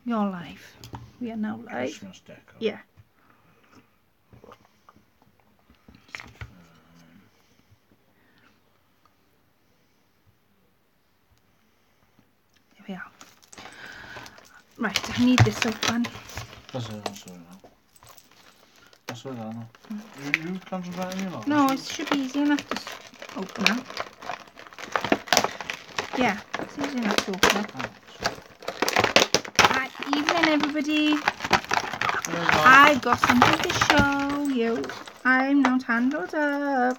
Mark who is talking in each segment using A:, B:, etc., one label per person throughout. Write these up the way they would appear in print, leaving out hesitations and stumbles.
A: You're live. We are now live.
B: Christmas decor.
A: Yeah. There we are. Right, I need this open.
B: That's it now. That's it now. You concentrating on that?
A: No, it should be easy enough to open it. Yeah, it's easy enough to open it. Evening, everybody. I've got something to show you. I'm now tangled up.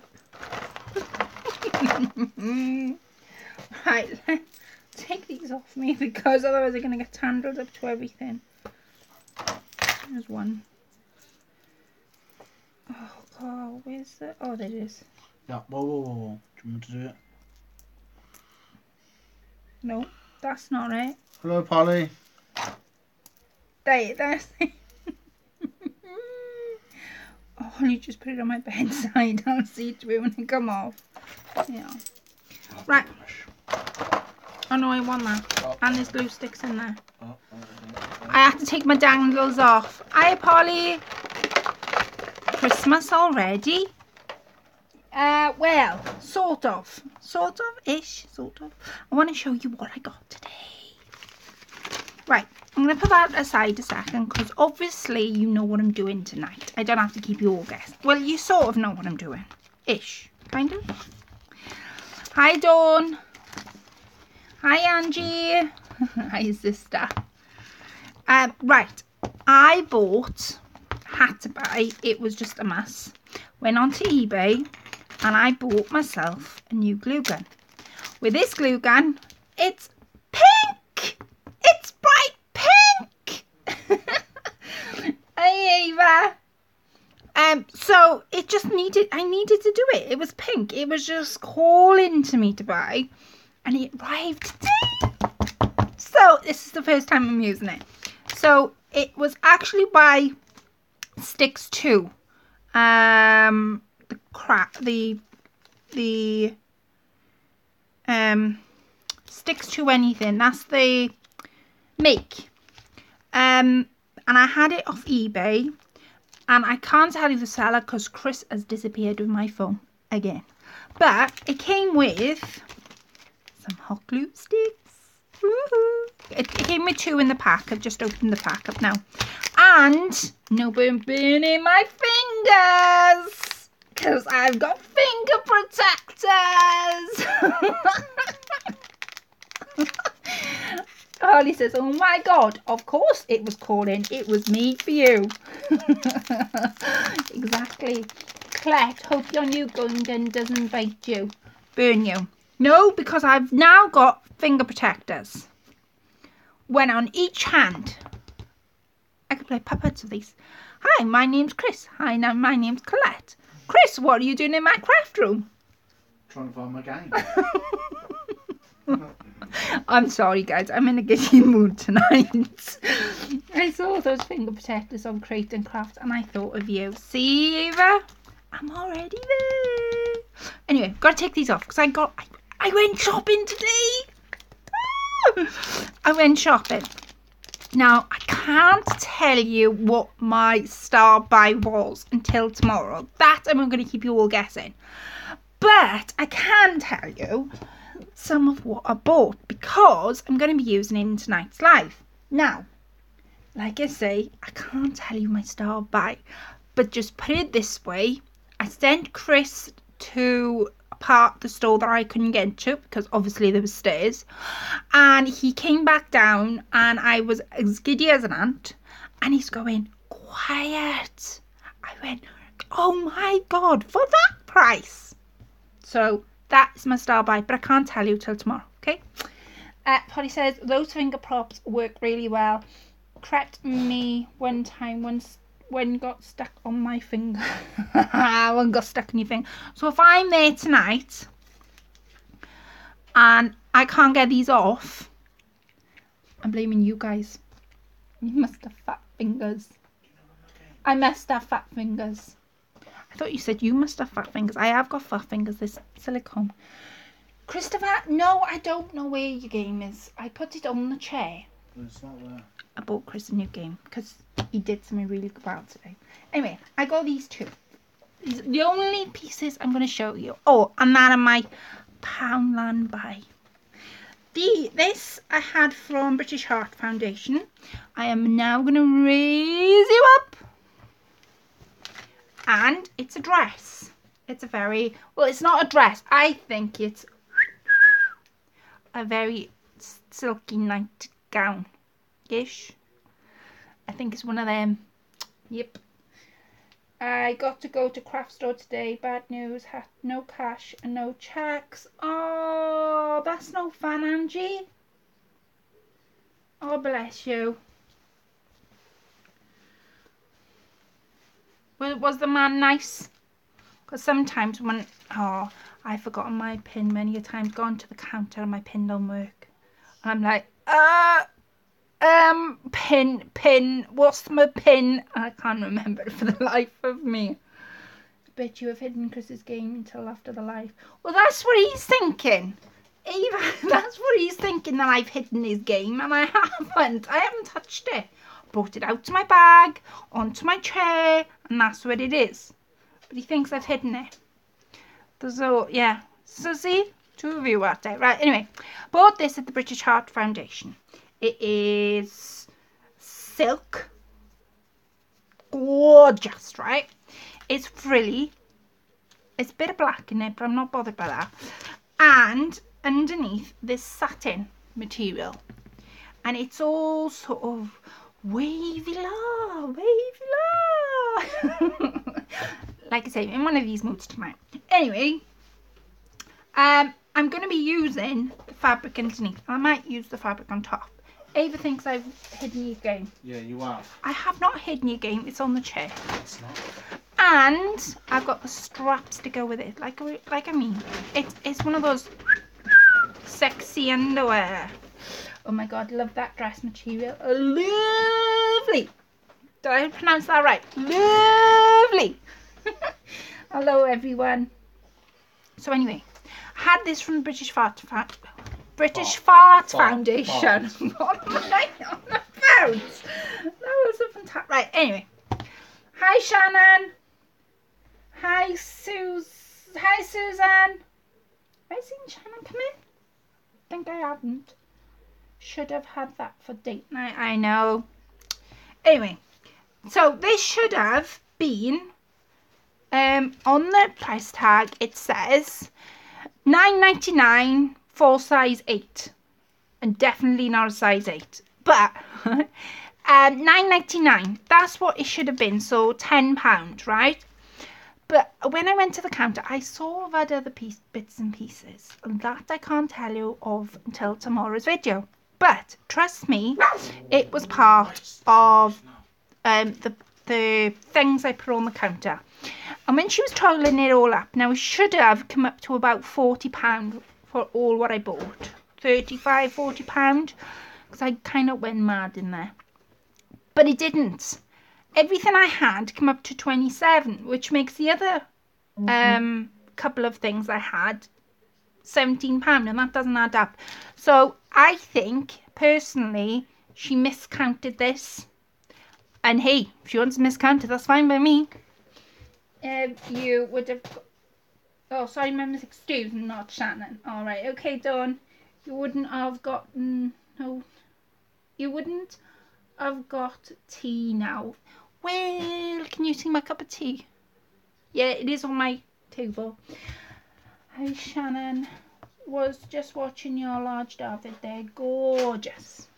A: Right, let's take these off me because otherwise they're going to get tangled up to everything. There's one. Oh God, where's the... Oh, there it is.
B: Yeah, whoa. Do you want me to do it?
A: No, that's not it.
B: Hello, Polly.
A: There's oh, you just put it on my bedside. I'll see it through when it come off. Yeah. Right. Oh no, I want that.
B: Oh.
A: And there's glue sticks in there.
B: Oh.
A: I have to take my dangles off. Hi, Polly. Christmas already? Well, sort of. Sort-of-ish. Sort of. I want to show you what I got today. Right. I'm going to put that aside a second because obviously you know what I'm doing tonight. I don't have to keep you all guessing. Well, you sort of know what I'm doing. Ish. Kind of. Hi, Dawn. Hi, Angie. Hi, sister. Right. I had to buy, it was just a mess. Went onto eBay and I bought myself a new glue gun. With this glue gun, it's pink. It's bright pink. Hey, Ava. So it just I needed to do it. It was pink. It was just calling to me to buy, and it arrived today. So this is the first time I'm using it. So it was actually by Sticks 2. Sticks to anything. That's the make. And I had it off eBay, and I can't tell you the seller because Chris has disappeared with my phone again. But it came with some hot glue sticks. Woohoo! It came with 2 in the pack. I've just opened the pack up now. And no burn in my fingers because I've got finger protectors. Harley says, oh my God, of course it was calling. It was made for you. Exactly. Colette, hope your new gun doesn't bite you. Burn you. No, because I've now got finger protectors. When on each hand. I could play puppets with these. Hi, my name's Chris. Hi, now my name's Colette. Chris, what are you doing in my craft room?
B: Trying to find my game.
A: I'm sorry, guys. I'm in a giddy mood tonight. I saw those finger protectors on Crate and Craft and I thought of you. See, Eva? I'm already there. Anyway, got to take these off because I went shopping today. I went shopping. Now, I can't tell you what my star buy was until tomorrow. That I'm going to keep you all guessing. But I can tell you some of what I bought because I'm going to be using it in tonight's live. Now, like I say, I can't tell you my star buy. But just put it this way. I sent Chris to a part of the store that I couldn't get to because obviously there was stairs, and he came back down and I was as giddy as an ant and he's going, quiet. I went, oh my God, for that price. So that's my star buy, but I can't tell you till tomorrow, okay? Polly says those finger props work really well. Crept me one time when got stuck on my finger. One got stuck in your finger. So if I'm there tonight and I can't get these off, I'm blaming you guys. You must have fat fingers. I must have fat fingers. I thought you said you must have fat fingers. I have got fat fingers. This silicone. Christopher, no, I don't know where your game is. I put it on the chair.
B: But it's not there.
A: I bought Chris a new game because he did something really well today. Anyway, I got these two. These are the only pieces I'm going to show you. Oh, and that are my Poundland buy. This I had from British Heart Foundation. I am now going to raise you up. And it's a dress. It's a very, well, it's not a dress. I think it's a very silky nightgown-ish. I think it's one of them. Yep. I got to go to craft store today. Bad news, had no cash and no checks. Oh, that's no fun, Angie. Oh, bless you. Was the man nice? Because sometimes when, I've forgotten my pin many a time, gone to the counter and my pin don't work. And I'm like, pin, what's my pin? I can't remember it for the life of me. I bet you have hidden Chris's game until after the live. Well, that's what he's thinking. That's what he's thinking, that I've hidden his game, and I haven't. I haven't touched it. Brought it out to my bag, onto my chair, and that's what it is. But he thinks I've hidden it. So, yeah. So, see? Two of you out there. Right, anyway. Bought this at the British Heart Foundation. It is silk. Gorgeous, right? It's frilly. It's a bit of black in it, but I'm not bothered by that. And underneath, this satin material. And it's all sort of wavy la. Like I say, in one of these moods tonight. Anyway, I'm going to be using the fabric underneath. I might use the fabric on top. Ava thinks I've hidden your game.
B: Yeah, you have.
A: I have not hidden your game. It's on the chair.
B: It's not.
A: And I've got the straps to go with it. Like I mean, it's one of those sexy underwear. Oh my god, love that dress material. Lovely. Did I pronounce that right? Lovely. Hello everyone. So anyway, I had this from the British Fart Foundation. What am I on about? That was a fantastic. Right, anyway. Hi Shannon. Hi Suzanne. Have I seen Shannon come in? I think I haven't. Should have had that for date night. I know. Anyway, so this should have been on the price tag. It says £9.99 for size 8, and definitely not a size 8. But £9.99. That's what it should have been. So £10, right? But when I went to the counter, I saw I've had other bits and pieces, and that I can't tell you of until tomorrow's video. But trust me, it was part of the things I put on the counter. And when she was totaling it all up, now it should have come up to about £40 for all what I bought. £35–40, because I kind of went mad in there. But it didn't. Everything I had come up to 27, which makes the other couple of things I had £17, and that doesn't add up. So I think personally she miscounted this, and hey, if she wants to miscount it, that's fine by me. You would have, oh sorry, my excuse, not Shannon. All right, okay, Dawn. You wouldn't have gotten, no, you wouldn't have got tea now. Well, can you see my cup of tea? Yeah, it is on my table. Hi Shannon, was just watching your large David there, gorgeous.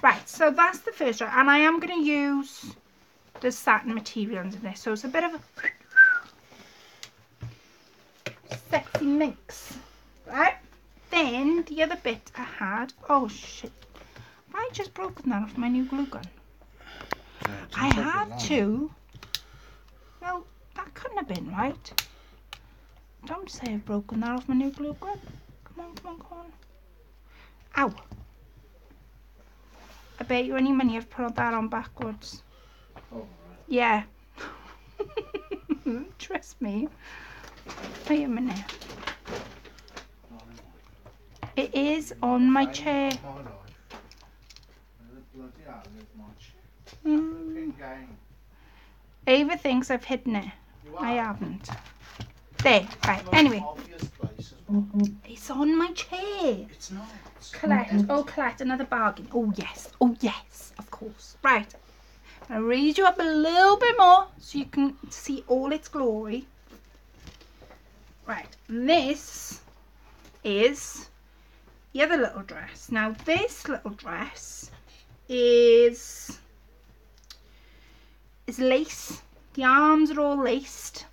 A: Right, so that's the first one, and I am going to use the satin material under this, so it's a bit of a sexy mix, right? Then the other bit I had, oh shit, have I just broken that off my new glue gun? I had to. Well, that couldn't have been right. Don't say I've broken that off my new glue gun. Come on. Ow. I bet you any money I've put that on backwards.
B: Oh, right.
A: Yeah. Trust me. Wait a minute. It is on my chair.
B: that a bit much.
A: Mm.
B: Fucking gang.
A: Ava thinks I've hidden it.
B: You
A: I
B: are.
A: haven't. There, right.
B: Not
A: Anyway,
B: obvious places, but
A: it's on my chair.
B: it's not.
A: Colette. Oh, Colette, another bargain. Oh, yes. Oh, yes. Of course. Right. I'll read you up a little bit more so you can see all its glory. Right. This is the other little dress. Now, this little dress is lace. The arms are all laced.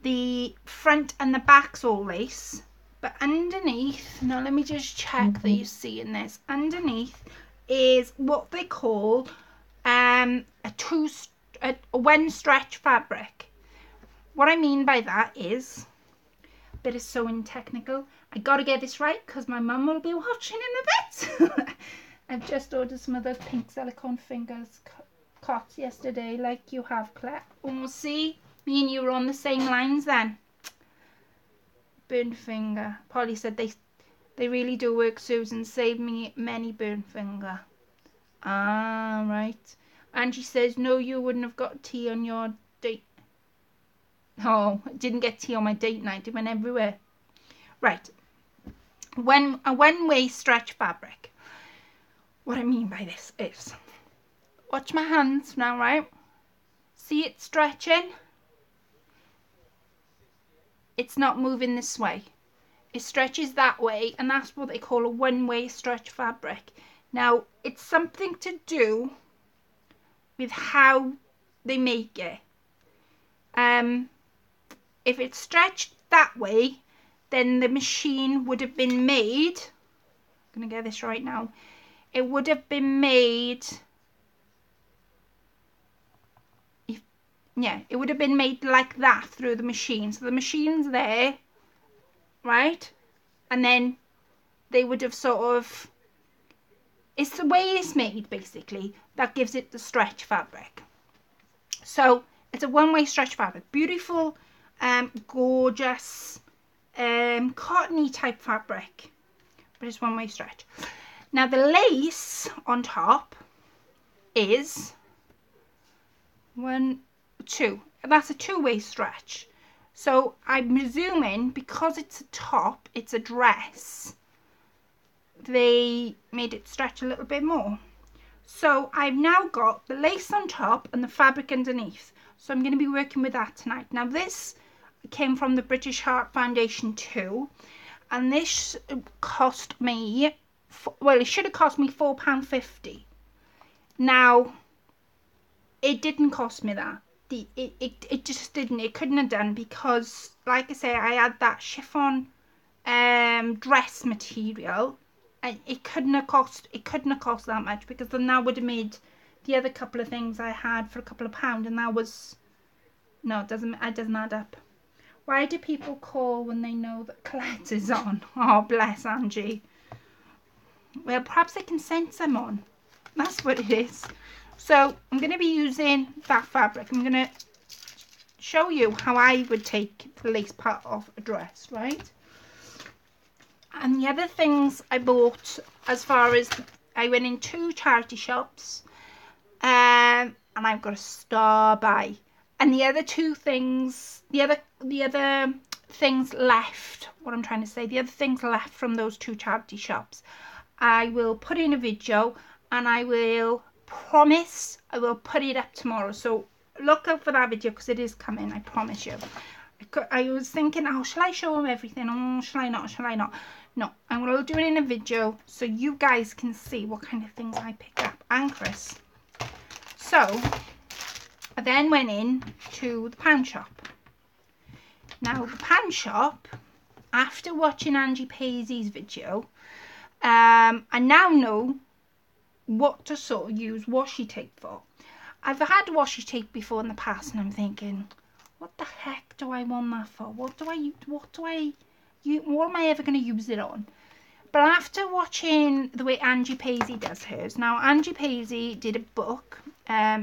A: The front and the back's all lace. But underneath, now let me just check that you see in this. Underneath is what they call a one stretch fabric. What I mean by that is, a bit of sewing technical. I gotta get this right because my mum will be watching in a bit. I've just ordered some of those pink silicone fingers cots yesterday, like you have, Claire. And we'll see, me and you were on the same lines then. Burnt finger. Polly said they really do work, Susan. Saved me many burnt finger. Ah, right. Angie says, no, you wouldn't have got tea on your date. Oh, I didn't get tea on my date night. It went everywhere. Right. A one-way stretch fabric. What I mean by this is, watch my hands now, right? See it stretching? It's not moving this way. It stretches that way, and that's what they call a one-way stretch fabric. Now, it's something to do with how they make it. If it's stretched that way, then the machine would have been made, I'm going to get this right now, it would have been made, it would have been made like that through the machine. So the machine's there, right? And then they would have sort of, it's the way it's made basically that gives it the stretch fabric. So it's a one-way stretch fabric. Beautiful, gorgeous, cottony type fabric, but it's one-way stretch. Now the lace on top is that's a two-way stretch. So I'm assuming because it's a top, it's a dress, they made it stretch a little bit more. So I've now got the lace on top and the fabric underneath. So I'm going to be working with that tonight. Now this came from the British Heart Foundation too. And this cost me, well, it should have cost me £4.50. Now, it didn't cost me that. It just didn't. It couldn't have done because, like I say, I had that chiffon dress material. And it couldn't have cost that much, because then that would have made the other couple of things I had for a couple of pounds, and that was, no, it doesn't add up. Why do people call when they know that Colette is on? Oh, bless Angie. Well, perhaps they can sense I'm on. That's what it is. So I'm going to be using that fabric. I'm going to show you how I would take the lace part off a dress, right? And the other things I bought, as far as I went in 2 charity shops, and I've got a star by. And the other 2 things, the other things left, what I'm trying to say, the other things left from those 2 charity shops, I will put in a video, and I will promise I will put it up tomorrow. So look out for that video, because it is coming, I promise you. I was thinking, oh, shall I show them everything? Oh, shall I not? Shall I not? No, I'm going to do it in a video so you guys can see what kind of things I pick up. And Chris. So, I then went in to the pound shop. Now, the pound shop, after watching Angie Paisley's video, I now know what to sort of use washi tape for. I've had washi tape before in the past, and I'm thinking, what the heck do I want that for? What am I ever going to use it on? But after watching the way Angie Paisley does hers, now Angie Paisley did a book.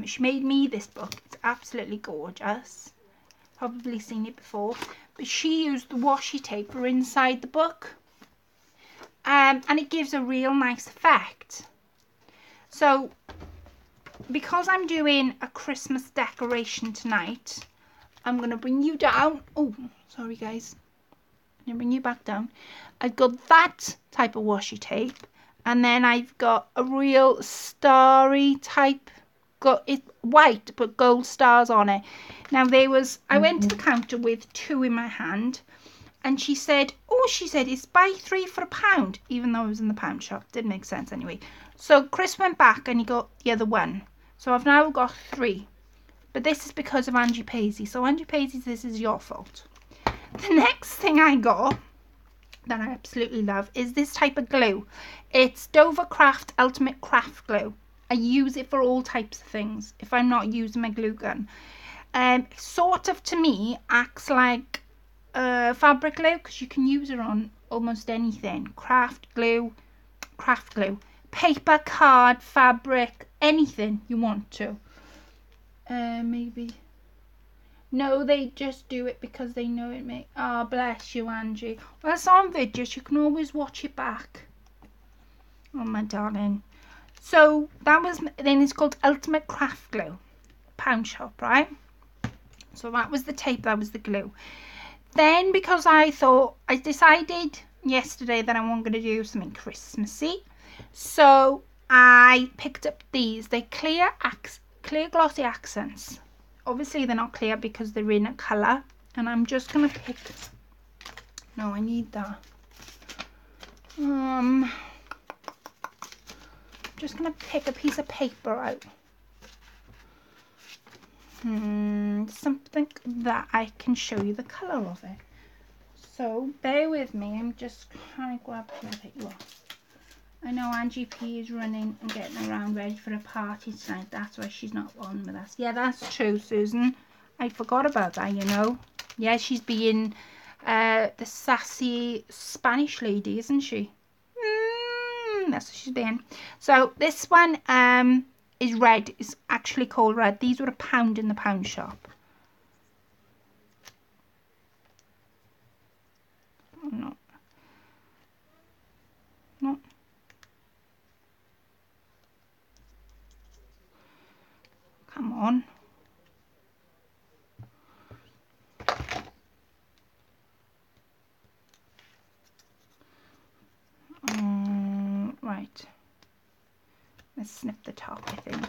A: She made me this book. It's absolutely gorgeous. Probably seen it before. But she used the washi tape for inside the book. And it gives a real nice effect. So because I'm doing a Christmas decoration tonight, I'm going to bring you down. Oh, sorry guys. I'm going to bring you back down. I've got that type of washi tape. And then I've got a real starry type. It's white, but gold stars on it. Now I went to the counter with 2 in my hand. And she said, it's buy 3 for £1. Even though I was in the pound shop. Didn't make sense anyway. So Chris went back and he got the other 1. So I've now got 3. But this is because of Angie Paisley. So Angie Paisley, this is your fault. The next thing I got that I absolutely love is this type of glue. It's Dover Craft Ultimate Craft Glue. I use it for all types of things if I'm not using my glue gun. Sort of, to me, acts like fabric glue, because you can use it on almost anything. Craft glue, paper, card, fabric, anything you want to. Maybe. No, they just do it because they know it may. Oh, bless you, Angie. Well, it's on videos. You can always watch it back. Oh, my darling. So, then it's called Ultimate Craft Glue. Pound shop, right? So, that was the tape. That was the glue. Then, because I decided yesterday that I wasn't going to do something Christmassy. So, I picked up these. They're clear glossy accents. Obviously they're not clear because they're in a colour, and I'm just gonna pick. No, I need that. Just gonna pick a piece of paper out. Something that I can show you the colour of it. So bear with me. I'm just trying to grab you off. I know Angie P is running and getting around ready for a party tonight. That's why she's not on with us. Yeah, that's true, Susan. I forgot about that, you know. Yeah, she's being the sassy Spanish lady, isn't she? That's what she's being. So this one is red. It's actually called red. These were £1 in the pound shop. Oh, no. No. Come on. Right. Let's snip the top, I think.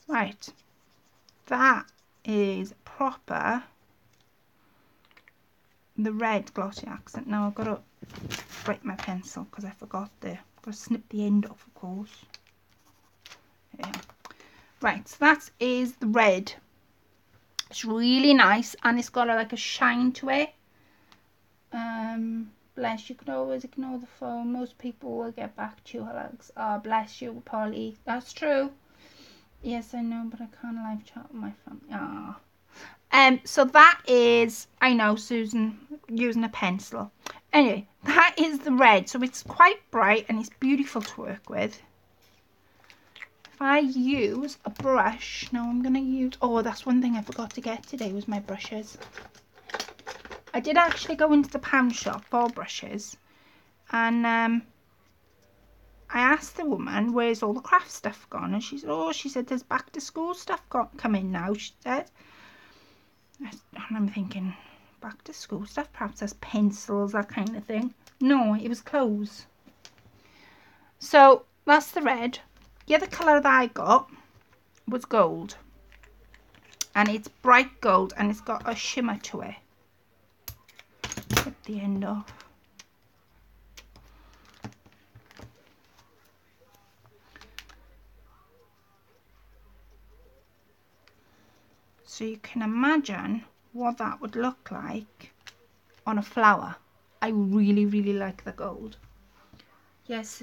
A: Right. That is proper. The red glossy accent. Now I've got to break my pencil because I forgot I've got to snip the end off, of course. Yeah. Right, so that is the red. It's really nice, and it's got like a shine to it. Bless you. Can always ignore the phone. Most people will get back to you. Hugs. Oh, bless you, Polly. That's true. Yes, I know, but I can't live chat with my family. Ah. So that is, I know, Susan, using a pencil. Anyway, that is the red. So it's quite bright and it's beautiful to work with. If I use a brush, now I'm going to use, oh, that's one thing I forgot to get today was my brushes. I did actually go into the pound shop for brushes. And I asked the woman, where's all the craft stuff gone? And she said, there's back to school stuff coming now, she said. And I'm thinking, back to school stuff, perhaps there's pencils, that kind of thing. No, it was clothes. So that's the red. The other colour that I got was gold. And it's bright gold and it's got a shimmer to it. Get the end off. So you can imagine what that would look like on a flower. I really, really like the gold. Yes,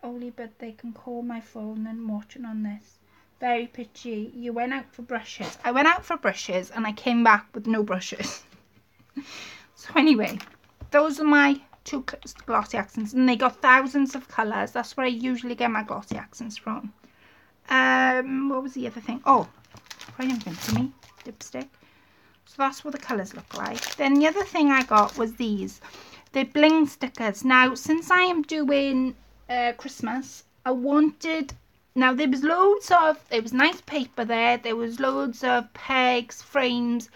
A: only but they can call my phone and watch it on this. Very pretty. You went out for brushes. I went out for brushes and I came back with no brushes. So anyway, those are my two glossy accents. And they got thousands of colours. That's where I usually get my glossy accents from. What was the other thing? Oh, anything for me, dipstick. So that's what the colours look like. Then the other thing I got was these. They're bling stickers. Now, since I am doing Christmas, I wanted... Now, there was nice paper there. There was loads of pegs, frames.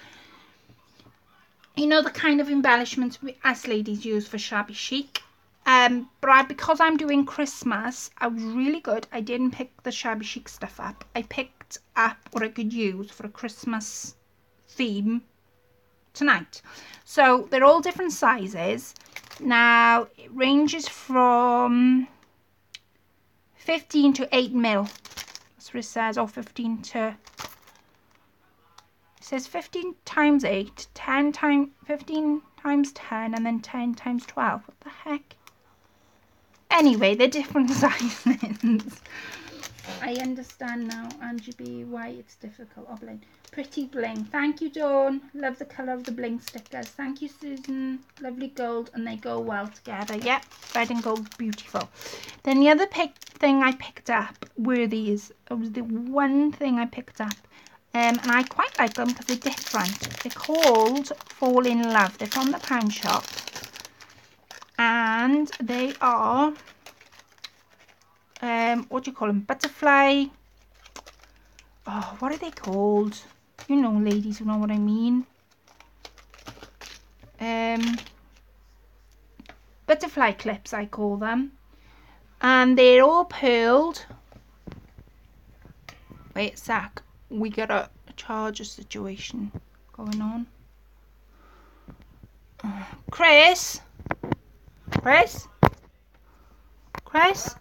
A: You know, the kind of embellishments we as ladies use for shabby chic. But because I'm doing Christmas, I was really good. I didn't pick the shabby chic stuff up. I picked up what I could use for a Christmas theme tonight. So they're all different sizes. Now it ranges from 15 to 8 mil. That's what it says, or 15 to... It says 15 times 8, 15 times 10, and then 10 times 12. What the heck? Anyway, they're different sizes. I understand now, Angie B, why it's difficult. Oh, bling. Pretty bling. Thank you, Dawn. Love the colour of the bling stickers. Thank you, Susan. Lovely gold, and they go well together. Yep, red and gold, beautiful. Then the other thing I picked up were these. It was the one thing I picked up. And I quite like them because they're different. They're called Fall in Love. They're from the Pound Shop. And they are, what do you call them? Butterfly. Oh, what are they called? You know, ladies, you know what I mean. Butterfly clips, I call them. And they're all pearled. Wait a sec. We got a charger situation going on. Chris? Chris? Chris?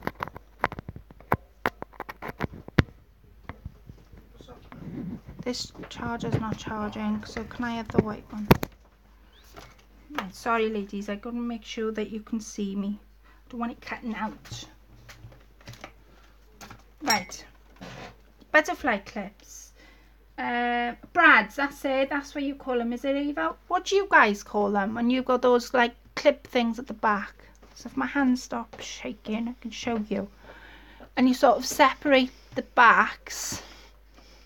A: This charger's not charging, so can I have the white one? Right, sorry ladies, I gotta make sure that you can see me. Don't want it cutting out. Right. Butterfly clips. Brads, that's it. That's what you call them, is it, Eva? What do you guys call them when you've got those like clip things at the back? So if my hand stops shaking, I can show you. And you sort of separate the backs,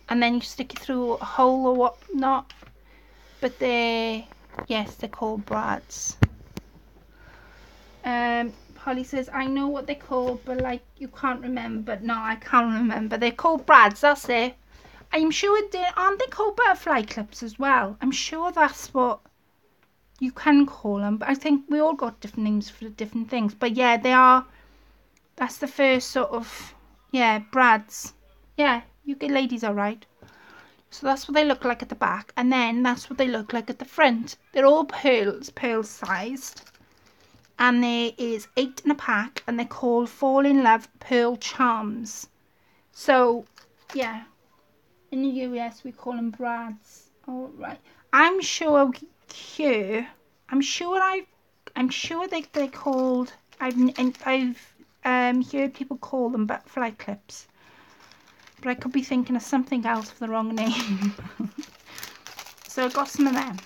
A: and then you stick it through a hole or whatnot. But yes, they're called brads. Holly says, I know what they're called, but like you can't remember. But no, I can't remember. They're called brads, that's it. I'm sure aren't they called butterfly clips as well? I'm sure that's what you can call them. But I think we all got different names for different things. But yeah, they are. That's the first sort of, yeah, brads. Yeah, you ladies are right. So that's what they look like at the back. And then that's what they look like at the front. They're all pearl sized. And there is 8 in a pack. And they're called Fall in Love Pearl Charms. So, yeah. In the US, we call them brads. All right. I'm sure here. I'm sure they're called. I've heard people call them butterfly clips, but I could be thinking of something else for the wrong name. So I got some of them.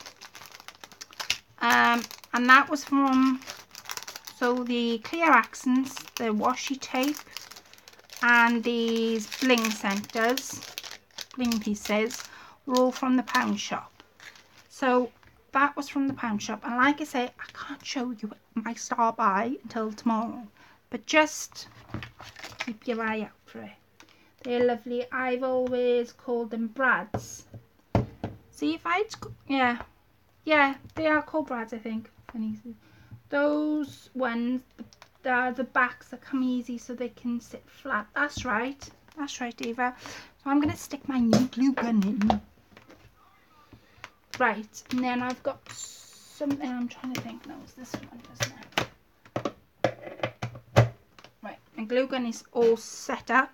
A: And that was from. So the clear accents, the washi tape, and these bling centers. Bling pieces were all from the Pound Shop. So that was from the Pound Shop, and like I say, I can't show you my star buy until tomorrow, but just keep your eye out for it. They're lovely. I've always called them brads. See if yeah, they are called brads, I think. Those ones, the backs that come easy so they can sit flat. That's right, Eva. So I'm going to stick my new glue gun in. Right, and then I've got something I'm trying to think. No, it's this one, doesn't it? Right, my glue gun is all set up.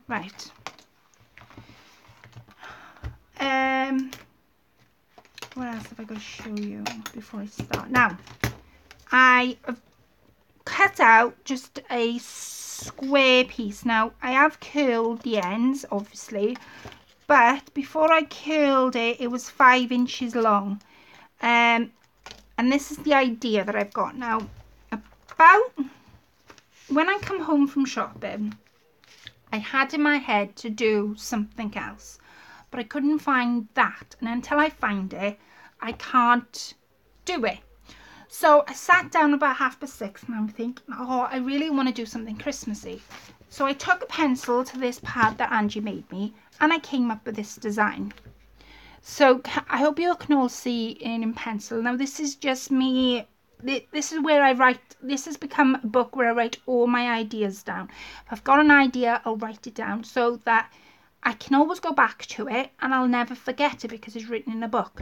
A: Right. What else have I got to show you before I start? Now, I have cut out just a square piece. Now I have curled the ends obviously, but before I curled it, it was 5 inches long, and this is the idea that I've got now. About when I come home from shopping, I had in my head to do something else, but I couldn't find that, and until I find it, I can't do it. So I sat down about 6:30 and I'm thinking, oh, I really want to do something Christmassy. So I took a pencil to this pad that Angie made me and I came up with this design. So I hope you can all see in pencil. Now this is just me. This is where I write. This has become a book where I write all my ideas down. If I've got an idea, I'll write it down so that I can always go back to it and I'll never forget it because it's written in a book.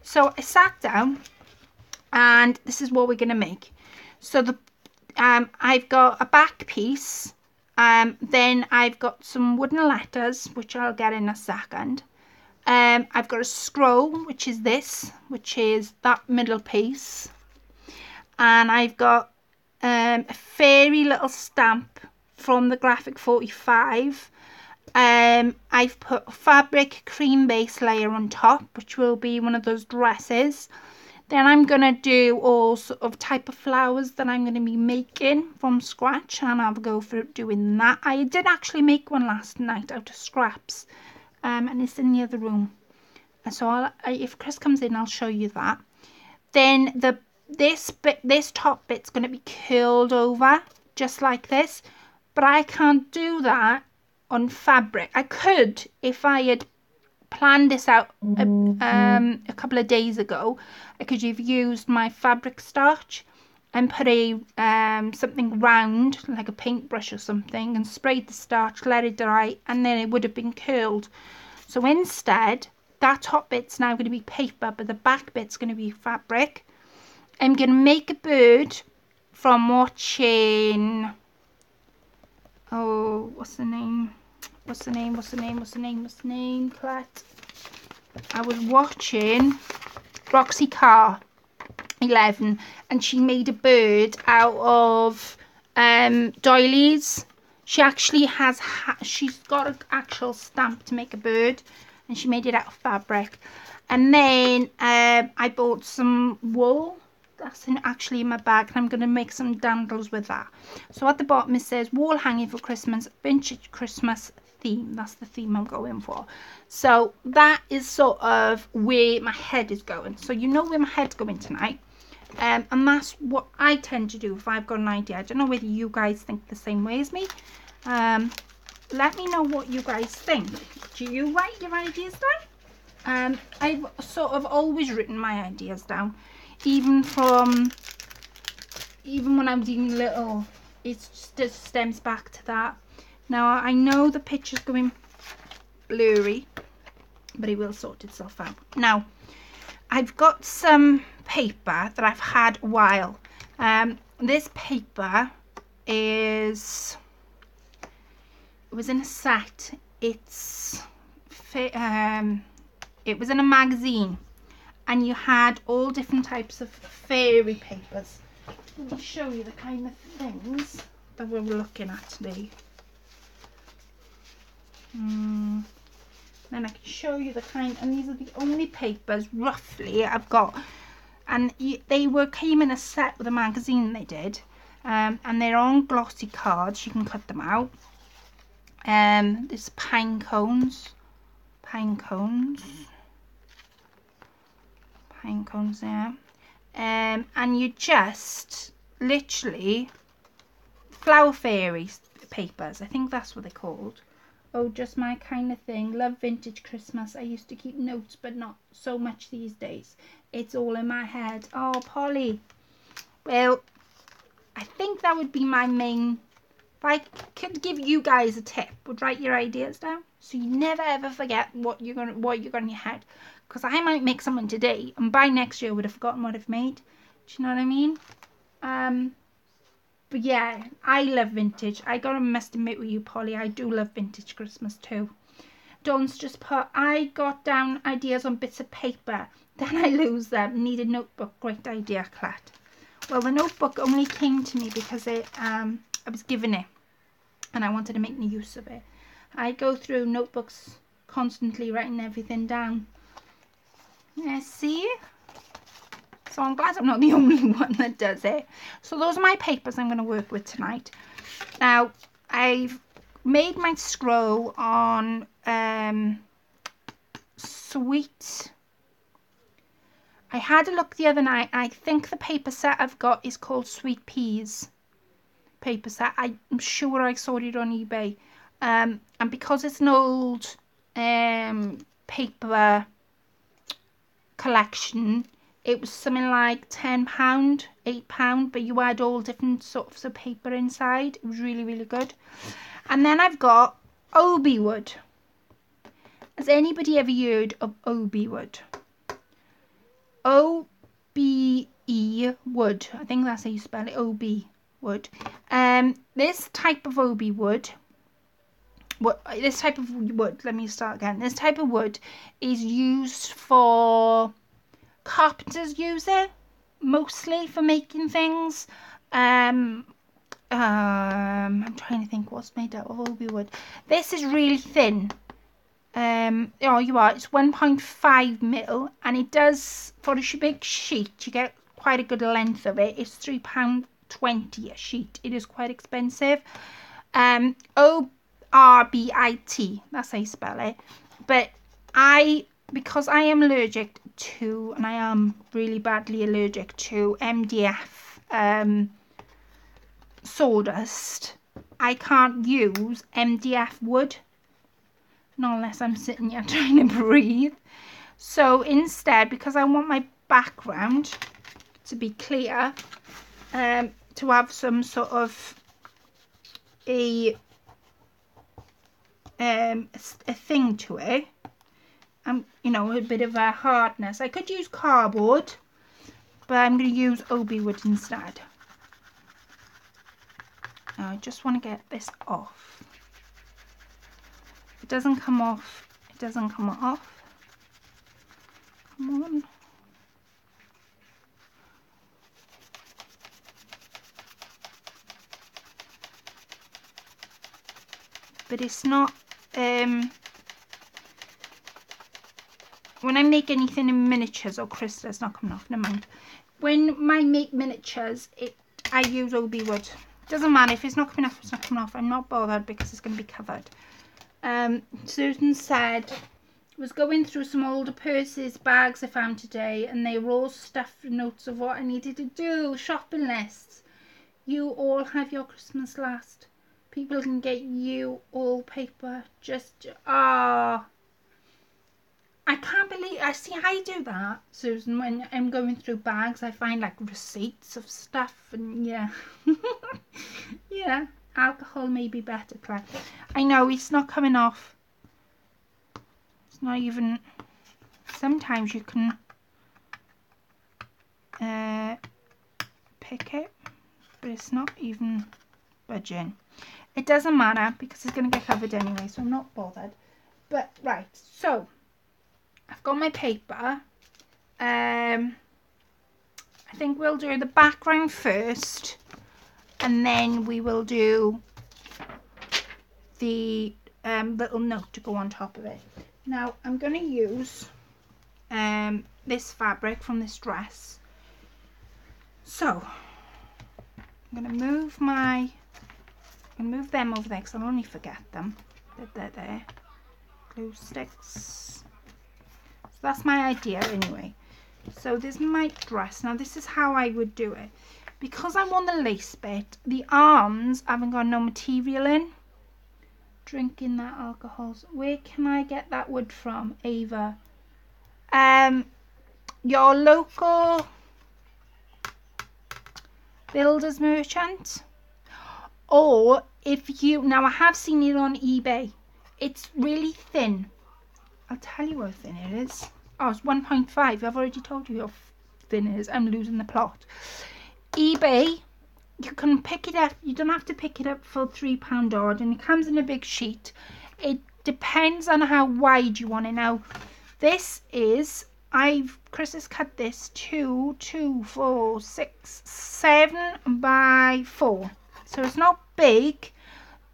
A: So I sat down and this is what we're going to make. So I've got a back piece. Then I've got some wooden letters, which I'll get in a second. I've got a scroll, which is that middle piece. And I've got a fairy little stamp from the Graphic 45. I've put a fabric cream base layer on top, which will be one of those dresses. Then I'm going to do all sort of type of flowers that I'm going to be making from scratch, and I'll go for doing that. I did actually make one last night out of scraps, and it's in the other room. So if Chris comes in, I'll show you that. Then this top bit's going to be curled over, just like this, but I can't do that on fabric. I could if I had planned this out a couple of days ago. I could have used my fabric starch and put something round like a paintbrush or something and sprayed the starch, let it dry, and then it would have been curled. So instead, that top bit's now going to be paper, but the back bit's going to be fabric. I'm going to make a bird from watching, what's the name, Colette? I was watching Roxy Carr 11 and she made a bird out of doilies. She actually she's got an actual stamp to make a bird and she made it out of fabric. And then I bought some wool. That's actually in my bag, and I'm going to make some dandles with that. So at the bottom it says wall hanging for Christmas, vintage Christmas theme. That's the theme I'm going for. So that is sort of where my head is going. So you know where my head's going tonight. And that's what I tend to do if I've got an idea. I don't know whether you guys think the same way as me. Let me know what you guys think. Do you write your ideas down? I've sort of always written my ideas down. Even when I was even little, it just stems back to that. Now I know the picture's going blurry, but it will sort itself out. Now I've got some paper that I've had a while. This paper it was in a set. It was in a magazine. And you had all different types of fairy papers. Let me show you the kind of things that we're looking at today. Then I can show you the kind, and these are the only papers roughly I've got. And they came in a set with a magazine they did. And they're on glossy cards. You can cut them out. There's pine cones there, and you just literally flower fairies papers, I think that's what they're called. Oh, just my kind of thing. Love vintage Christmas. I used to keep notes, but not so much these days. It's all in my head. Oh, Polly. Well, I think that would be my main. If I could give you guys a tip, would write your ideas down so you never ever forget what you got in your head. Because I might make something today, and by next year I would have forgotten what I've made. Do you know what I mean? But yeah, I love vintage. I must admit with you, Polly, I do love vintage Christmas too. Dawn's just put, I got down ideas on bits of paper, then I lose them. Need a notebook. Great idea, Colette. Well, the notebook only came to me because I was given it, and I wanted to make the use of it. I go through notebooks constantly writing everything down. Yeah, see? So I'm glad I'm not the only one that does it. So those are my papers I'm going to work with tonight. Now, I've made my scroll on sweet. I had a look the other night. I think the paper set I've got is called Sweet Peas paper set. I'm sure I saw it on eBay. And because it's an old paper collection, it was something like £10, £8, but you had all different sorts of paper inside. It was really, really good. And then I've got Obi wood. Has anybody ever heard of Obi wood? O-B-E wood. I think that's how you spell it. O-B wood. This type of Obi wood. This type of wood. Let me start again. This type of wood is used for carpenters. Use it mostly for making things. I'm trying to think what's made out of Obi wood. This is really thin. Oh, you are. It's 1.5 mil, and it does, for a big sheet, you get quite a good length of it. It's £3.20 a sheet. It is quite expensive. O-R-B-I-T. That's how you spell it. But because I am allergic to, and I am really badly allergic to MDF sawdust, I can't use MDF wood. Not unless I'm sitting here trying to breathe. So instead, because I want my background to be clear, to have some sort of a thing to it, you know, a bit of a hardness. I could use cardboard, but I'm going to use Obi wood instead. Now I just want to get this off. If it doesn't come off, it doesn't come off. Come on. But it's not, when I make anything in miniatures or crystal, it's not coming off, never mind. When I make miniatures, I use Obi wood. Doesn't matter, if it's not coming off, it's not coming off. I'm not bothered because it's going to be covered. Susan said, was going through some older purses, bags I found today, and they were all stuffed with notes of what I needed to do, shopping lists. You all have your Christmas last. People can get you all paper. Just, I can't believe, I see how you do that, Susan. When I'm going through bags, I find like receipts of stuff, and yeah. Yeah, alcohol may be better, Claire. I know, it's not coming off. It's not even, sometimes you can pick it, but it's not even budging. It doesn't matter because it's going to get covered anyway, so I'm not bothered. But right, so I've got my paper. I think we'll do the background first, and then we will do the little note to go on top of it. Now I'm going to use this fabric from this dress. So I'm going to move them over there because I'll only forget them. They're there. Glue sticks. So that's my idea anyway. So this is my dress. Now this is how I would do it. Because I want the lace bit, the arms haven't got no material in. Drinking that alcohol. Where can I get that wood from, Ava? Your local builder's merchant. Or if you, now I have seen it on eBay. It's really thin. I'll tell you how thin it is. Oh, it's 1.5. I've already told you how thin it is. I'm losing the plot. eBay, you can pick it up. You don't have to pick it up for £3 odd, and it comes in a big sheet. It depends on how wide you want it. Now, this is, Chris has cut this 2, 4, 6, 7 by 4. So it's not big,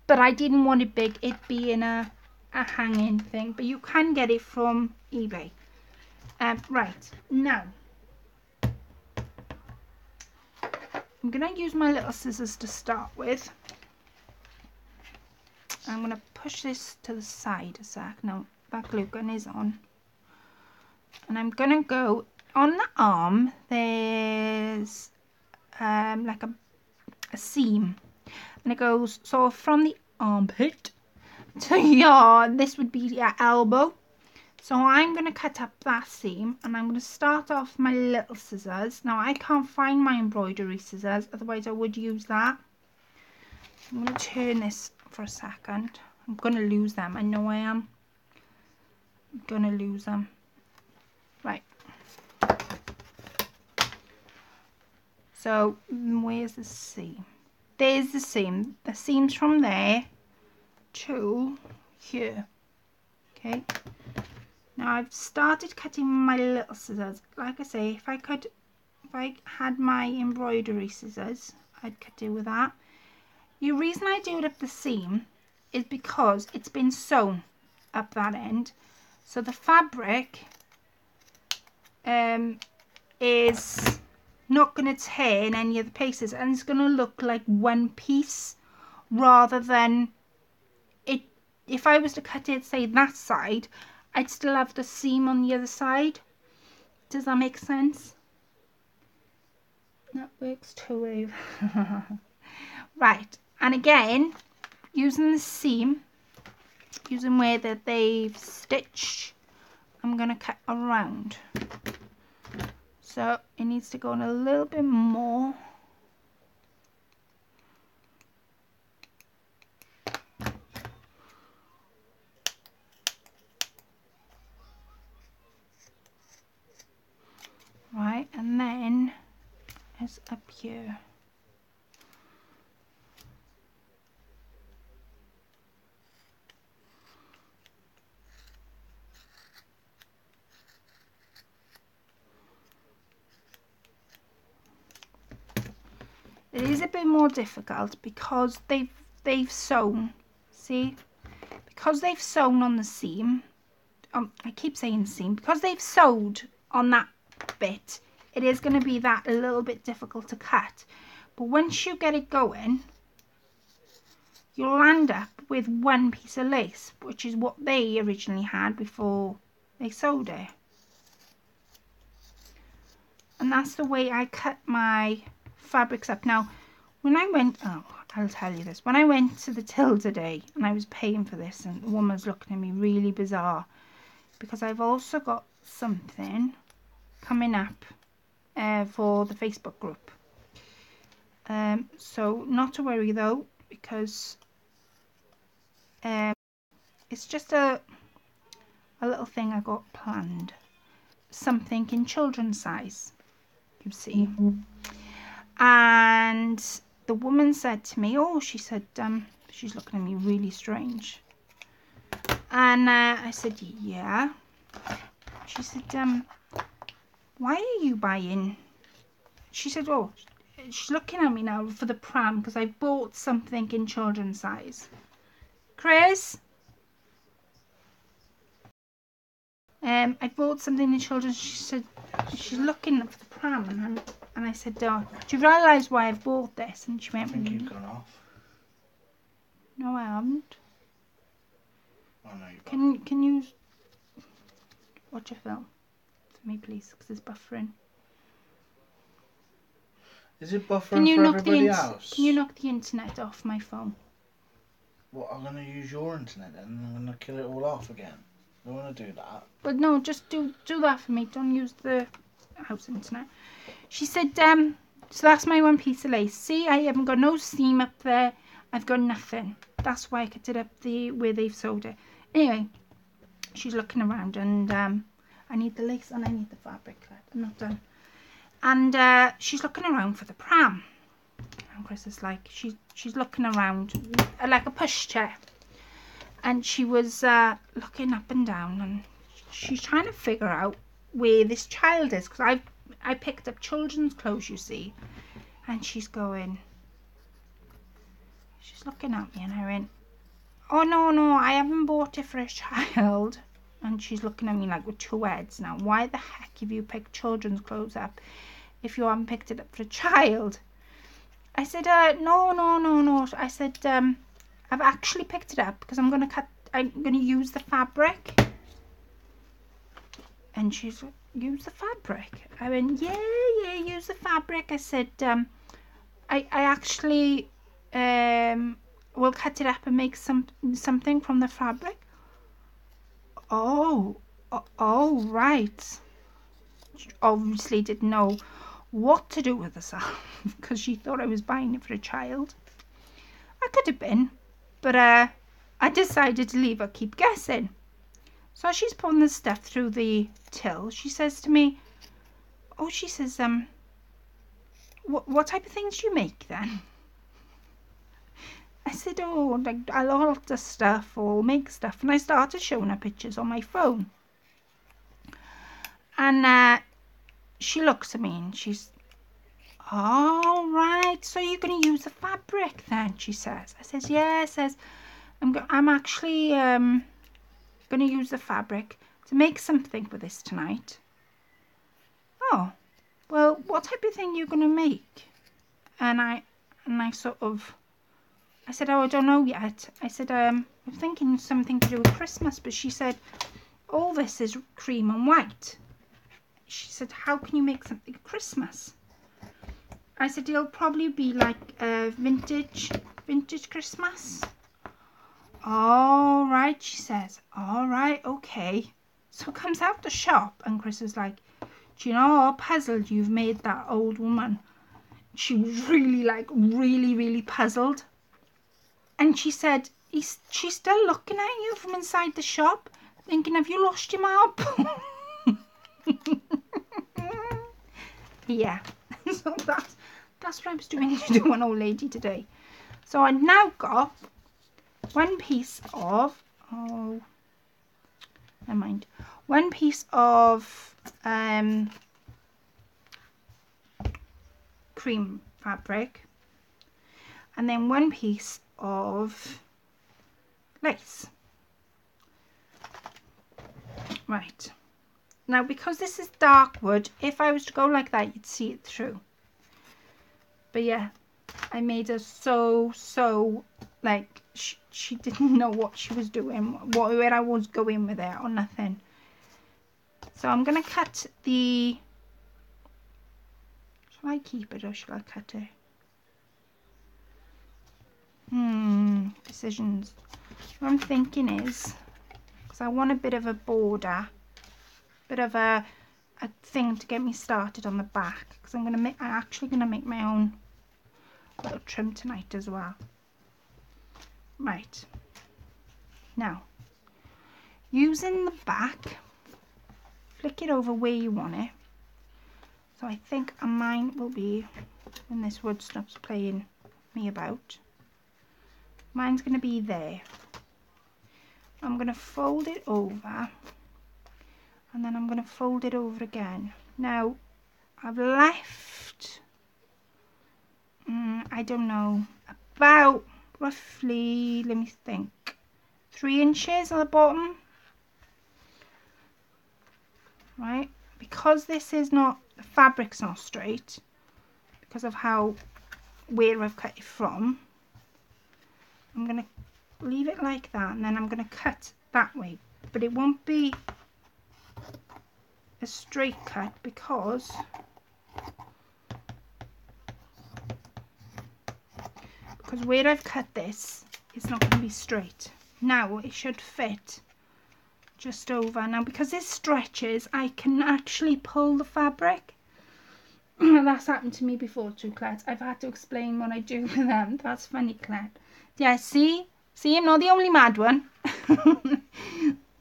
A: but I didn't want it big. It being a hanging thing, but you can get it from eBay. Right, now I'm going to use my little scissors to start with. I'm going to push this to the side a sec. Now that glue gun is on. And I'm going to go on the arm there's like a seam, and it goes sort of from the armpit to your, this would be your elbow. So I'm going to cut up that seam, and I'm going to start off with my little scissors. Now I can't find my embroidery scissors, otherwise I would use that. I'm going to turn this for a second. I'm going to lose them, I know I am. I'm going to lose them. Right. So where's the seam? There's the seam. The seam's from there to here. Okay. Now I've started cutting my little scissors. Like I say, if I had my embroidery scissors, I could do with that. The reason I do it up the seam is because it's been sewn up that end, so the fabric is not going to tear in any of the places, and it's going to look like one piece rather than it. If I was to cut it, say that side, I'd still have the seam on the other side. Does that make sense? That works too. Right, and again, using the seam, using where that they've stitched, I'm going to cut around. So it needs to go in a little bit more. Right, and then it's up here. It is a bit more difficult because they've sewn. See, because they've sewn on the seam. I keep saying seam, because they've sewed on that bit. It is going to be that a little bit difficult to cut, but once you get it going, you'll end up with one piece of lace, which is what they originally had before they sewed it. And that's the way I cut my fabrics up. Now, when I went, I'll tell you this, when I went to the till today and I was paying for this, and the woman was looking at me really bizarre, because I've also got something coming up for the Facebook group. So not to worry though, because it's just a little thing I got planned. Something in children's size, you see. And the woman said to me, she said, she's looking at me really strange. And I said, yeah. She said, why are you buying? She said, she's looking at me now for the pram because I bought something in children's size. Chris? I bought something in children's. She said, she's looking for the pram. And I said, do you realise why I've bought this? And she went,
B: I think you've gone off.
A: No, I haven't.
B: Oh, no, you've
A: Can you watch a film for me, please? Because it's buffering.
B: Is it buffering for everybody else?
A: Can you knock the internet off my phone?
B: Well, I'm going to use your internet then, and I'm going to kill it all off again. I don't want to do that.
A: But no, just do that for me. Don't use the house internet. She said, so that's my one piece of lace. See, I haven't got no seam up there. I've got nothing. That's why I cut it up where they've sewed it. Anyway, she's looking around, and I need the lace and I need the fabric. I'm not done. And she's looking around for the pram. And Chris is like, she's looking around like a pushchair. And she was looking up and down, and she's trying to figure out where this child is, because I picked up children's clothes, you see. And she's looking at me, and I went, oh no, I haven't bought it for a child. And she's looking at me like with two heads. Now, why the heck have you picked children's clothes up if you haven't picked it up for a child? I said, no. I said, I've actually picked it up because I'm going to use the fabric. And she's, use the fabric. I went, yeah, use the fabric. I said, I actually will cut it up and make something from the fabric. Oh, right. She obviously didn't know what to do with herself because she thought I was buying it for a child. I could have been, but I decided to leave her keep guessing. So she's putting the stuff through the till. She says to me, oh, she says, what type of things do you make then? I said, oh, like a lot of stuff, or make stuff. And I started showing her pictures on my phone. And she looks at me and she's, oh, right, so you're going to use the fabric then, she says. I says, yeah, says, I'm actually going to use the fabric to make something for this tonight. Oh, well, what type of thing are you going to make? And I sort of, I said, oh, I don't know yet. I said, I'm thinking something to do with Christmas. But she said, all this is cream and white. She said, how can you make something at Christmas? I said, it'll probably be like vintage Christmas. All right, she says. All right, okay. So comes out the shop and Chris is like, do you know how puzzled you've made that old woman? She was really really puzzled. And she said, she's still looking at you from inside the shop, thinking, have you lost your marble? Yeah, so that's what I was doing to an old lady today. So I now got one piece of, oh, never mind, one piece of cream fabric, and then one piece of lace. Right, now because this is dark wood, if I was to go like that you'd see it through. But yeah, I made her so like she didn't know what she was doing, where I was going with it or nothing. So I'm gonna cut the, shall I keep it or shall I cut it? Decisions. What I'm thinking is, because I want a bit of a border, bit of a thing to get me started on the back, because I'm actually gonna make my own little trim tonight as well. Right, now using the back, flick it over where you want it. So I think mine will be, when this wood stops playing me about, mine's going to be there. I'm going to fold it over, and then I'm going to fold it over again. Now I've left, I don't know, about roughly, let me think, 3 inches at the bottom. Right, because this is not, the fabric's not straight, because of where I've cut it from, I'm going to leave it like that, and then I'm going to cut that way, but it won't be a straight cut because where I've cut this is not going to be straight. Now it should fit just over. Now because this stretches, I can actually pull the fabric. That's happened to me before too, Clet. I've had to explain what I do with them. That's funny, Clet. Yeah, see, I'm not the only mad one.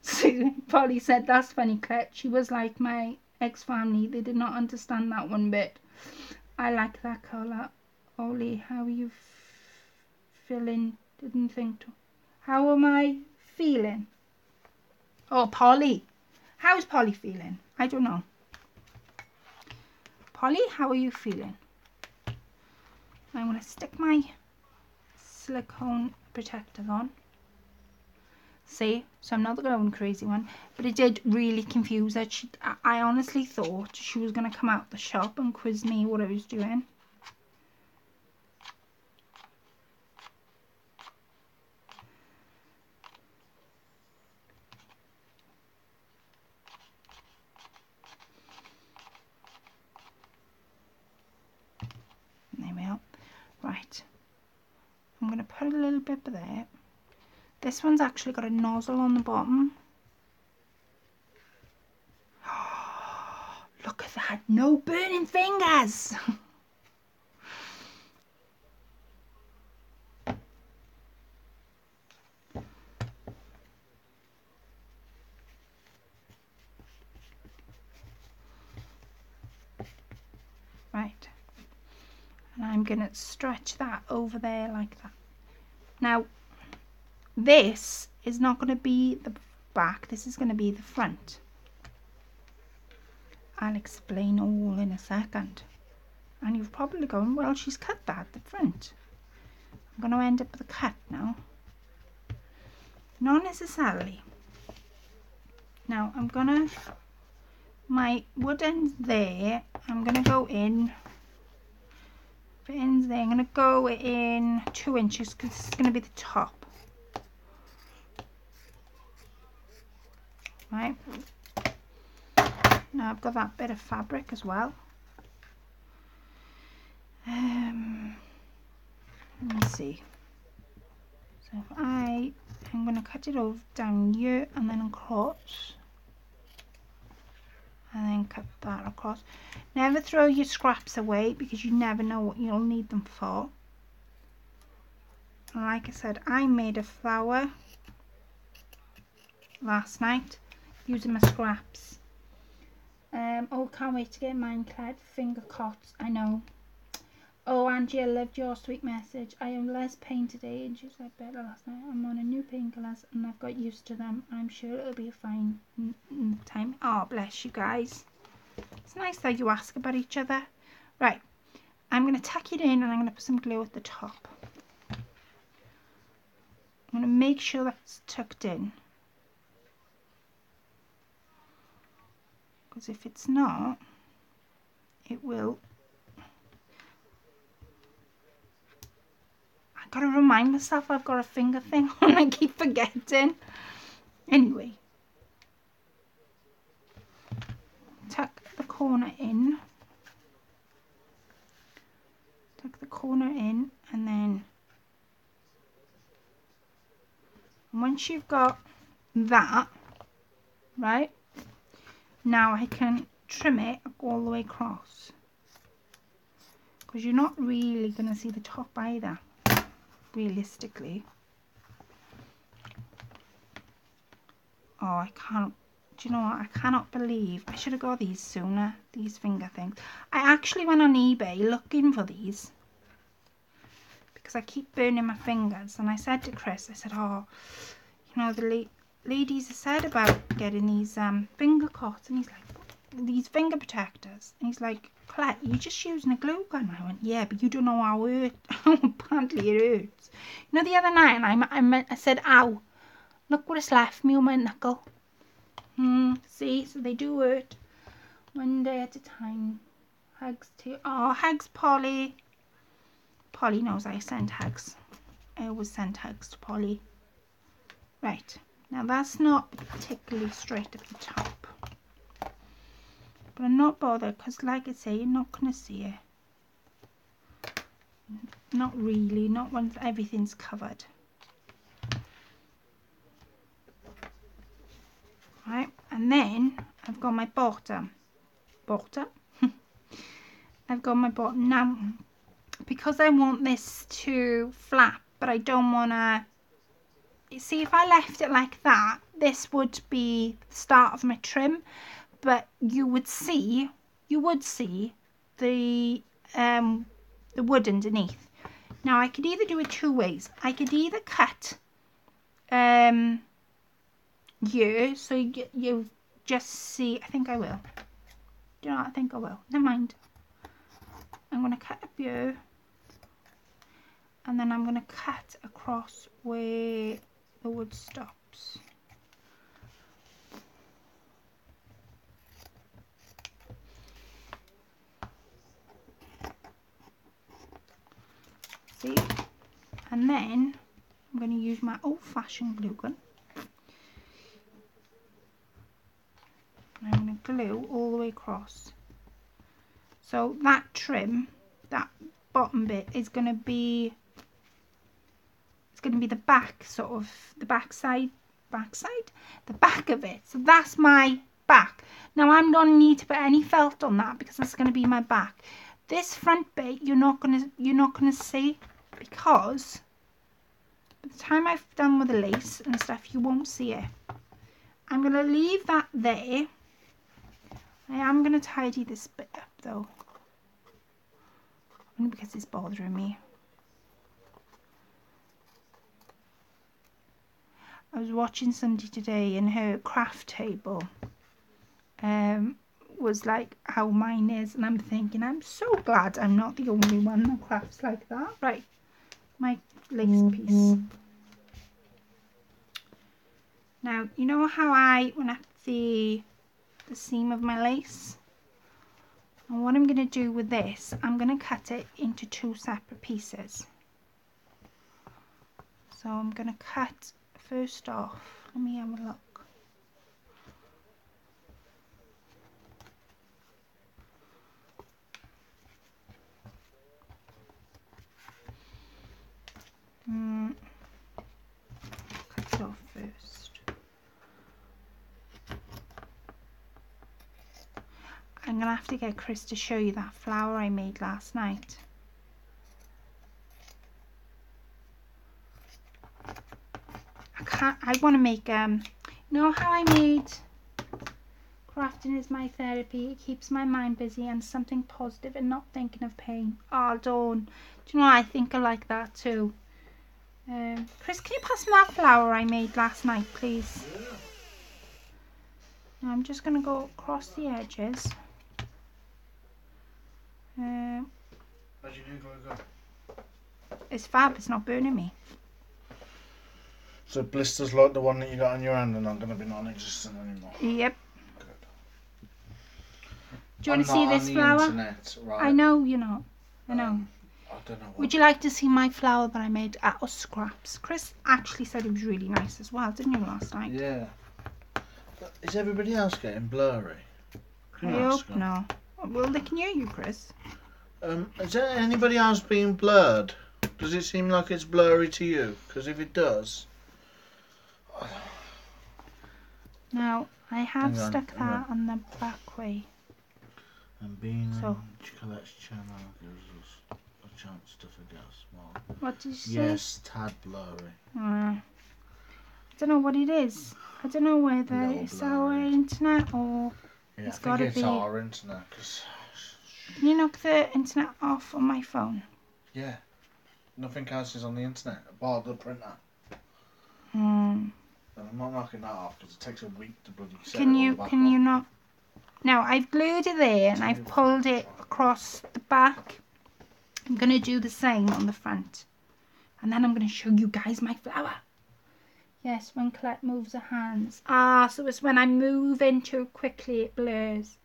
A: So Polly said, that's funny, Clet. She was like my ex-family. They did not understand that one bit. I like that colour. Ollie, how are you feeling? Didn't think to. How am I feeling? Oh, Polly. How's Polly feeling? I don't know. Polly, how are you feeling? I'm going to stick my silicone protectors on. See? So I'm not the going crazy one. But it did really confuse her. I honestly thought she was going to come out the shop and quiz me what I was doing. Right, I'm going to put a little bit there. This one's actually got a nozzle on the bottom. Look at that, no burning fingers. Right, and I'm going to stretch that over there like that. Now, this is not going to be the back, this is going to be the front. I'll explain all in a second. And you're probably going, well, she's cut that at the front. I'm going to end up with a cut now. Not necessarily. Now, I'm going to, my wood ends there, I'm going to go in, if it ends there, I'm going to go in 2 inches because this is going to be the top. Right. Now I've got that bit of fabric as well. Let me see. So if I'm going to cut it over down here and then across. And then cut that across. Never throw your scraps away because you never know what you'll need them for. And like I said, I made a flower last night using my scraps. Oh, can't wait to get mine clad. Finger cots, I know. Oh, Angie, I loved your sweet message. I have less pain today and she slept better last night. I'm on a new painkillers and I've got used to them. I'm sure it'll be a fine time. Oh, bless you guys. It's nice that you ask about each other. Right, I'm going to tuck it in and I'm going to put some glue at the top. I'm going to make sure that's tucked in. Because if it's not, it will. I've got to remind myself I've got a finger thing on. I keep forgetting. Anyway, tuck the corner in. Tuck the corner in, and then once you've got that, right, now I can trim it all the way across. Because you're not really going to see the top either, realistically. Oh, I can't, do you know what, I cannot believe, I should have got these sooner, these finger things. I actually went on eBay looking for these, because I keep burning my fingers, and I said to Chris, I said, oh, you know, the ladies have said about getting these finger cots, and he's like, these finger protectors, and he's like, Colette, you're just using a glue gun. I went, yeah, but you don't know how badly it hurts. You know, the other night, and I said, ow, look what it's left me on my knuckle. See, so they do hurt. One day at a time. Hugs to, oh, hugs, Polly. Polly knows I send hugs. I always send hugs to Polly. Right, now that's not particularly straight at the top. But I'm not bothered because, like I say, you're not going to see it. Not really, not once everything's covered. Right, and then I've got my bottom. I've got my bottom. Now, because I want this to flap, but I don't want to... See, if I left it like that, this would be the start of my trim. But you would see the wood underneath. Now I could either do it 2 ways. I could either cut here, so you just see. I think I will. Do you know what? I think I will. Never mind. I'm going to cut up here, and then I'm going to cut across where the wood stops. See, and then I'm going to use my old-fashioned glue gun. And I'm going to glue all the way across. So that trim, that bottom bit is going to be, it's going to be the back, sort of the back of it. So that's my back. Now I'm not need to put any felt on that because that's going to be my back. This front bit you're not gonna see, because by the time I've done with the lace and stuff you won't see it. I'm gonna leave that there. I am gonna tidy this bit up though, only because it's bothering me. I was watching somebody today and her craft table was like how mine is, and I'm thinking I'm so glad I'm not the only one that crafts like that. Right, my lace piece. Now you know how I went up the seam of my lace, and what I'm going to do with this, I'm going to cut it into 2 separate pieces. So I'm going to cut first off, let me have a look. Cut it off first. I'm going to have to get Chris to show you that flower I made last night. I want to make, you know how I made crafting is my therapy, it keeps my mind busy and something positive and not thinking of pain. Oh, Dawn, do you know what? I think I like that too. Chris, can you pass me that flower I made last night, please? Now I'm just going to go across the edges.
B: How's your new glue go?
A: It's fab, it's not burning me.
B: So blisters like the one that you got on your hand are not going to be non-existent anymore?
A: Yep.
B: Good.
A: Do you want to see this flower?
B: Internet, right?
A: I know you're not. I know.
B: I don't know what.
A: Would you like to see my flower that I made out of scraps? Chris actually said it was really nice as well, didn't you, last night?
B: Yeah. But is everybody else getting blurry?
A: I hope no. Well, they can hear you, Chris.
B: Is there anybody else being blurred? Does it seem like it's blurry to you? Because if it does...
A: Now, I have stuck that on the back way.
B: And being
A: So.
B: on Colette's channel gives us a chance to forget small.
A: What did you say?
B: Yes, tad blurry.
A: I don't know what it is. I don't know whether it's our internet or
B: Yeah,
A: it's
B: I
A: got
B: think
A: to
B: it's
A: be.
B: our internet. Cause...
A: Can you knock the internet off on my phone?
B: Yeah. Nothing else is on the internet apart the printer.
A: Hmm.
B: And I'm not knocking that off because it takes a week to bloody set
A: Can
B: it all
A: you
B: back
A: can
B: off.
A: you not? Now I've glued it there and I've pulled it across the back. I'm gonna do the same on the front, and then I'm gonna show you guys my flower. Yes, when Colette moves her hands. Ah, so it's when I move in too quickly it blurs.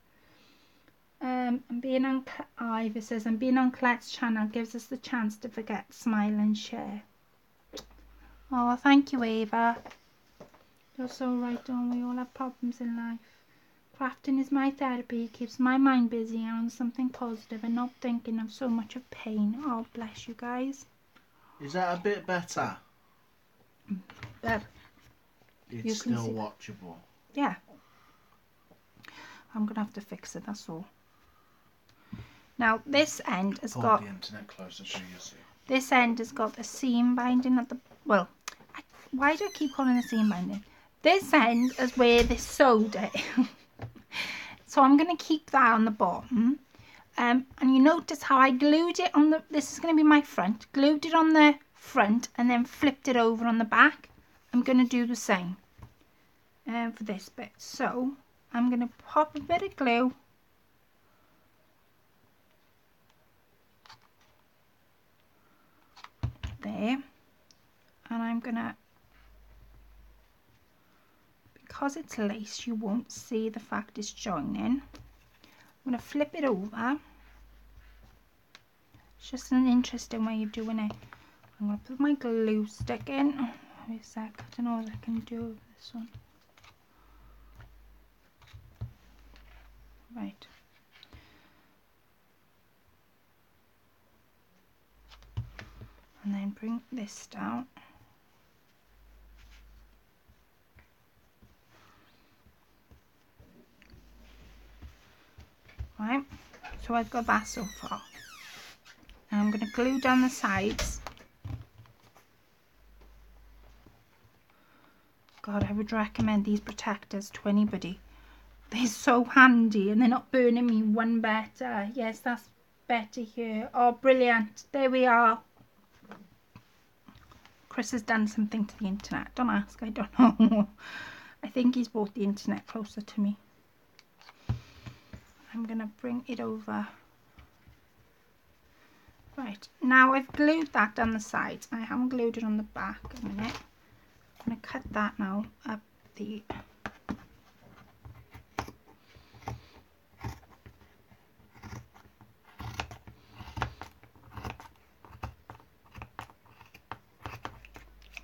A: I'm being on Ivor says I'm being on Colette's channel gives us the chance to forget, smile and share. Oh, thank you, Ava. You're so right, don't we? All have problems in life. Crafting is my therapy. It keeps my mind busy and on something positive and not thinking of so much of pain. Oh, bless you guys.
B: Is that a bit better?
A: But
B: It's still watchable.
A: yeah. I'm going to have to fix it, that's all. Now, this end has
B: Pull
A: got...
B: the internet closer to you, see.
A: This end has got a seam binding at the... Well, why do I keep calling it seam binding? This end is where they sewed it. So I'm going to keep that on the bottom. And you notice how I glued it on the... This is going to be my front. Glued it on the front and then flipped it over on the back. I'm going to do the same for this bit. So I'm going to pop a bit of glue. There. And I'm going to... Because it's lace, you won't see the fact it's joining. I'm going to flip it over. It's just an interesting way of doing it. I'm going to put my glue stick in. Wait a sec, I don't know what I can do with this one. Right. And then bring this down. Right, so I've got that so far. Now I'm going to glue down the sides. God, I would recommend these protectors to anybody. They're so handy and they're not burning me one better. Yes, that's better here. Oh, brilliant. There we are. Chris has done something to the internet. Don't ask, I don't know. I think he's brought the internet closer to me. I'm going to bring it over. Right, now I've glued that down the sides. I haven't glued it on the back a minute. I'm going to cut that now up the...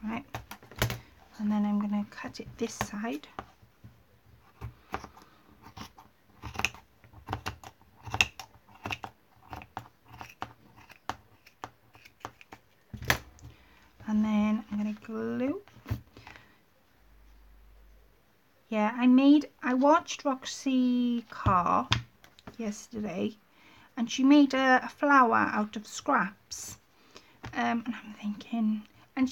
A: Right, and then I'm going to cut it this side. And then I'm going to glue. Yeah, I watched Roxy Carr yesterday, and she made a flower out of scraps. And I'm thinking, and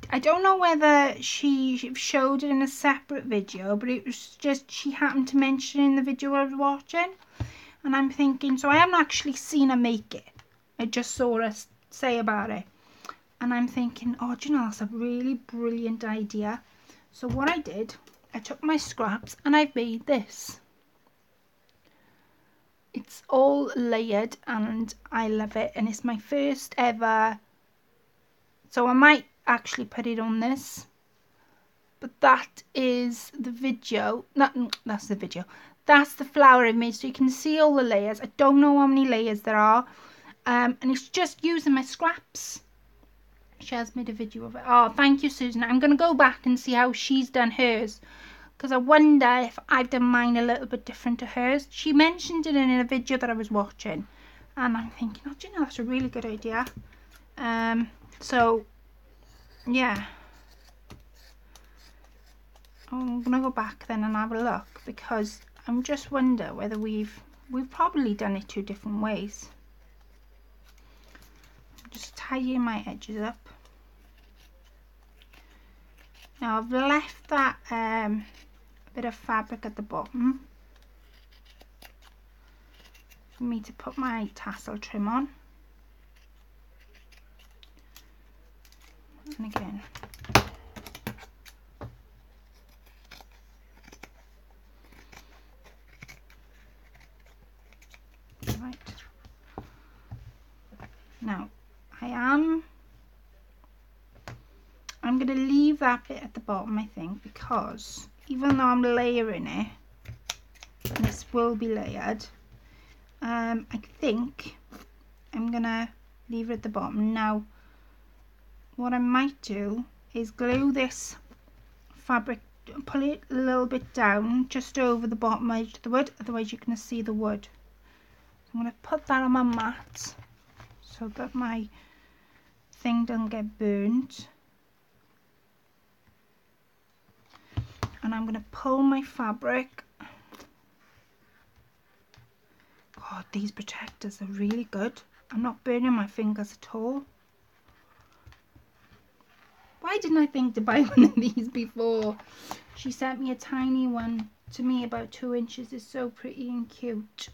A: I don't know whether she showed it in a separate video, but it was just, she happened to mention in the video I was watching. And I'm thinking, so I haven't actually seen her make it. I just saw her say about it. And I'm thinking, oh, do you know, that's a really brilliant idea. So what I did, I took my scraps and I've made this. It's all layered and I love it. And it's my first ever. So I might actually put it on this. But that is the video. That's the video. That's the flower I made. So you can see all the layers. I don't know how many layers there are. And it's just using my scraps. She has made a video of it. Oh, thank you, Susan. I'm going to go back and see how she's done hers, because I wonder if I've done mine a little bit different to hers. She mentioned it in a video that I was watching, and I'm thinking, oh, do you know, that's a really good idea. So, yeah. I'm going to go back then and have a look, because I'm just wonder whether we've probably done it two different ways. Just tidying my edges up. Now I've left that bit of fabric at the bottom for me to put my tassel trim on. And again, right. Now I'm going to leave that bit at the bottom, I think, because even though I'm layering it, and this will be layered, I think I'm going to leave it at the bottom. Now, what I might do is glue this fabric, pull it a little bit down, just over the bottom edge of the wood, otherwise you're going to see the wood. So I'm going to put that on my mat, so that my thing doesn't get burnt. And I'm going to pull my fabric. God, these protectors are really good. I'm not burning my fingers at all. Why didn't I think to buy one of these before? She sent me a tiny one to me, about 2 inches. It's so pretty and cute.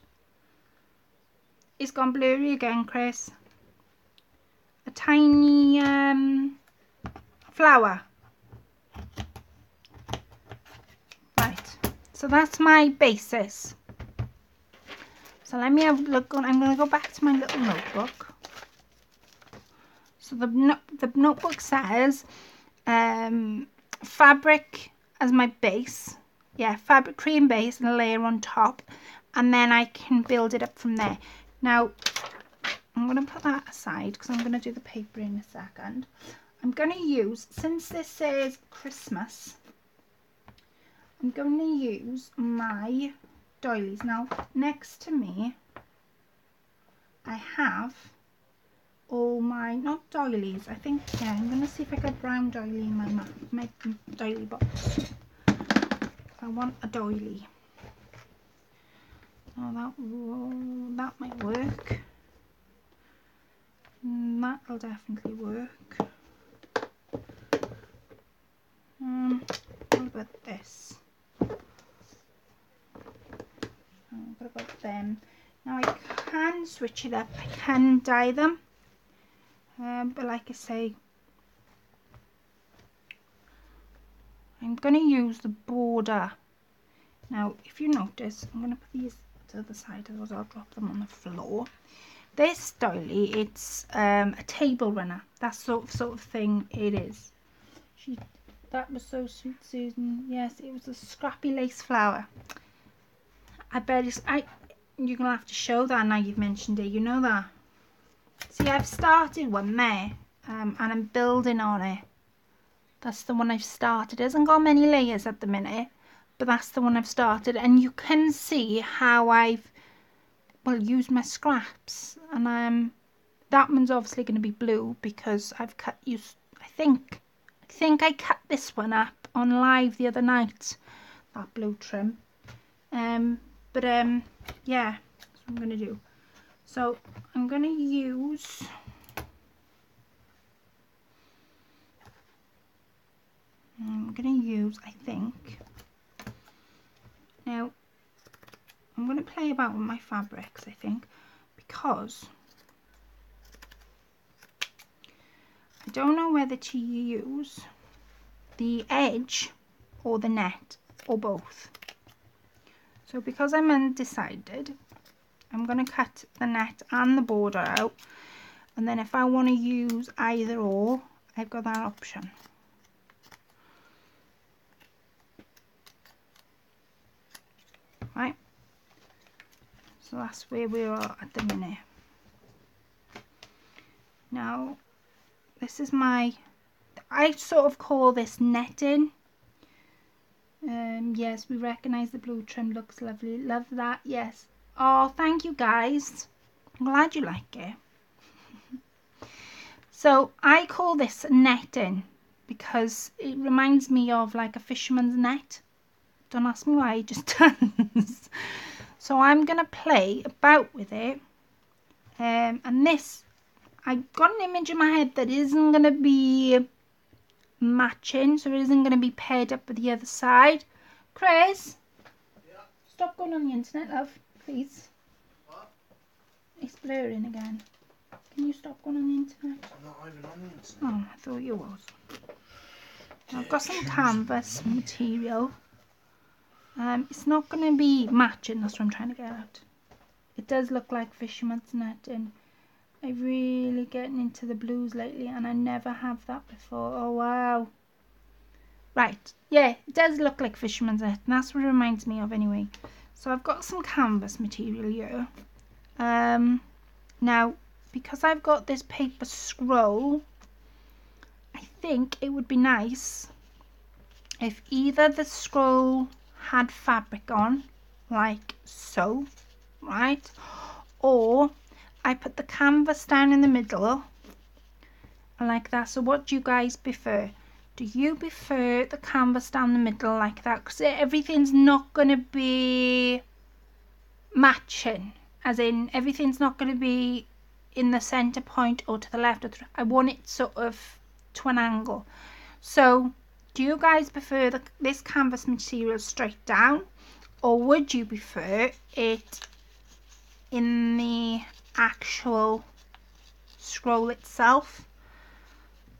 A: It's gone blurry again, Chris. A tiny flower. Right, so that's my basis. So let me have a look. I'm going to go back to my little notebook. So the notebook says fabric as my base. Yeah, fabric cream base and a layer on top. And then I can build it up from there. Now, I'm going to put that aside because I'm going to do the paper in a second. I'm going to use, since this says Christmas, I'm going to use my doilies. Now, next to me, I have all my, not doilies, I think, yeah, I'm going to see if I got brown doily in my doily box. I want a doily. Oh, that might work. That'll definitely work. What about this? What about them? Now I can switch it up. I can dye them. But like I say, I'm going to use the border. Now, if you notice, I'm going to put these to the side, otherwise I'll drop them on the floor. This doily, it's a table runner. That sort of thing it is. That was so sweet, Susan. Yes, it was a scrappy lace flower. I bet you're going to have to show that now you've mentioned it. You know that? See, I've started one there, and I'm building on it. That's the one I've started. It hasn't got many layers at the minute, but that's the one I've started. And you can see how I've, well, used my scraps. And that one's obviously going to be blue because I've I think I cut this one up on live the other night, that blue trim. Yeah, that's what I'm going to do. So I'm going to use I think, now I'm going to play about with my fabrics, I think, because I don't know whether to use the edge or the net or both. So because I'm undecided, I'm going to cut the net and the border out, and then if I want to use either or, I've got that option. Right, so that's where we are at the minute. Now, this is I sort of call this netting. Yes, we recognise the blue trim looks lovely. Love that, yes. Oh, thank you guys. I'm glad you like it. So I call this netting because it reminds me of like a fisherman's net. Don't ask me why, it just does. So I'm going to play about with it. And this, I got an image in my head that isn't going to be matching, so it isn't going to be paired up with the other side. Chris? Yeah? Stop going on the internet, love, please.
B: What?
A: It's blurring again. Can you stop going on the internet?
B: I'm not even on the internet.
A: Oh, I thought you was. I've got some canvas material. It's not going to be matching, that's what I'm trying to get at. It does look like fisherman's netting. I'm really getting into the blues lately, and I never have that before. Oh, wow. Right, yeah, it does look like fisherman's net, and that's what it reminds me of anyway. So I've got some canvas material here. Now, because I've got this paper scroll, I think it would be nice if either the scroll had fabric on, like so, right? Or I put the canvas down in the middle, like that. So what do you guys prefer? Do you prefer the canvas down the middle like that? Because everything's not going to be matching, as in everything's not going to be in the centre point or to the left. I want it sort of to an angle. So do you guys prefer this canvas material straight down, or would you prefer it in the actual scroll itself,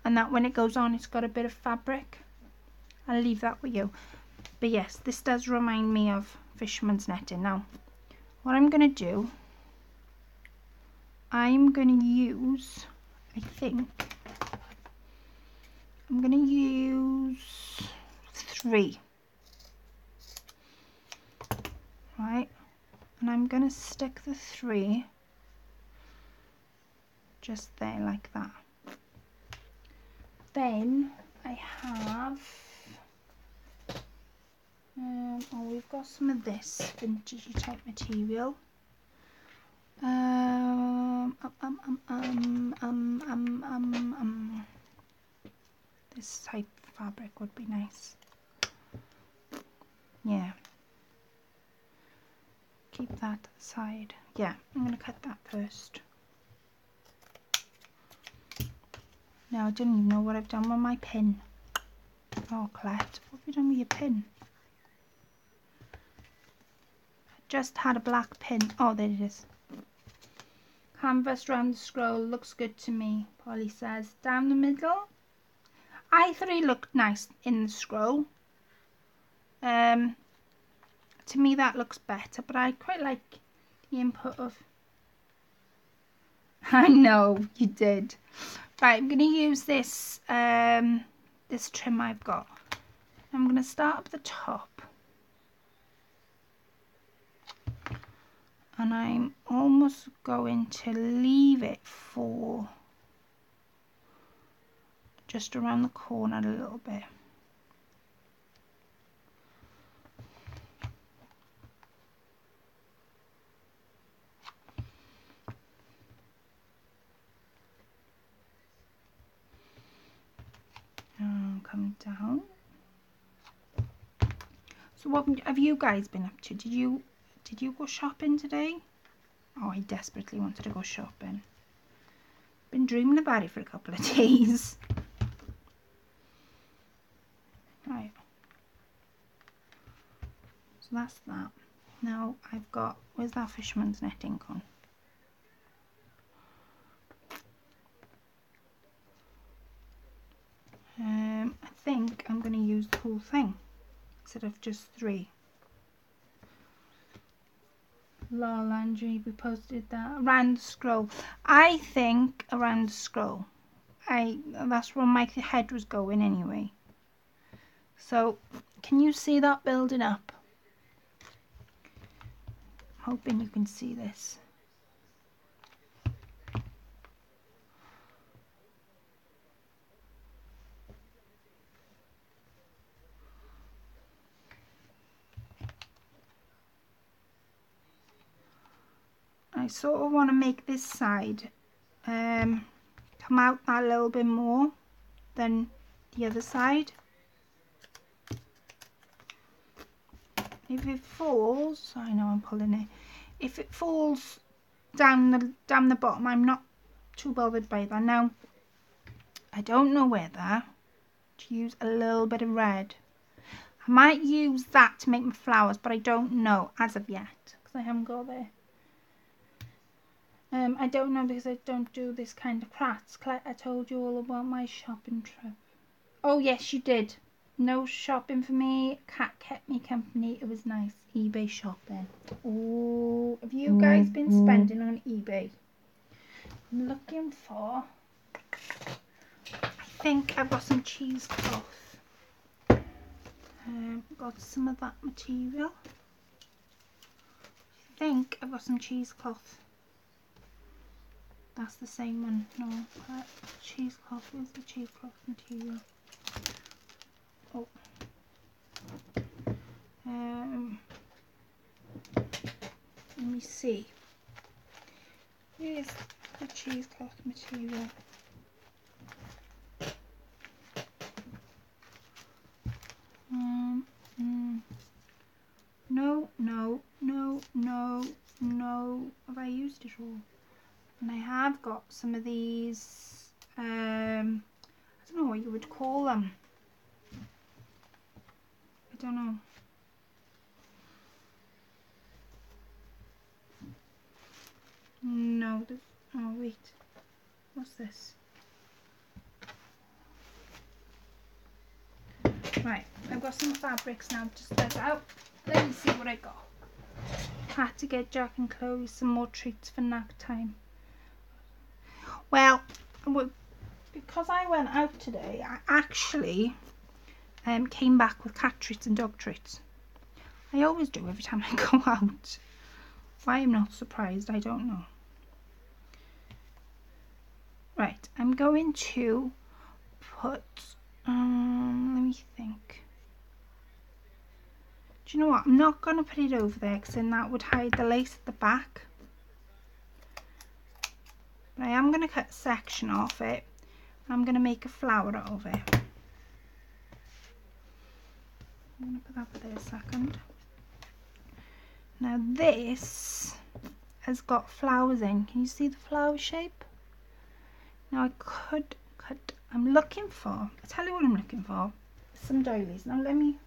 A: and that when it goes on it's got a bit of fabric? I'll leave that with you. But yes, this does remind me of fisherman's netting. Now what I'm going to do, I'm going to use, I think I'm going to use 3, right, and I'm going to stick the 3 just there like that. Then I have we've got some of this vintage type material. this type of fabric would be nice. Yeah. Keep that aside. Yeah, I'm going to cut that first. Now I don't even know what I've done with my pin. Oh, Colette, what have you done with your pin? I just had a black pin. Oh, there it is. Canvas round the scroll looks good to me, Polly says. Down the middle. I thought it looked nice in the scroll. To me that looks better, but I quite like the input of... I know, you did. Right, I'm going to use this this trim I've got. I'm going to start up the top. And I'm almost going to leave it for just around the corner a little bit. Come down. So what have you guys been up to? Did you go shopping today? Oh, I desperately wanted to go shopping. Been dreaming about it for a couple of days. Right. So that's that. Now I've got, where's that fisherman's net ink on? I think I'm going to use the whole thing instead of just 3. Lol, Angie, we posted that around the scroll. I think around the scroll. That's where my head was going anyway. So can you see that building up? I'm hoping you can see this. I sort of want to make this side come out a little bit more than the other side. If it falls, I know I'm pulling it. If it falls down the bottom, I'm not too bothered by that. Now, I don't know whether to use a little bit of red. I might use that to make my flowers, but I don't know as of yet because I haven't got there. I don't know because I don't do this kind of crafts. I told you all about my shopping trip. Oh yes, you did. No shopping for me. Cat kept me company. It was nice. eBay shopping. Oh, have you guys been spending on eBay? I'm looking for... I think I've got some cheesecloth. Got some of that material. I think I've got some cheesecloth. That's the same one. No, cheesecloth. Where's the cheesecloth material? Oh. Let me see. Where's the cheesecloth material? No. Have I used it all? And I have got some of these, I don't know what you would call them. I don't know. No, oh wait, what's this? Right, I've got some fabrics now to step out. Let me see what I got. Had to get Jack and Chloe some more treats for nap time. Well, because I went out today, I actually came back with cat treats and dog treats. I always do every time I go out. Why I'm not surprised, I don't know. Right, I'm going to put, let me think. Do you know what? I'm not going to put it over there because then that would hide the lace at the back. But I am going to cut a section off it. And I'm going to make a flower out of it. I'm going to put that there a second. Now this has got flowers in. Can you see the flower shape? Now I could cut, I'm looking for, I'll tell you what I'm looking for. Some doilies. Now let me,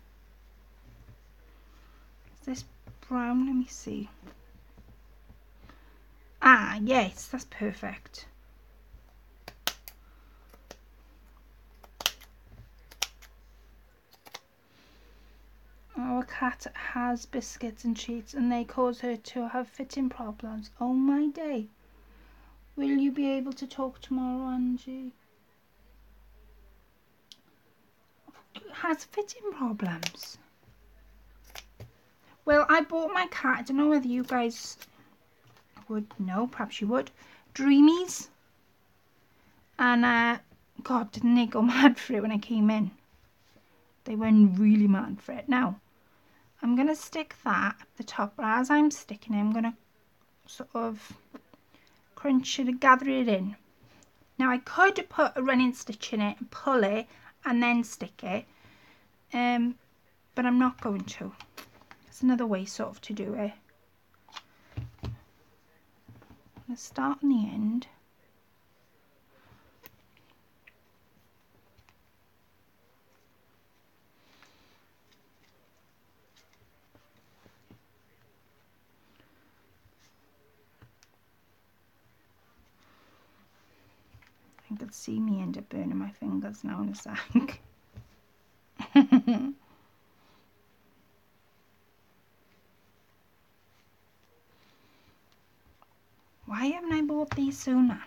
A: is this brown? Let me see. Ah, yes, that's perfect. Our cat has biscuits and treats and they cause her to have fitting problems. Oh my day. Will you be able to talk tomorrow, Angie? Has fitting problems. Well, I bought my cat, I don't know whether you guys would know, perhaps you would, Dreamies. And God, didn't they go mad for it when I came in? They went really mad for it. Now, I'm going to stick that at the top, but as I'm sticking it, I'm going to sort of crunch it and gather it in. Now, I could put a running stitch in it and pull it and then stick it, but I'm not going to. It's another way sort of to do it. I'm going to start on the end. I could see me end up burning my fingers now in a sec. Why haven't I bought these sooner?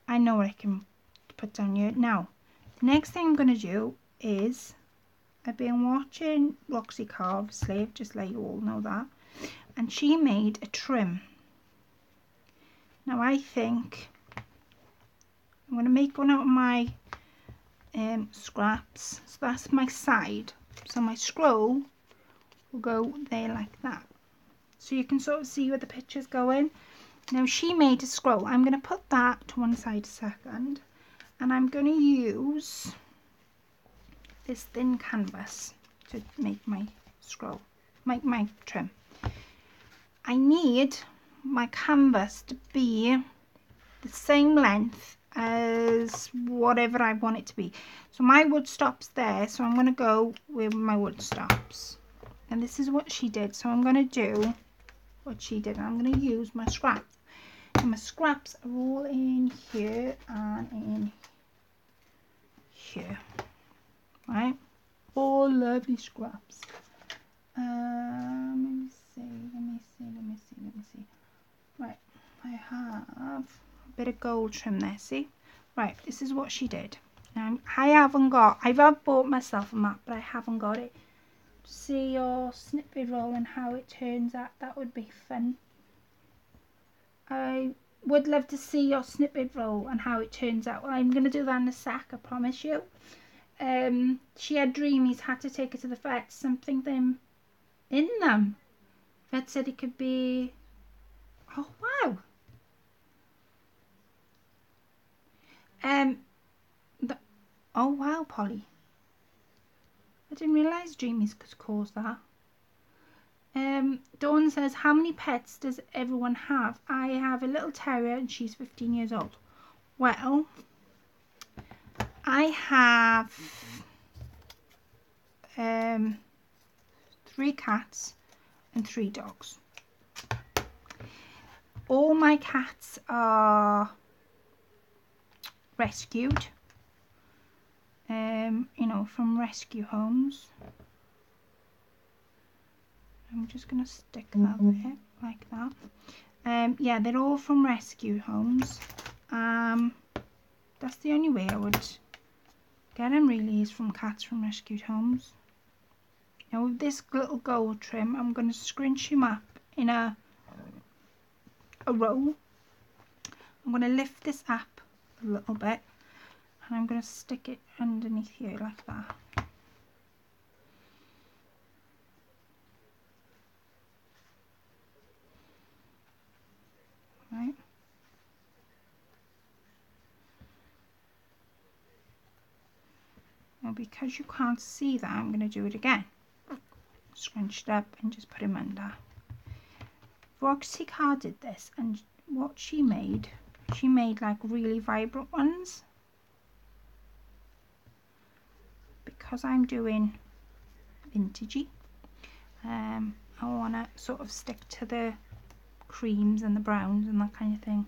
A: I know what I can put down here. Now, the next thing I'm going to do is, I've been watching Roxy Carr, obviously, just let you all know that. And she made a trim. Now I think I'm going to make one out of my scraps. So that's my side. So my scroll will go there like that. So you can sort of see where the picture's going. Now she made a scroll. I'm going to put that to one side a second. And I'm going to use this thin canvas to make my scroll, make my trim. I need my canvas to be the same length as whatever I want it to be. So my wood stops there, so I'm going to go where my wood stops. And this is what she did, so I'm going to do what she did. I'm going to use my scraps. And my scraps are all in here and in here. Right? All lovely scraps. Let me see. Right, I have a bit of gold trim there, see? Right, this is what she did. Now, I've bought myself a map, but I haven't got it. See your snippet roll and how it turns out. That would be fun. I would love to see your snippet roll and how it turns out. Well, I'm going to do that in a sec, I promise you. She had Dreamies, had to take her to the vet, something in them. Vet said it could be, oh wow. Oh wow, Polly. I didn't realise Dreamies could cause that. Dawn says, how many pets does everyone have? I have a little terrier and she's 15 years old. Well, I have 3 cats and 3 dogs. All my cats are rescued, you know, from rescue homes. I'm just going to stick that there, like that. Yeah, they're all from rescue homes. That's the only way I would get them, really, is from cats from rescued homes. Now with this little gold trim, I'm going to scrunch him up in a roll. I'm going to lift this up a little bit and I'm going to stick it underneath here like that. Right. Now because you can't see that, I'm going to do it again. Scrunch it up and just put him under. Roxy Carr did this, and what she made like really vibrant ones. Because I'm doing vintagey, I want to sort of stick to the creams and the browns and that kind of thing.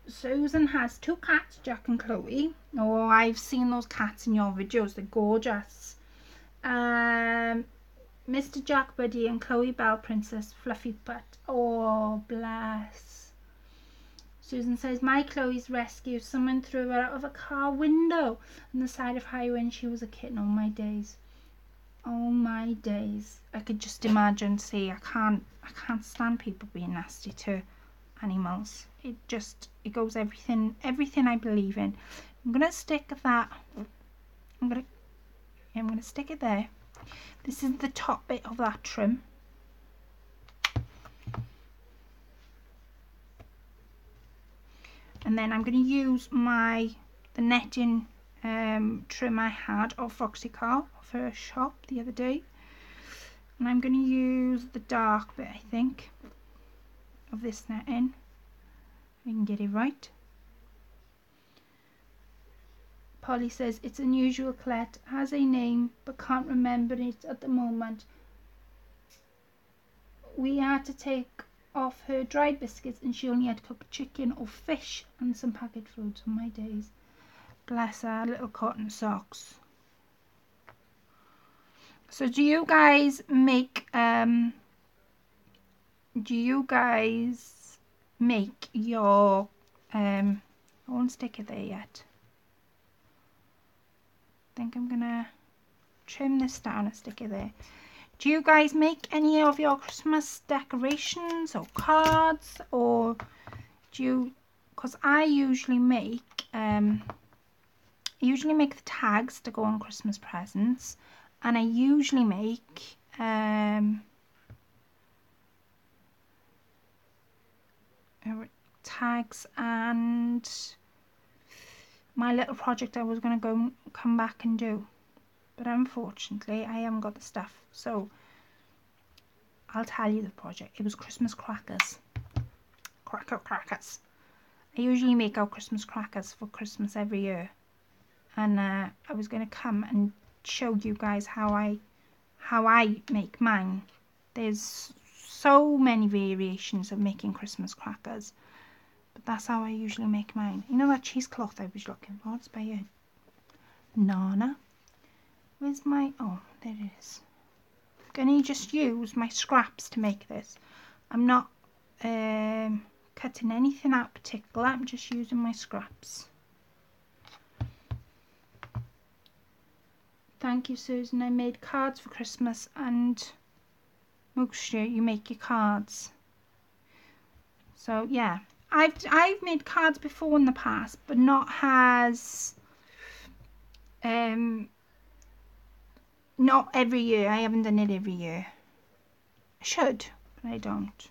A: Susan has 2 cats, Jack and Chloe. Oh, I've seen those cats in your videos, they're gorgeous. Mr. Jack Buddy and Chloe Belle Princess Fluffy Butt. Oh, bless. Susan says, my Chloe's rescue. Someone threw her out of a car window on the side of highway when she was a kitten. Oh, my days. Oh, my days. I could just imagine. See, I can't stand people being nasty to animals. It goes everything I believe in. I'm going to stick that. I'm going to stick it there. This is the top bit of that trim. And then I'm going to use the netting trim I had off Roxy Carr off her shop the other day. And I'm going to use the dark bit, I think, of this netting. We can get it right. Polly says, it's unusual. Colette has a name but can't remember it at the moment. We had to take off her dried biscuits and she only had cooked chicken or fish and some packet foods. On my days. Bless her little cotton socks. So do you guys make your I won't stick it there yet. I think I'm gonna trim this down and stick it there. Do you guys make any of your Christmas decorations or cards, or do you? Because I usually make the tags to go on Christmas presents, and I usually make tags and my little project I was going to come back and do, but unfortunately I haven't got the stuff, so I'll tell you the project. It was Christmas crackers. Crackers. I usually make our Christmas crackers for Christmas every year, and I was going to come and show you guys how I make mine. There's so many variations of making Christmas crackers, but that's how I usually make mine. You know that cheesecloth I was looking for? It's by Nana. Where's my... oh, there it is. I'm going to just use my scraps to make this. I'm not cutting anything out particular. I'm just using my scraps. Thank you, Susan. I made cards for Christmas, and most year you make your cards. So yeah, I've made cards before in the past, but not as not every year. I haven't done it every year. I should, but I don't.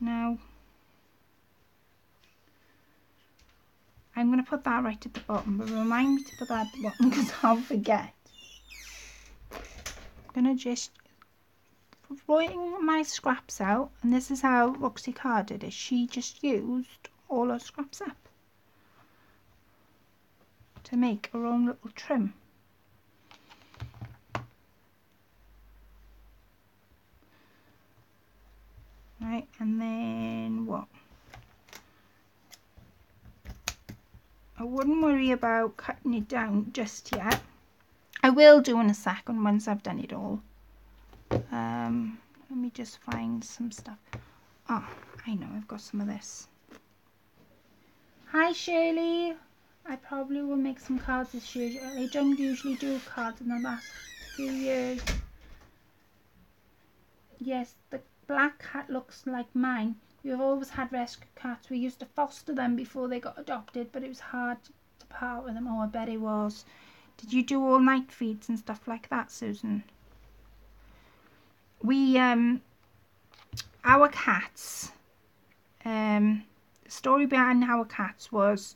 A: Now I'm going to put that right at the bottom, but remind me to put that at the bottom because I'll forget. I'm going to just bring my scraps out, and this is how Roxy Carr did it. She just used all her scraps up to make her own little trim. Right, and then what? I wouldn't worry about cutting it down just yet. I will do in a second once I've done it all. Let me just find some stuff. Oh, I know, I've got some of this. Hi Shirley. I probably will make some cards this year. I don't usually do cards in the last few years. Yes, the black cat looks like mine. We've always had rescue cats. We used to foster them before they got adopted, but it was hard to part with them. Oh, I bet it was. Did you do all night feeds and stuff like that, Susan? We, our cats, the story behind our cats was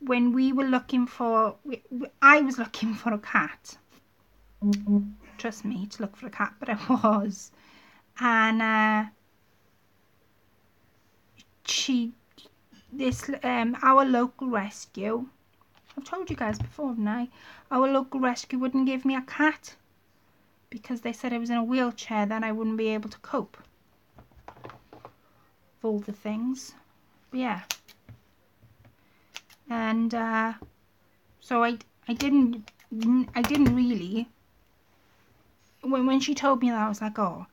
A: when we were looking for, I was looking for a cat. Trust me, to look for a cat, but I was. And our local rescue, I've told you guys before, haven't I? Our local rescue wouldn't give me a cat because they said I was in a wheelchair, then I wouldn't be able to cope with all the things. But yeah. And so I didn't really, when she told me that, I was like, oh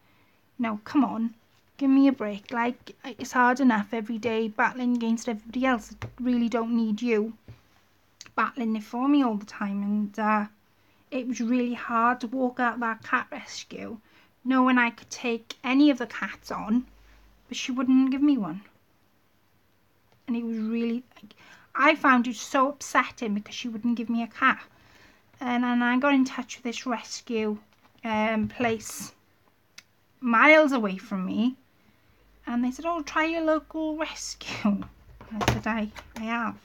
A: no, come on, give me a break. Like, it's hard enough every day battling against everybody else. I really don't need you battling it for me all the time. And it was really hard to walk out that cat rescue knowing I could take any of the cats on, but she wouldn't give me one. And it was really, I found it so upsetting because she wouldn't give me a cat. And then I got in touch with this rescue place miles away from me, and they said, oh, try your local rescue. I said, I have.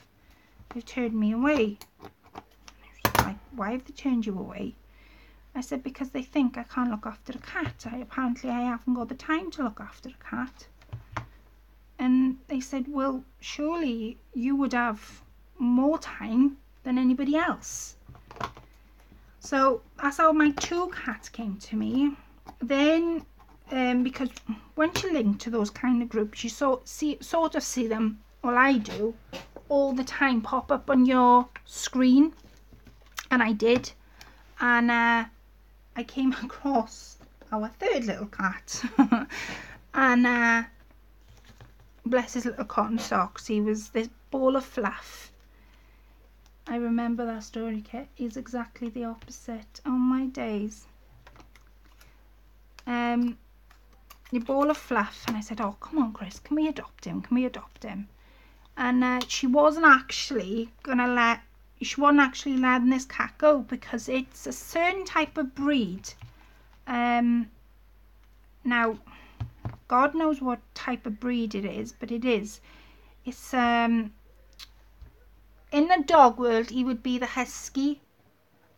A: They've turned me away. Like, why have they turned you away? I said, because they think I can't look after a cat. Apparently I haven't got the time to look after a cat. And they said, well, surely you would have more time than anybody else. So that's how my 2 cats came to me. Then, because once you link to those kind of groups, you sort of see them, well, I do, all the time pop up on your screen. And I did. And I came across our 3rd little cat. And bless his little cotton socks, he was this ball of fluff. I remember that story, Kit. He's exactly the opposite. Oh my days. The ball of fluff. And I said, oh, come on, Chris, can we adopt him? Can we adopt him? And she wasn't actually letting this cat go because it's a certain type of breed. Now, God knows what type of breed it is, but it is. It's in the dog world, he would be the husky,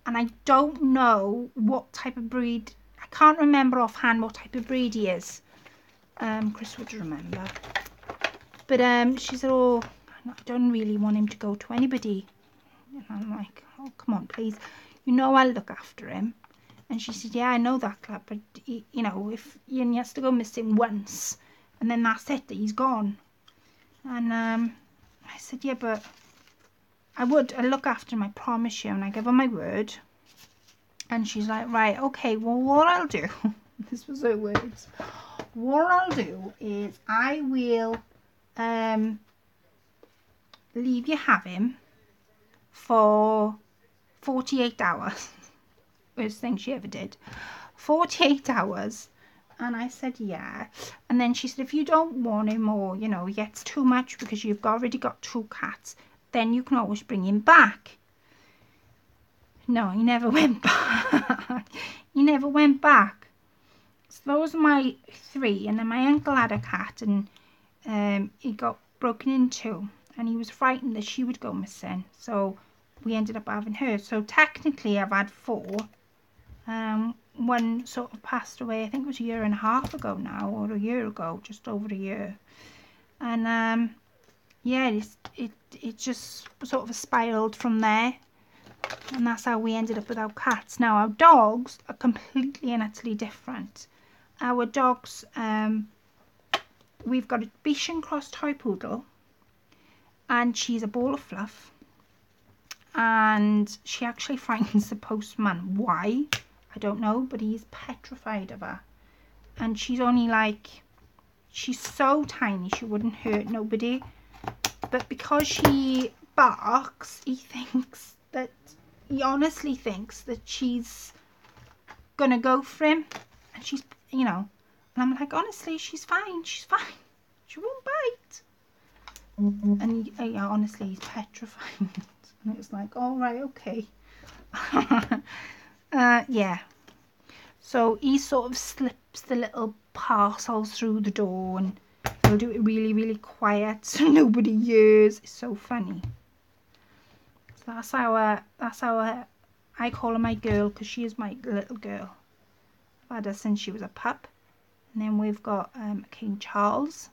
A: and I don't know what type of breed. I can't remember offhand what type of breed he is. Chris would remember. But she said, oh, I don't really want him to go to anybody. And I'm like, oh, come on, please. You know I'll look after him. And she said, yeah, I know that, Club, but, you know, if he has to go missing once, and then that's it, he's gone. And I said, yeah, but I'll look after him, I promise you. And I gave her my word. And she's like, right, okay, well, what I'll do, this was her words, what I'll do is I will leave you have him for 48 hours. Worst thing she ever did. 48 hours. And I said, yeah. And then she said, if you don't want him, or, you know, he gets too much because you've already got 2 cats, then you can always bring him back. No, he never went back. He never went back. So those are my 3. And then my uncle had a cat, and he got broken into, and he was frightened that she would go missing. So we ended up having her. So technically I've had 4. One sort of passed away, I think it was 1.5 years ago now, or a year ago, just over a year. And yeah, it just sort of spiraled from there. And that's how we ended up with our cats. Now, our dogs are completely and utterly different. Our dogs, we've got a Bichon Cross Toy Poodle, and she's a ball of fluff. And she actually frightens the postman. Why? I don't know, but he's petrified of her. And she's only like, she's so tiny, she wouldn't hurt nobody. But because she barks, he honestly thinks that she's gonna go for him. And she's, you know, and I'm like, honestly, she's fine. She won't bite. And yeah, honestly, he's petrified. And it was like, all right, okay. Yeah. So he sort of slips the little parcels through the door, and he'll do it really, really quiet so nobody hears. It's so funny. that's our, I call her my girl because she is my little girl. I've had her since she was a pup. And then we've got King Charles.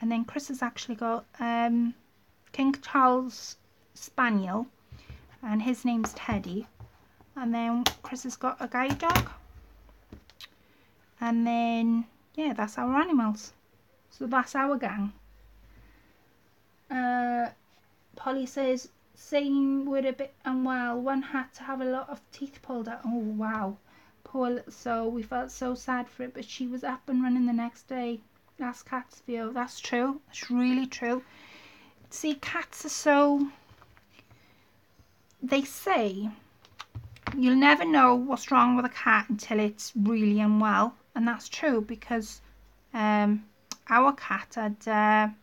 A: And then Chris has actually got King Charles Spaniel. And his name's Teddy. And then Chris has got a guide dog. And then, yeah, that's our animals. So that's our gang. Polly says, same, we're a bit unwell. One had to have a lot of teeth pulled out. Oh, wow. Poor little soul. We felt so sad for it, but she was up and running the next day. That's Cat's view. That's true. It's really true. See, cats are so... They say you'll never know what's wrong with a cat until it's really unwell. And that's true because our cat had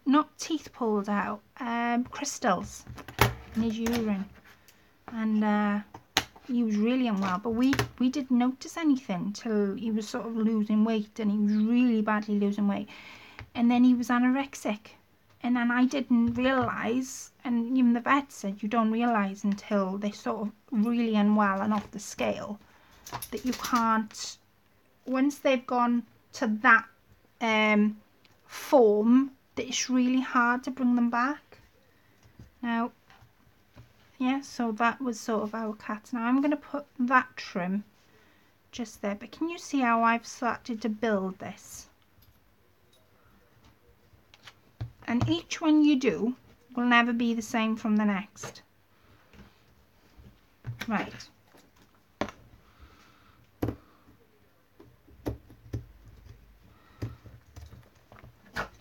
A: not teeth pulled out, crystals in his urine. And he was really unwell. But we didn't notice anything till he was sort of losing weight, and he was really badly losing weight. And then he was anorexic. And then I didn't realise, and even the vet said you don't realise until they're sort of really unwell and off the scale, that you can't, once they've gone to that form, that it's really hard to bring them back. Now, yeah, so that was sort of our cat. Now I'm going to put that trim just there, but can you see how I've started to build this? And each one you do will never be the same from the next. Right.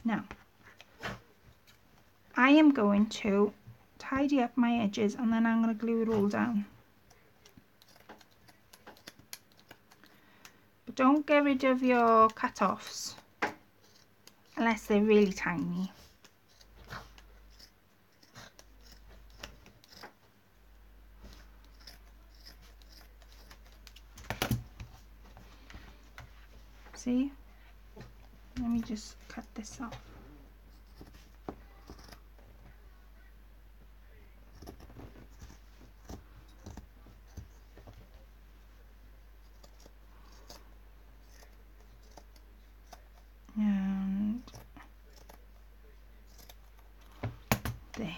A: Now, I am going to tidy up my edges and then I'm going to glue it all down. But don't get rid of your cut-offs unless they're really tiny. See? Let me just cut this off. And there.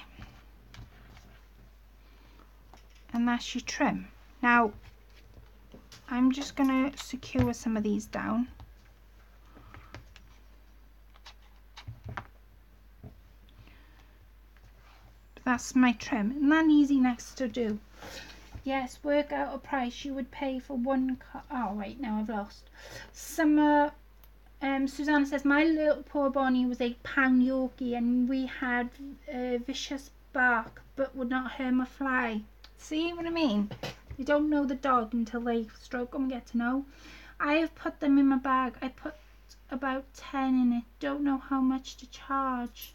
A: And that's your trim. Now, I'm just going to secure some of these down. That's my trim. Isn't that easy next to do? Yes, work out a price you would pay for one car. Oh, wait, now I've lost. Summer, Susanna says, my little poor Bonnie was £8 Yorkie and we had vicious bark but would not harm a fly. See what I mean? You don't know the dog until they stroke them and get to know. I have put them in my bag. I put about 10 in it. Don't know how much to charge.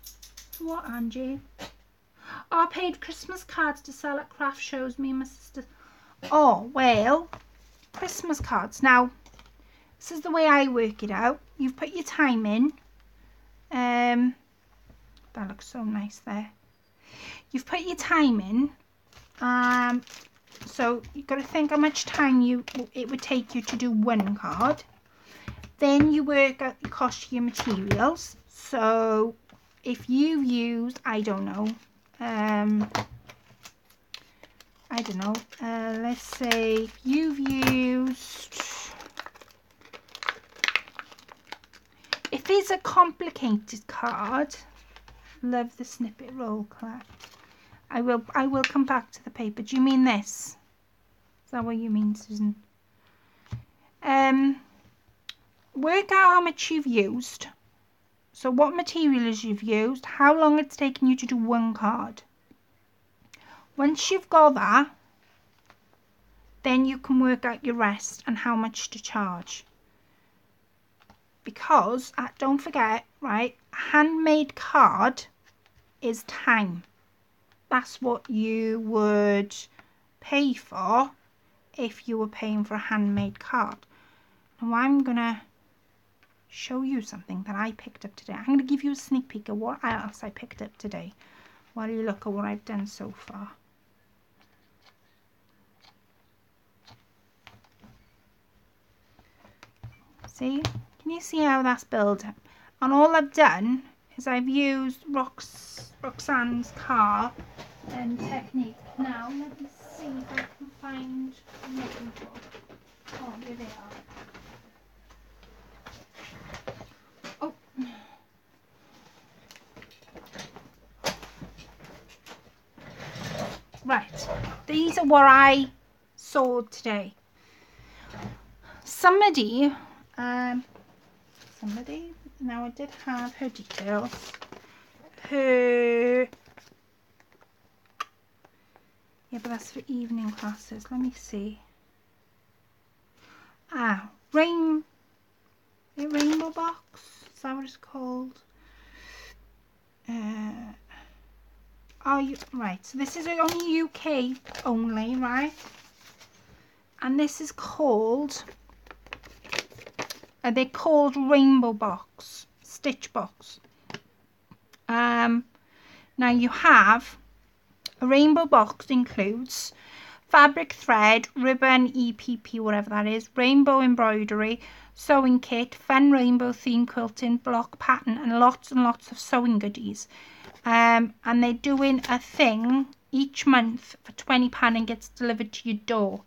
A: What, Angie? I paid Christmas cards to sell at craft shows, me and my sister. Oh, well, Christmas cards. Now, this is the way I work it out. You've put your time in. That looks so nice there. You've put your time in. So you've got to think how much time it would take you to do one card. Then you work out the cost of your materials. So if you've used, I don't know, let's say you've used, if it's a complicated card, love the snippet roll collect. I will come back to the paper. Do you mean this? Is that what you mean, Susan? Work out how much you've used. So what materials you've used, how long it's taken you to do one card. Once you've got that, then you can work out your rest and how much to charge. Because, don't forget, right, a handmade card is time. That's what you would pay for if you were paying for a handmade card. Now I'm going to show you something that I picked up today. I'm going to give you a sneak peek of what else I picked up today. while you look at what I've done so far. See? Can you see how that's built up? And all I've done is I've used Roxanne's car and technique. Now, let me see if I can find making book. Oh, here they are. Oh. Right, these are what I saw today. Somebody, now I did have her details. Yeah, but that's for evening classes. Let me see. Rainbow box. Is that what it's called? Right? So this is only UK only, right? And this is called. They're called Rainbow box, Stitch box. Now you have a rainbow box includes fabric, thread, ribbon, EPP, whatever that is, rainbow embroidery, sewing kit, fun rainbow theme quilting, block pattern, and lots of sewing goodies. And they're doing a thing each month for £20 and gets delivered to your door.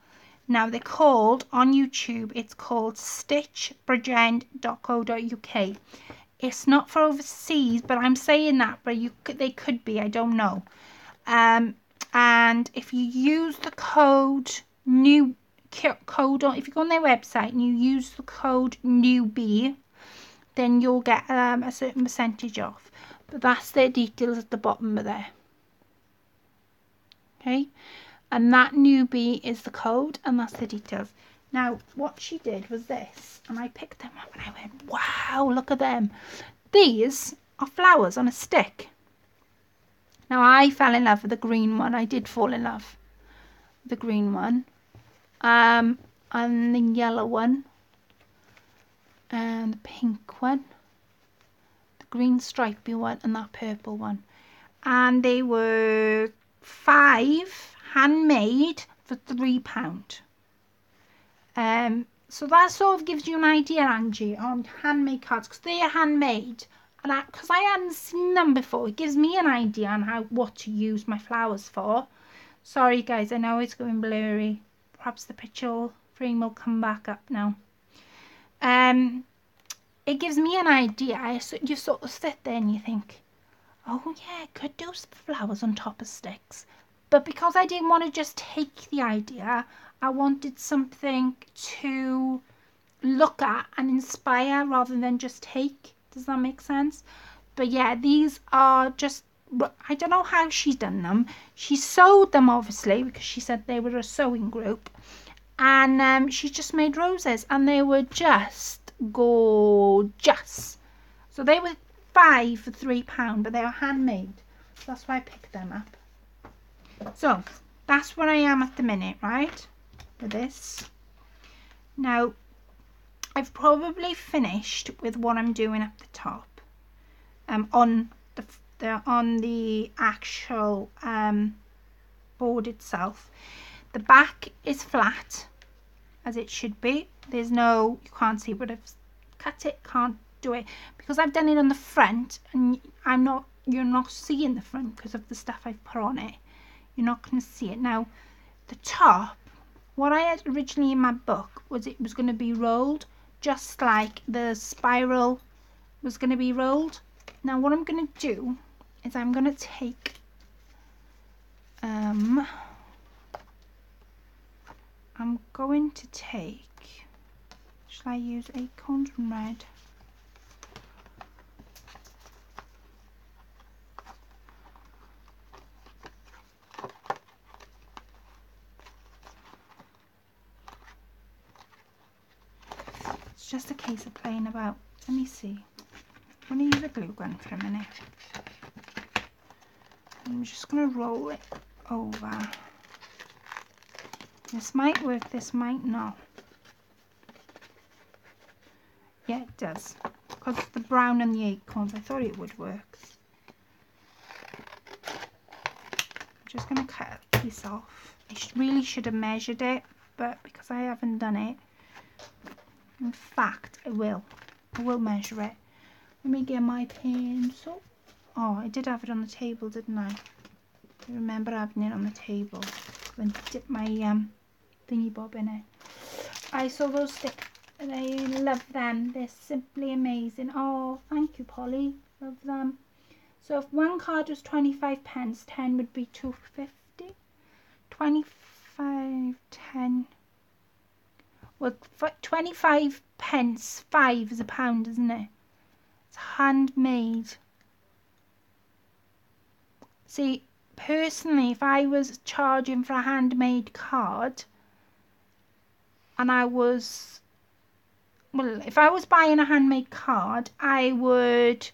A: Now they're called, on YouTube, it's called stitchbridgend.co.uk. It's not for overseas, but I'm saying that, but they could be, I don't know. And if you use the code if you go on their website and you use the code newbie, then you'll get a certain percentage off. But that's their details at the bottom of there. Okay, and that newbie is the code, and that's the details. Now, what she did was this, and I picked them up and I went, wow, look at them. These are flowers on a stick. Now, I fell in love with the green one. I did fall in love with the green one. And the yellow one. And the pink one. The green stripy one and that purple one. And they were 5 handmade for £3. So that sort of gives you an idea, Angie, on handmade cards, because they are handmade. And because I hadn't seen them before, it gives me an idea on what to use my flowers for. Sorry guys, I know it's going blurry. Perhaps the picture frame will come back up now. It gives me an idea. You sort of sit there and you think, oh yeah, I could do some flowers on top of sticks. But because I didn't want to just take the idea, I wanted something to look at and inspire rather than just take. Does that make sense? But yeah, these are just, I don't know how she's done them. She sewed them, obviously, because she said they were a sewing group. And she just made roses, and they were just gorgeous. So they were 5 for £3, but they were handmade. So that's why I picked them up. So that's where I am at the minute, right? With this. Now, I've probably finished with what I'm doing at the top. On the actual board itself. The back is flat, as it should be. There's no, you can't see, but I've cut it, can't do it. Because I've done it on the front, and you're not seeing the front because of the stuff I've put on it. You're not going to see it. Now, the top, what I had originally in my book was it was going to be rolled, just like the spiral was going to be rolled. Now what I'm going to do is I'm going to take shall I use acorns and red? It's just a case of playing about. Let me see. I'm going to use a glue gun for a minute. I'm just going to roll it over. This might work, this might not. Yeah, it does. Because of the brown and the acorns, I thought it would work. just going to cut a piece off. I really should have measured it, but because I haven't done it, in fact, I will measure it. Let me get my pencil. Oh, I did have it on the table, didn't I? I remember having it on the table. Then dip my thingy bob in it. I saw those sticks and I love them. They're simply amazing. Oh, thank you, Polly. Love them. So if one card was 25 pence, 10 would be 2.50. 25, 10. Well, 25 pence, 5 is a pound, isn't it? It's handmade. See, personally, if I was charging for a handmade card, and if I was buying a handmade card, I would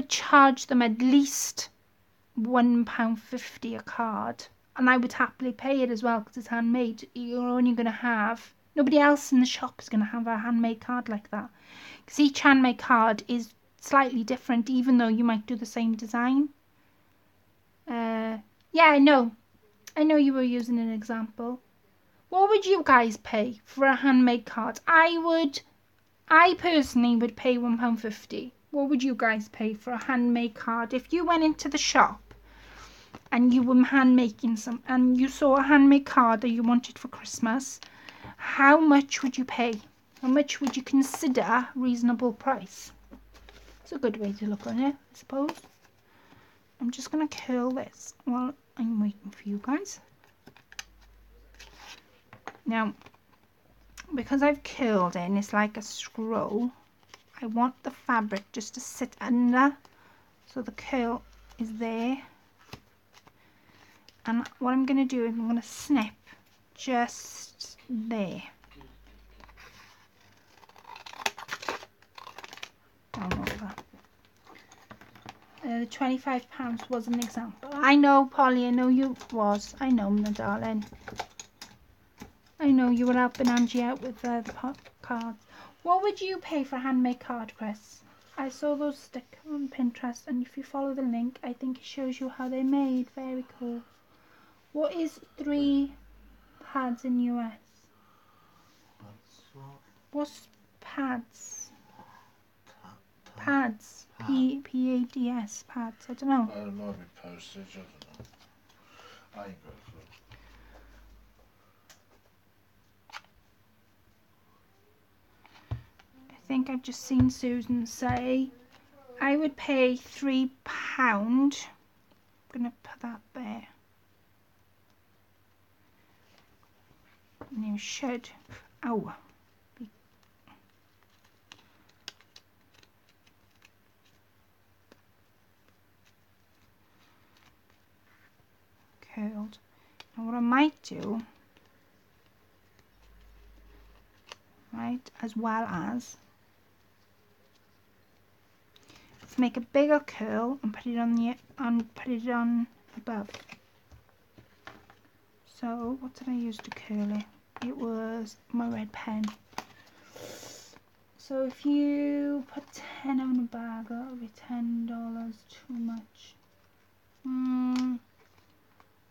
A: charge them at least £1.50 a card, and I would happily pay it as well because it's handmade. You're only going to have, nobody else in the shop is going to have a handmade card like that, because each handmade card is slightly different, even though you might do the same design. Yeah, I know you were using an example. What would you guys pay for a handmade card? I personally would pay £1.50. What would you guys pay for a handmade card? If you went into the shop and you were handmaking some, and you saw a handmade card that you wanted for Christmas, how much would you pay? How much would you consider a reasonable price? It's a good way to look on it, I suppose. I'm just going to curl this while I'm waiting for you guys. Now, because I've curled it and it's like a scroll, I want the fabric just to sit under, so the curl is there. And what I'm going to do is I'm going to snip just there. Down over. The £25 was an example. I know, Polly, I know you was. I know, my darling. I know you were helping Angie out with the cards. What would you pay for a handmade card, Chris? I saw those stick on Pinterest, and if you follow the link, I think it shows you how they're made. Very cool. What is 3 pads in US? What's pads? Pads. P-A-D-S. Pads. I don't know.
B: It might be postage, I don't know. I ain't got a clue.
A: I think I've just seen Susan say I would pay £3. I'm gonna put that there. And you should be curled. And what I might do, right, as well as make a bigger curl and put it on above. So what did I use to curl it? It was my red pen. So if you put 10 on a bag, that'll be $10 too much.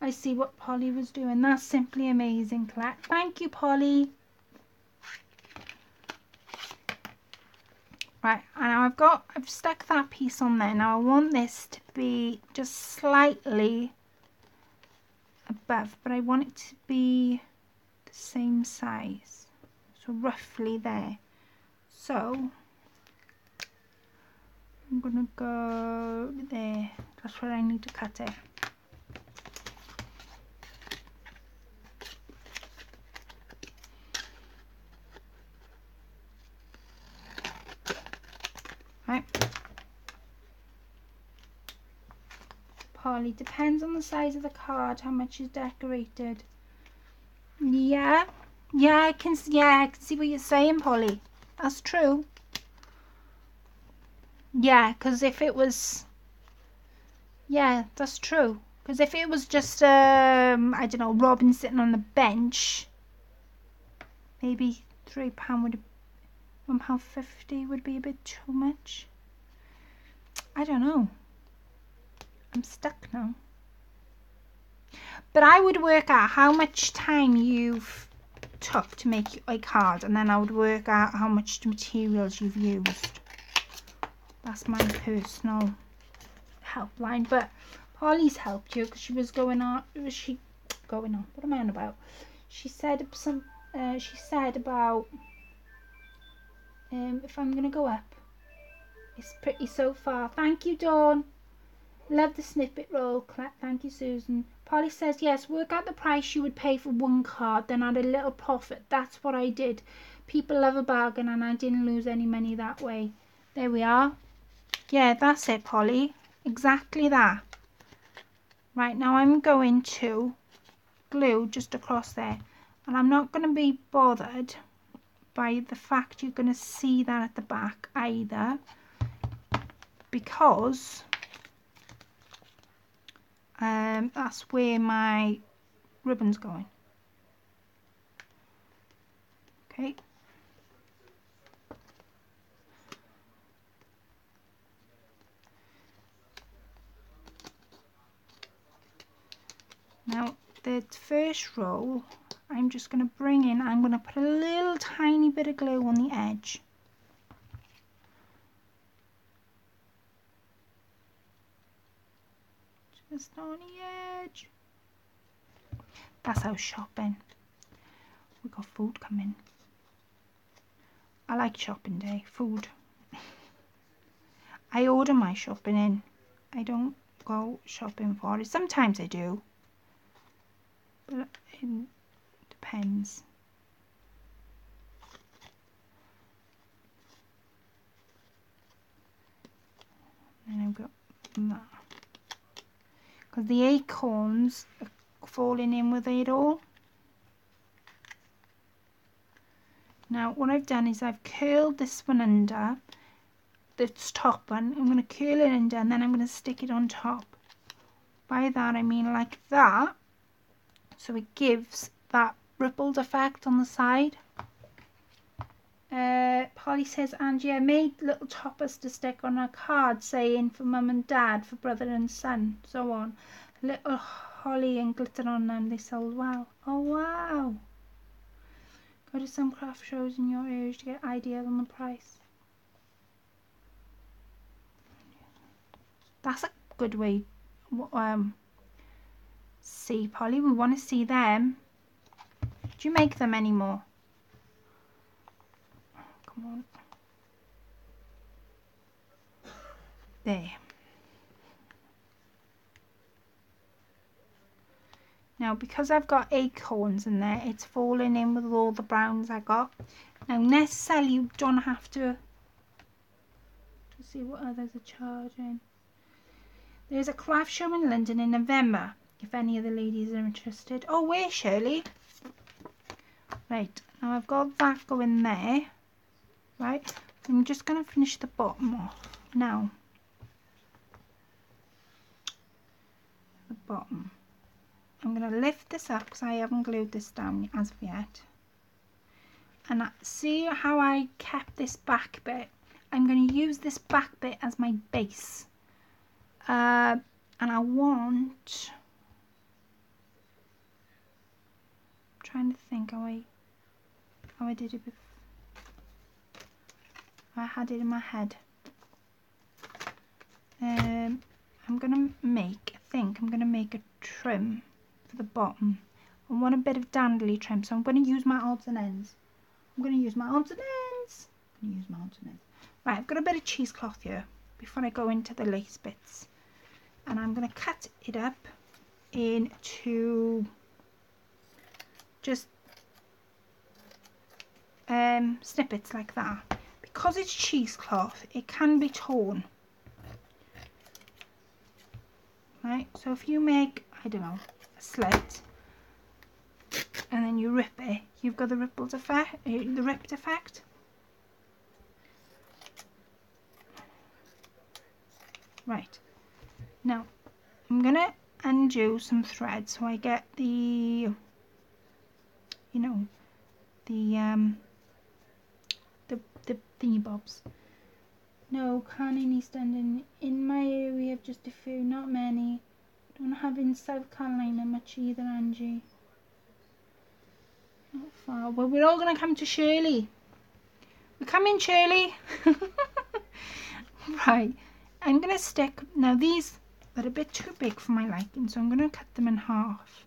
A: I see what Polly was doing. That's simply amazing, Claire. Thank you, Polly. Right, and I've stuck that piece on there. Now I want this to be just slightly above, but I want it to be the same size, so roughly there. So I'm gonna go there. That's where I need to cut it. Right. Polly, depends on the size of the card, how much is decorated. Yeah, I can see what you're saying, Polly. That's true. Yeah, because if it was, yeah, that's true. Because if it was just, I don't know, Robin sitting on the bench, maybe £3 would, £1.50 would be a bit too much. I don't know. I'm stuck now. But I would work out how much time you've took to make a card, and then I would work out how much materials you've used. That's my personal helpline. But Polly's helped you because she was going on. Was she going on? What am I on about? She said some. She said about if I'm gonna go up. It's pretty so far. Thank you, Dawn. Love the snippet roll. Thank you, Susan. Polly says, yes, work out the price you would pay for one card, then add a little profit. That's what I did. People love a bargain, and I didn't lose any money that way. There we are. Yeah, that's it, Polly. Exactly that. Right, now I'm going to glue just across there. And I'm not going to be bothered by the fact you're going to see that at the back either, because that's where my ribbon's going. Okay. Now the first row, I'm just going to bring in, I'm going to put a little tiny bit of glue on the edge. Just on the edge. That's our shopping. We got food coming. I like shopping day. Food. I order my shopping in. I don't go shopping for it. Sometimes I do. But it depends. And I've got that. Because the acorns are falling in with it all. Now what I've done is I've curled this one under, this top one. I'm going to curl it under, and then I'm going to stick it on top. By that I mean like that, so it gives that rippled effect on the side. Polly says, Angie, I made little toppers to stick on a card saying for mum and dad, for brother and son, so on. Little holly and glitter on them, they sold well. Oh wow. Go to some craft shows in your area to get ideas on the price. That's a good way. See, Polly, we want to see them. Do you make them anymore? Come on. There. Now, because I've got acorns in there, it's falling in with all the browns I got. Now, necessarily, you don't have to see what others are charging. There's a craft show in London in November, if any of the ladies are interested. Oh, where, Shirley? Right, now I've got that going there. Right, I'm just going to finish the bottom off now. The bottom. I'm going to lift this up because I haven't glued this down as of yet. And see how I kept this back bit? I'm going to use this back bit as my base. And I want... I'm trying to think how I did it before. I had it in my head. I'm going to make, I think I'm going to make a trim for the bottom. I want a bit of dandly trim, so I'm going to use my odds and ends. Right, I've got a bit of cheesecloth here before I go into the lace bits. And I'm going to cut it up into just snippets like that. Because it's cheesecloth, it can be torn. Right, so if you make, I don't know, a slit and then you rip it, you've got the ripped effect. Right, now I'm gonna undo some thread so I get the, you know, the thingy bobs. No, can't in East London. In my area we have just a few, not many. Don't have in South Carolina much either, Angie. Not far. Well, we're all going to come to Shirley. We're coming, Shirley. Right. I'm going to stick... Now, these are a bit too big for my liking, so I'm going to cut them in half.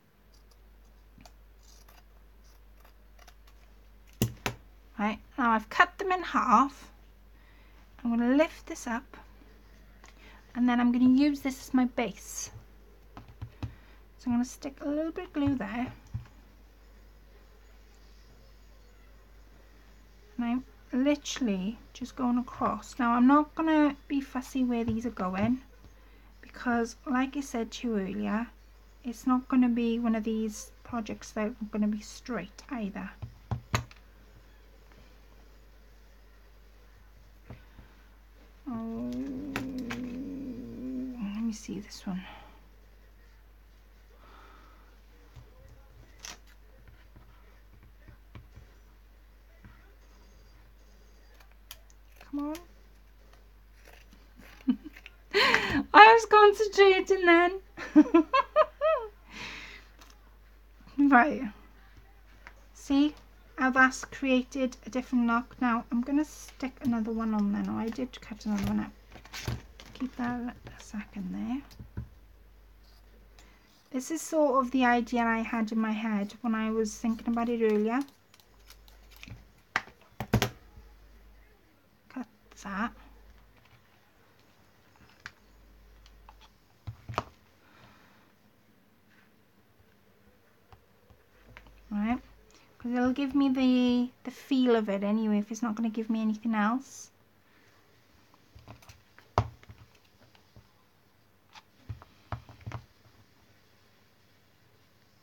A: Right. Now, I've cut them in half. I'm going to lift this up. And then I'm going to use this as my base. So I'm going to stick a little bit of glue there. And I'm literally just going across. Now I'm not going to be fussy where these are going, because like I said to you earlier, it's not going to be one of these projects that are going to be straight either. Oh, let me see this one. Come on. I was concentrating then. Right. See how that's created a different look? Now I'm going to stick another one on there. Now I did cut another one out. Keep that a second there. This is sort of the idea I had in my head when I was thinking about it earlier. Cut that. Right, because it'll give me the feel of it anyway, if it's not going to give me anything else.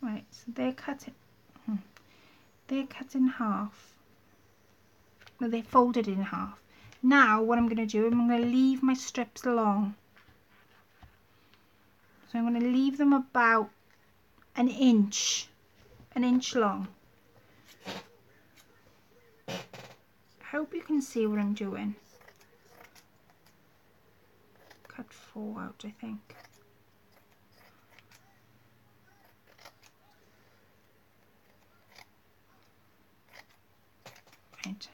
A: Right, so they're cut in half. Well, they're folded in half. Now what I'm going to do, I'm going to leave my strips long. So I'm going to leave them about an inch long. I hope you can see what I'm doing. Cut 4 out, I think. Right.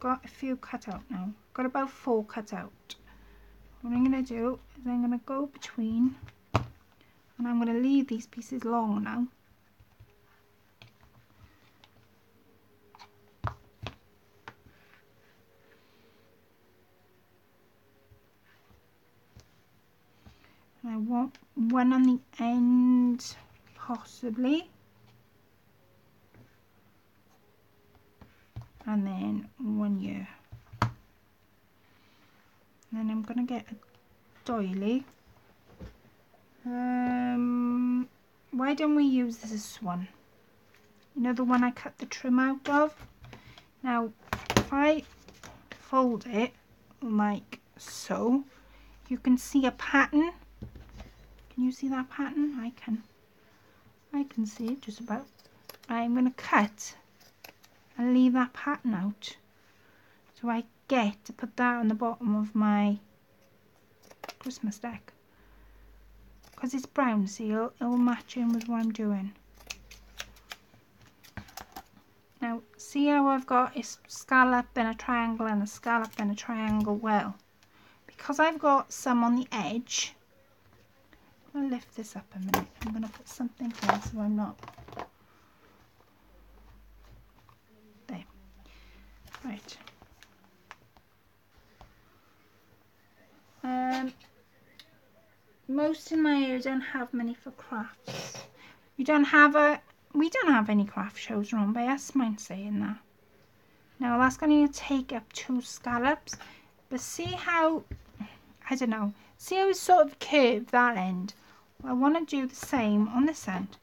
A: Got a few cut out now. Got about 4 cut out. What I'm going to do is I'm going to go between, and I'm going to leave these pieces long now. And I want one on the end, possibly. And then one here. And then I'm going to get a doily. Why don't we use this one? You know, the one I cut the trim out of? Now, if I fold it like so, you can see a pattern. Can you see that pattern? I can see it just about. I'm going to cut and leave that pattern out, so I get to put that on the bottom of my Christmas deck, because it's brown, see, it'll match in with what I'm doing. Now see how I've got a scallop, then a triangle, and a scallop, then a triangle? Well, because I've got some on the edge, I'll lift this up a minute. I'm going to put something here so I'm not... There. Right. Most in my area don't have many for crafts. We don't have any craft shows run by us, mind saying that. Now that's going to take up 2 scallops, but see how, I don't know, see how it's sort of curved that end? Well, I want to do the same on this end.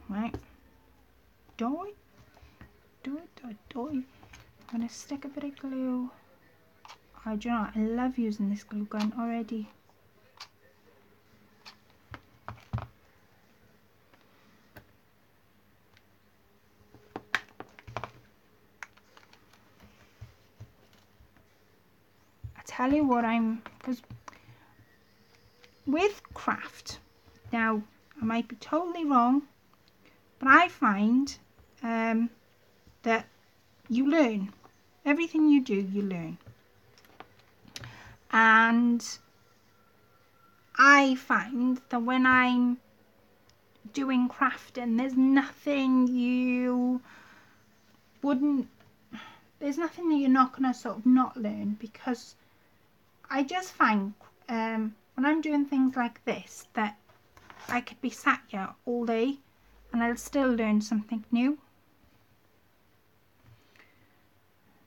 A: Right, do it. I'm going to stick a bit of glue. Oh, do you know what? I love using this glue gun already. tell you what because with craft, now I might be totally wrong, but I find that you learn. Everything you do, you learn. And I find that when I'm doing crafting, there's nothing that you're not going to sort of not learn, because I just find when I'm doing things like this that I could be sat here all day and I'll still learn something new.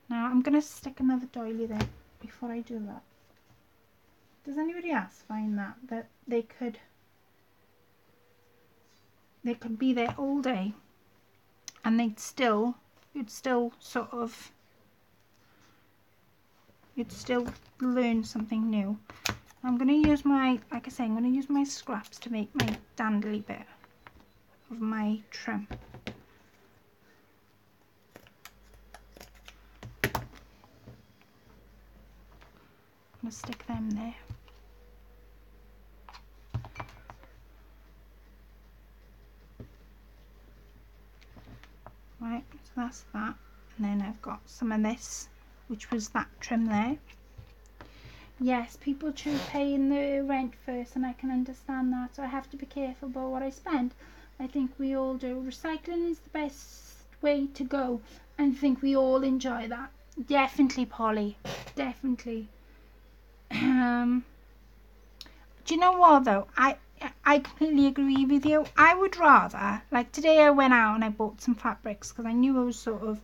A: Now I'm going to stick another doily there before I do that. Does anybody else find that they could be there all day and you'd still learn something new? I'm going to use I'm going to use my scraps to make my dandly bit of my trim. I'm going to stick them there. Right, so that's that. And then I've got some of this, which was that trim there. Yes, people choose paying the rent first, and I can understand that, so I have to be careful about what I spend. I think we all do. Recycling is the best way to go, and I think we all enjoy that. Definitely, Polly. Definitely. Do you know what though? I completely agree with you. I would rather, like today I went out and I bought some fabrics because I knew I was sort of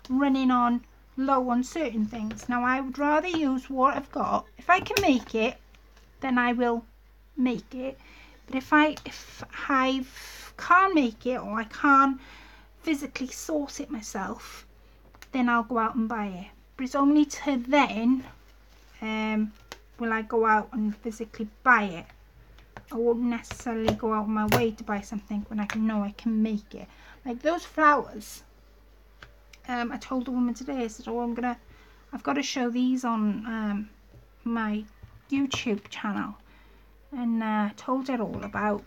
A: running on low on certain things. Now I would rather use what I've got. If I can make it, then I will make it. But if I can't make it, or I can't physically source it myself, then I'll go out and buy it. But it's only to then will I go out and physically buy it. I won't necessarily go out of my way to buy something when I know I can make it. Like those flowers. I told the woman today, I said, oh, I've got to show these on my YouTube channel. And told her all about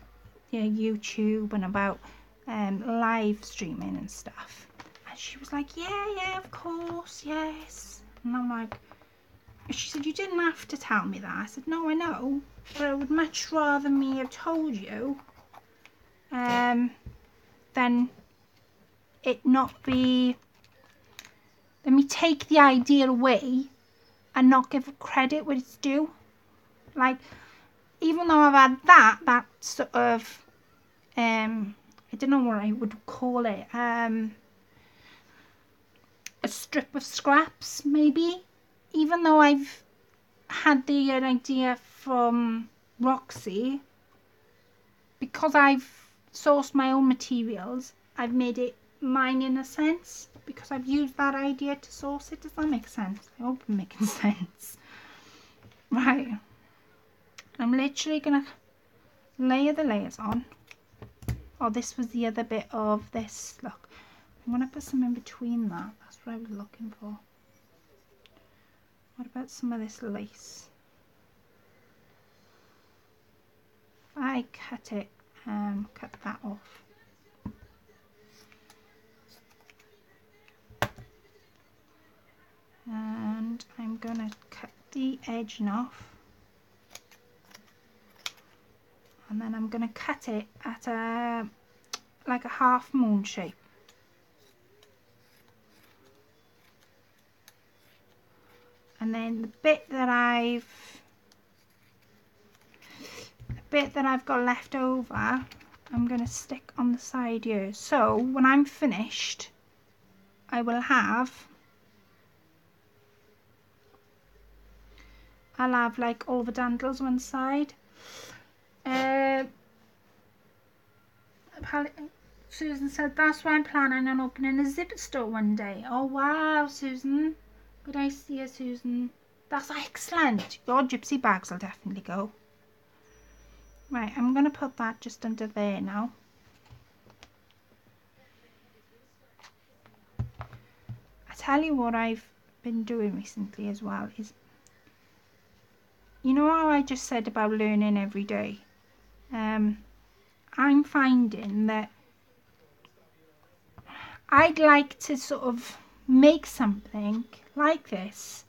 A: YouTube and about live streaming and stuff. And she was like, yeah, of course, yes. And I'm like, she said, you didn't have to tell me that. I said, no, I know, but I would much rather me have told you than it not be, let me take the idea away and not give credit where it's due. Like, even though I've had that sort of, I don't know what I would call it, a strip of scraps, maybe. Even though I've had the idea from Roxy, because I've sourced my own materials, I've made it mine in a sense, because I've used that idea to source it. Does that make sense? I hope I'm making sense. Right. I'm literally going to layer the layers on. Oh, this was the other bit of this. Look, I'm going to put some in between that. That's what I was looking for. What about some of this lace? If I cut it, cut that off. And I'm going to cut the edge off. And then I'm going to cut it at like a half moon shape. And then the bit that I've got left over, I'm going to stick on the side here. So when I'm finished, I'll have like all the dandles one side. Susan said, that's why I'm planning on opening a zip store one day. Oh wow, Susan. Good idea, Susan. That's excellent. Your gypsy bags will definitely go. Right, I'm going to put that just under there now. I tell you what I've been doing recently as well is you know how I just said about learning every day? I'm finding that I'd like to sort of make something like this,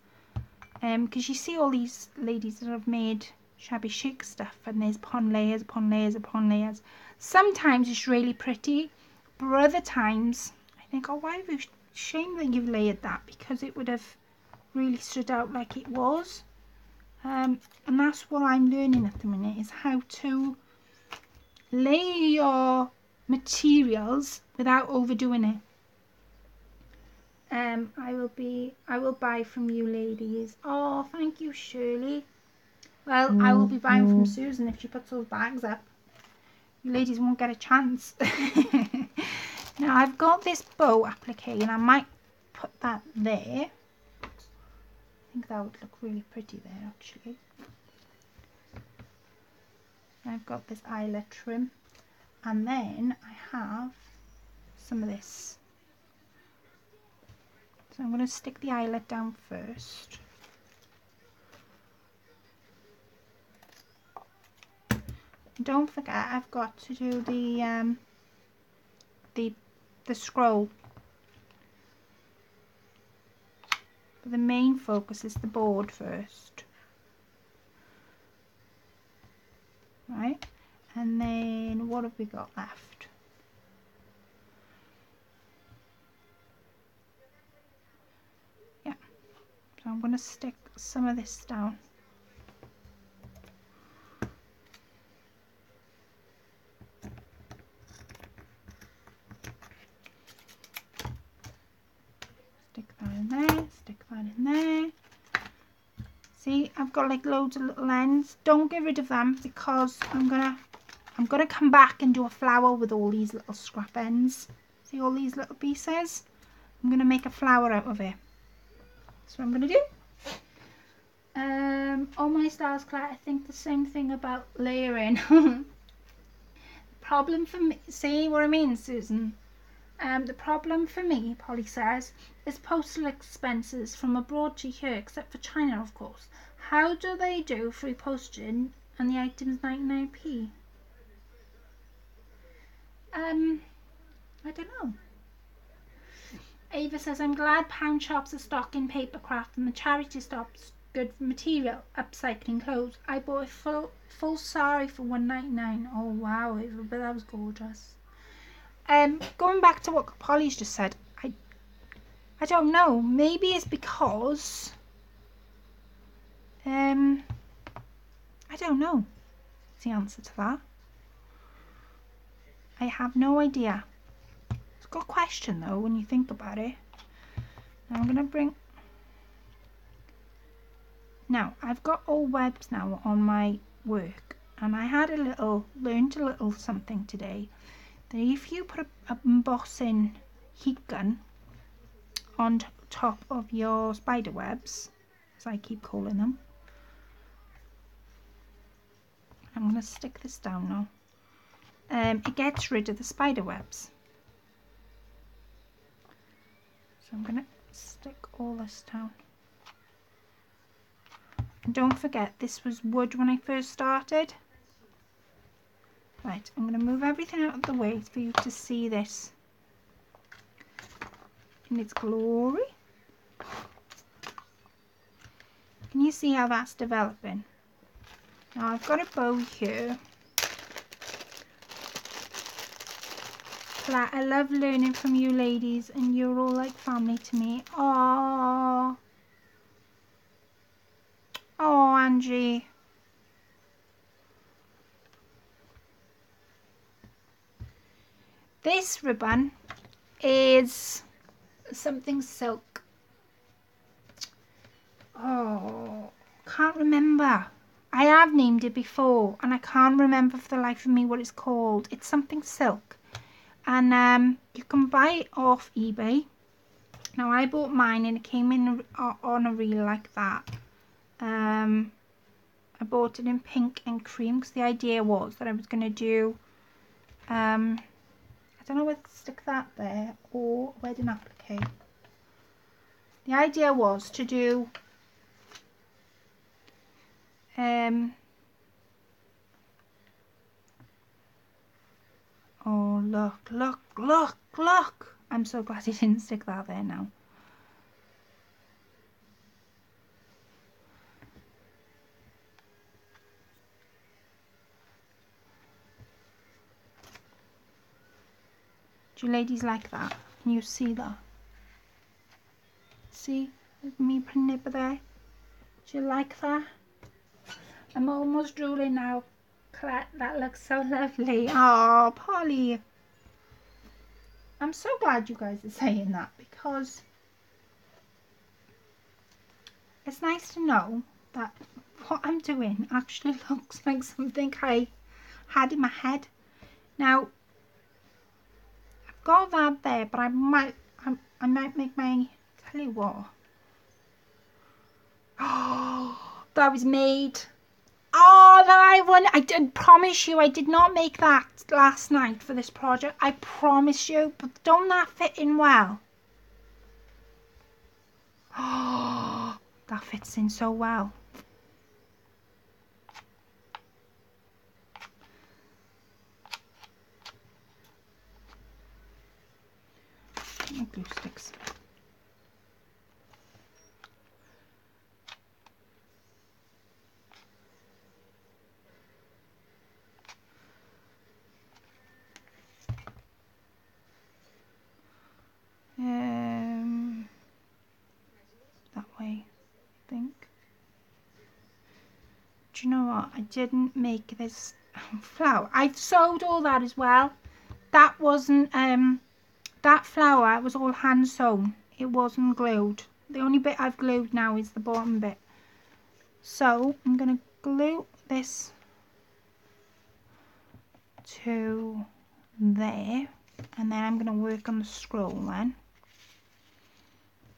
A: because you see all these ladies that have made shabby chic stuff, and there's upon layers upon layers upon layers. Sometimes it's really pretty, but other times I think, oh, why have you, shame that you've layered that, because it would have really stood out like it was. And that's what I'm learning at the minute, is how to layer your materials without overdoing it. I will buy from you ladies. Oh, thank you, Shirley. Well, I will be buying from Susan if she puts those bags up. You ladies won't get a chance. Now, I've got this bow applique, and I might put that there. I think that would look really pretty there, actually. I've got this eyelet trim, and then I have some of this. So I'm going to stick the eyelet down first. Don't forget, I've got to do the scroll. But the main focus is the board first. Right? And then what have we got left? Yeah. So I'm going to stick some of this down. Stick that in there, stick that in there. See, I've got like loads of little ends. Don't get rid of them, because I'm gonna come back and do a flower with all these little scrap ends. See all these little pieces? I'm gonna make a flower out of it. That's what I'm gonna do. Oh my stars, Claire, I think the same thing about layering. Problem for me, see what I mean, Susan? The problem for me, Polly says, is postal expenses from abroad to here, except for China, of course. How do they do free postage and the item's 99p? I don't know. Ava says, I'm glad pound shops are stocking papercraft and the charity shops good for material, upcycling clothes. I bought a full sari for $1.99. Oh wow, Ava, but that was gorgeous. Going back to what Polly's just said, I don't know. Maybe it's because I don't know. That's the answer to that. I have no idea. It's a good question though when you think about it. Now I'm gonna bring. Now I've got all webs now on my work, and I had learned a little something today. That if you put a embossing heat gun on top of your spider webs, as I keep calling them, I'm going to stick this down now, it gets rid of the spider webs. So I'm going to stick all this down. And don't forget, this was wood when I first started. Right, I'm going to move everything out of the way for you to see this in its glory. Can you see how that's developing? Now I've got a bow here. Flat, I love learning from you ladies, and you're all like family to me. Oh, Angie. This ribbon is something silk. Oh, can't remember. I have named it before, and I can't remember for the life of me what it's called. It's something silk, and you can buy it off eBay. Now I bought mine, and it came in on a reel like that. I bought it in pink and cream because the idea was that I was going to do I don't know whether to stick that there or wedding applique. The idea was to do Oh, look, look, look, look. I'm so glad he didn't stick that there now. Do you ladies like that? Can you see that? See? Me putting it there. Do you like that? I'm almost drooling now. That looks so lovely. Oh, Polly. I'm so glad you guys are saying that, because it's nice to know that what I'm doing actually looks like something I had in my head. Now, I've got that there, but I might make my, tell you what. Oh, that was made. Oh, that I won. I did promise you I did not make that last night for this project. I promise you. But don't that fit in well? Oh, that fits in so well. My glue sticks. That way, I think. Do you know what? I didn't make this flower. I've sewed all that as well. That wasn't, that flower was all hand sewn. It wasn't glued. The only bit I've glued now is the bottom bit. So I'm going to glue this to there, and then I'm going to work on the scroll then.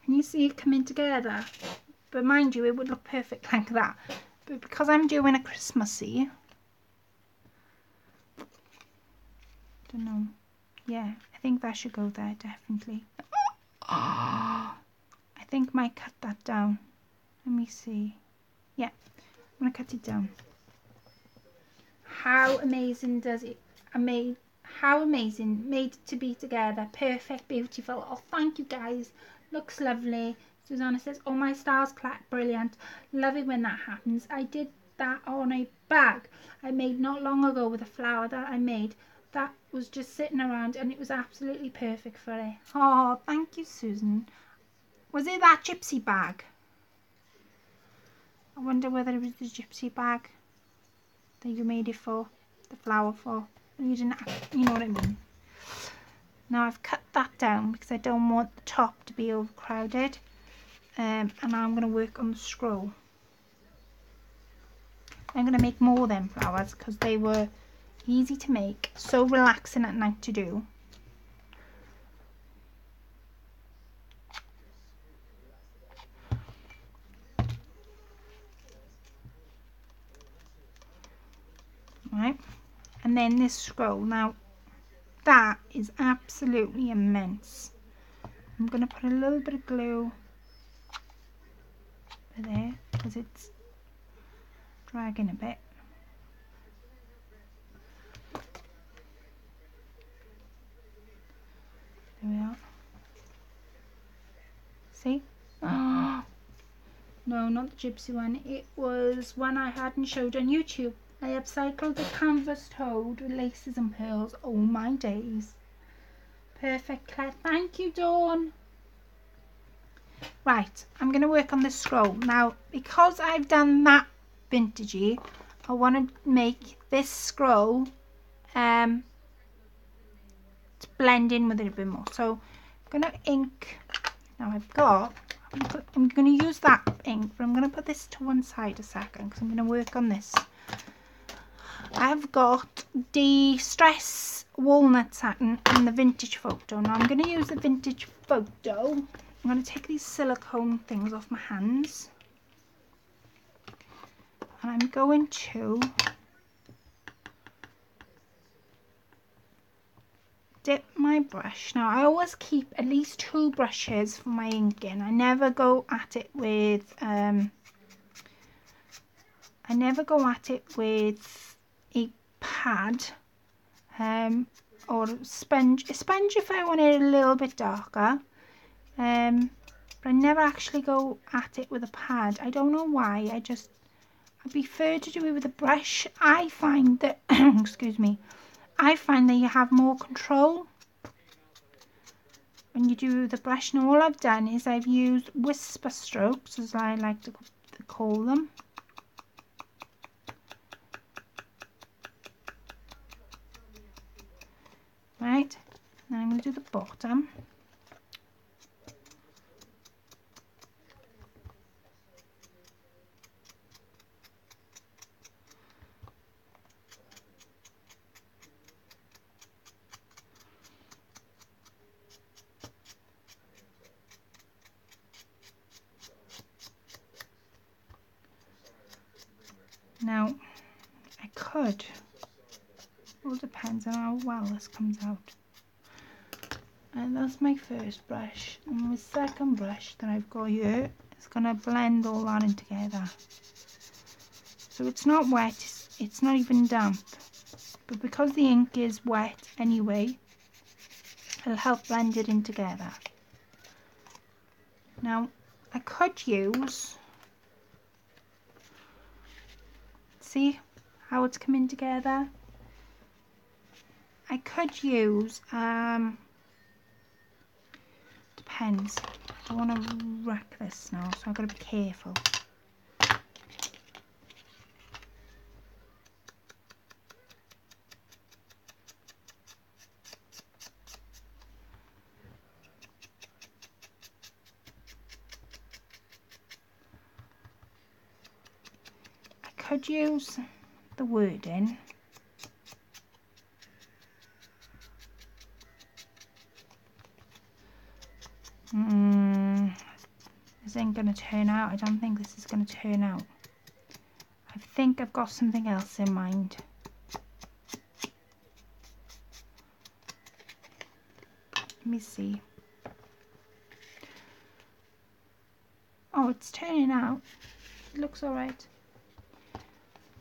A: Can you see it coming together? But mind you, it would look perfect like that. But because I'm doing a Christmassy, don't know. Yeah, I think that should go there, definitely. Oh, I think I might cut that down. Let me see. Yeah, I'm going to cut it down. How amazing does it, how amazing, made to be together, perfect, beautiful. Oh, thank you guys, looks lovely. Susanna says, oh, my stars clap, brilliant, love it when that happens. I did that on a bag I made not long ago with a flower that I made that was just sitting around, and it was absolutely perfect for it. Oh, thank you, Susan. Was it that gypsy bag? I wonder whether it was the gypsy bag that you made it for, the flower for. You didn't, you know what I mean. Now I've cut that down because I don't want the top to be overcrowded, and now I'm going to work on the scroll. I'm going to make more of them flowers because they were easy to make, so relaxing at night to do. Right, and then this scroll, now that is absolutely immense. I'm going to put a little bit of glue there because it's dragging a bit. There we are. See? Oh, no, not the gypsy one. It was one I hadn't showed on YouTube. I upcycled the canvas toad with laces and pearls. Oh my days. Perfect, Claire. Thank you, Dawn. Right, I'm going to work on this scroll. Now, because I've done that vintagey, I want to make this scroll to blend in with it a bit more. So I'm going to ink. Now I'm going to use that ink, but I'm going to put this to one side a second because I'm going to work on this. I've got the Stress Walnut Satin and the Vintage Photo. Now I'm going to use the Vintage Photo. I'm going to take these silicone things off my hands. And I'm going to dip my brush. Now I always keep at least 2 brushes for my inking. I never go at it with I never go at it with a pad or a sponge if I want it a little bit darker, but I never actually go at it with a pad. I don't know why. I prefer to do it with a brush. I find that excuse me, I find that you have more control when you do the brush. Now all I've done is I've used whisper strokes, as I like to call them. Right, now I'm going to do the bottom. Now, I could, it all depends on how well this comes out. And that's my first brush. And my second brush that I've got here is going to blend all that in together. So it's not wet, it's not even damp. But because the ink is wet anyway, it'll help blend it in together. Now, I could use, see how it's coming together? I could use, depends. I want to wreck this now, so I've got to be careful. I could use the wording. This ain't going to turn out. I don't think this is going to turn out. I think I've got something else in mind. Let me see. Oh, it's turning out. It looks alright.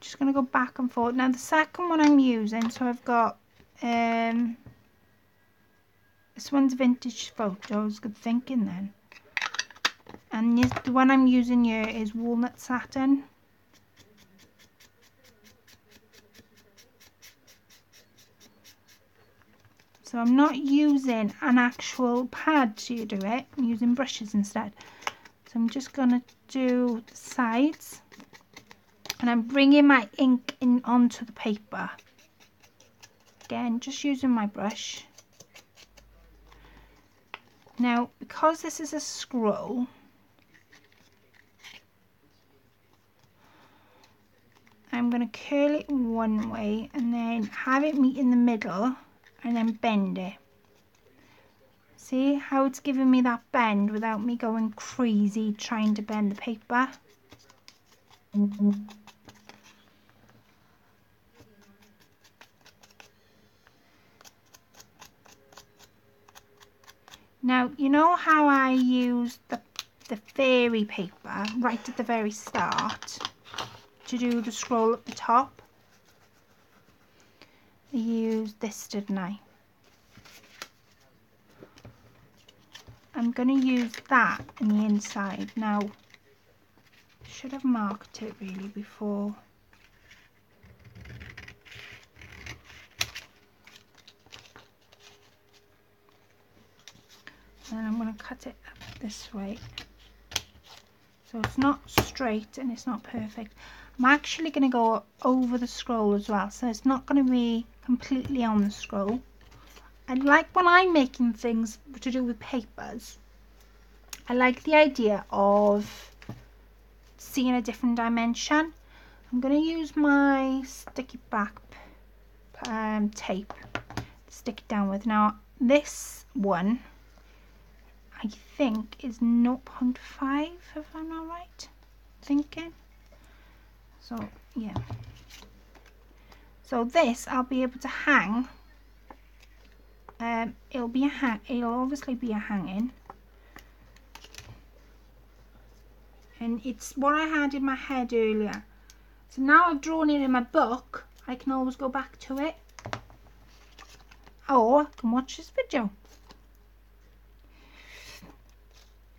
A: Just going to go back and forth. Now the second one I'm using, so I've got this one's Vintage Photos. Good thinking then. And the one I'm using here is Walnut Satin. So I'm not using an actual pad to do it. I'm using brushes instead. So I'm just going to do the sides. And I'm bringing my ink in onto the paper. Again, just using my brush. Now, because this is a scroll, I'm going to curl it one way and then have it meet in the middle and then bend it. See how it's giving me that bend without me going crazy trying to bend the paper? Now, you know how I used the fairy paper right at the very start to do the scroll at the top? I used this, didn't I? I'm going to use that in the inside. Now, I should have marked it really before. And I'm going to cut it up this way. So it's not straight and it's not perfect. I'm actually going to go over the scroll as well. So it's not going to be completely on the scroll. I like when I'm making things to do with papers, I like the idea of seeing a different dimension. I'm going to use my sticky back tape to stick it down with. Now this one I think is 0.5 if I'm not right thinking. So yeah. So this I'll be able to hang. It'll obviously be a hanging. And it's what I had in my head earlier. So now I've drawn it in my book, I can always go back to it. Or I can watch this video.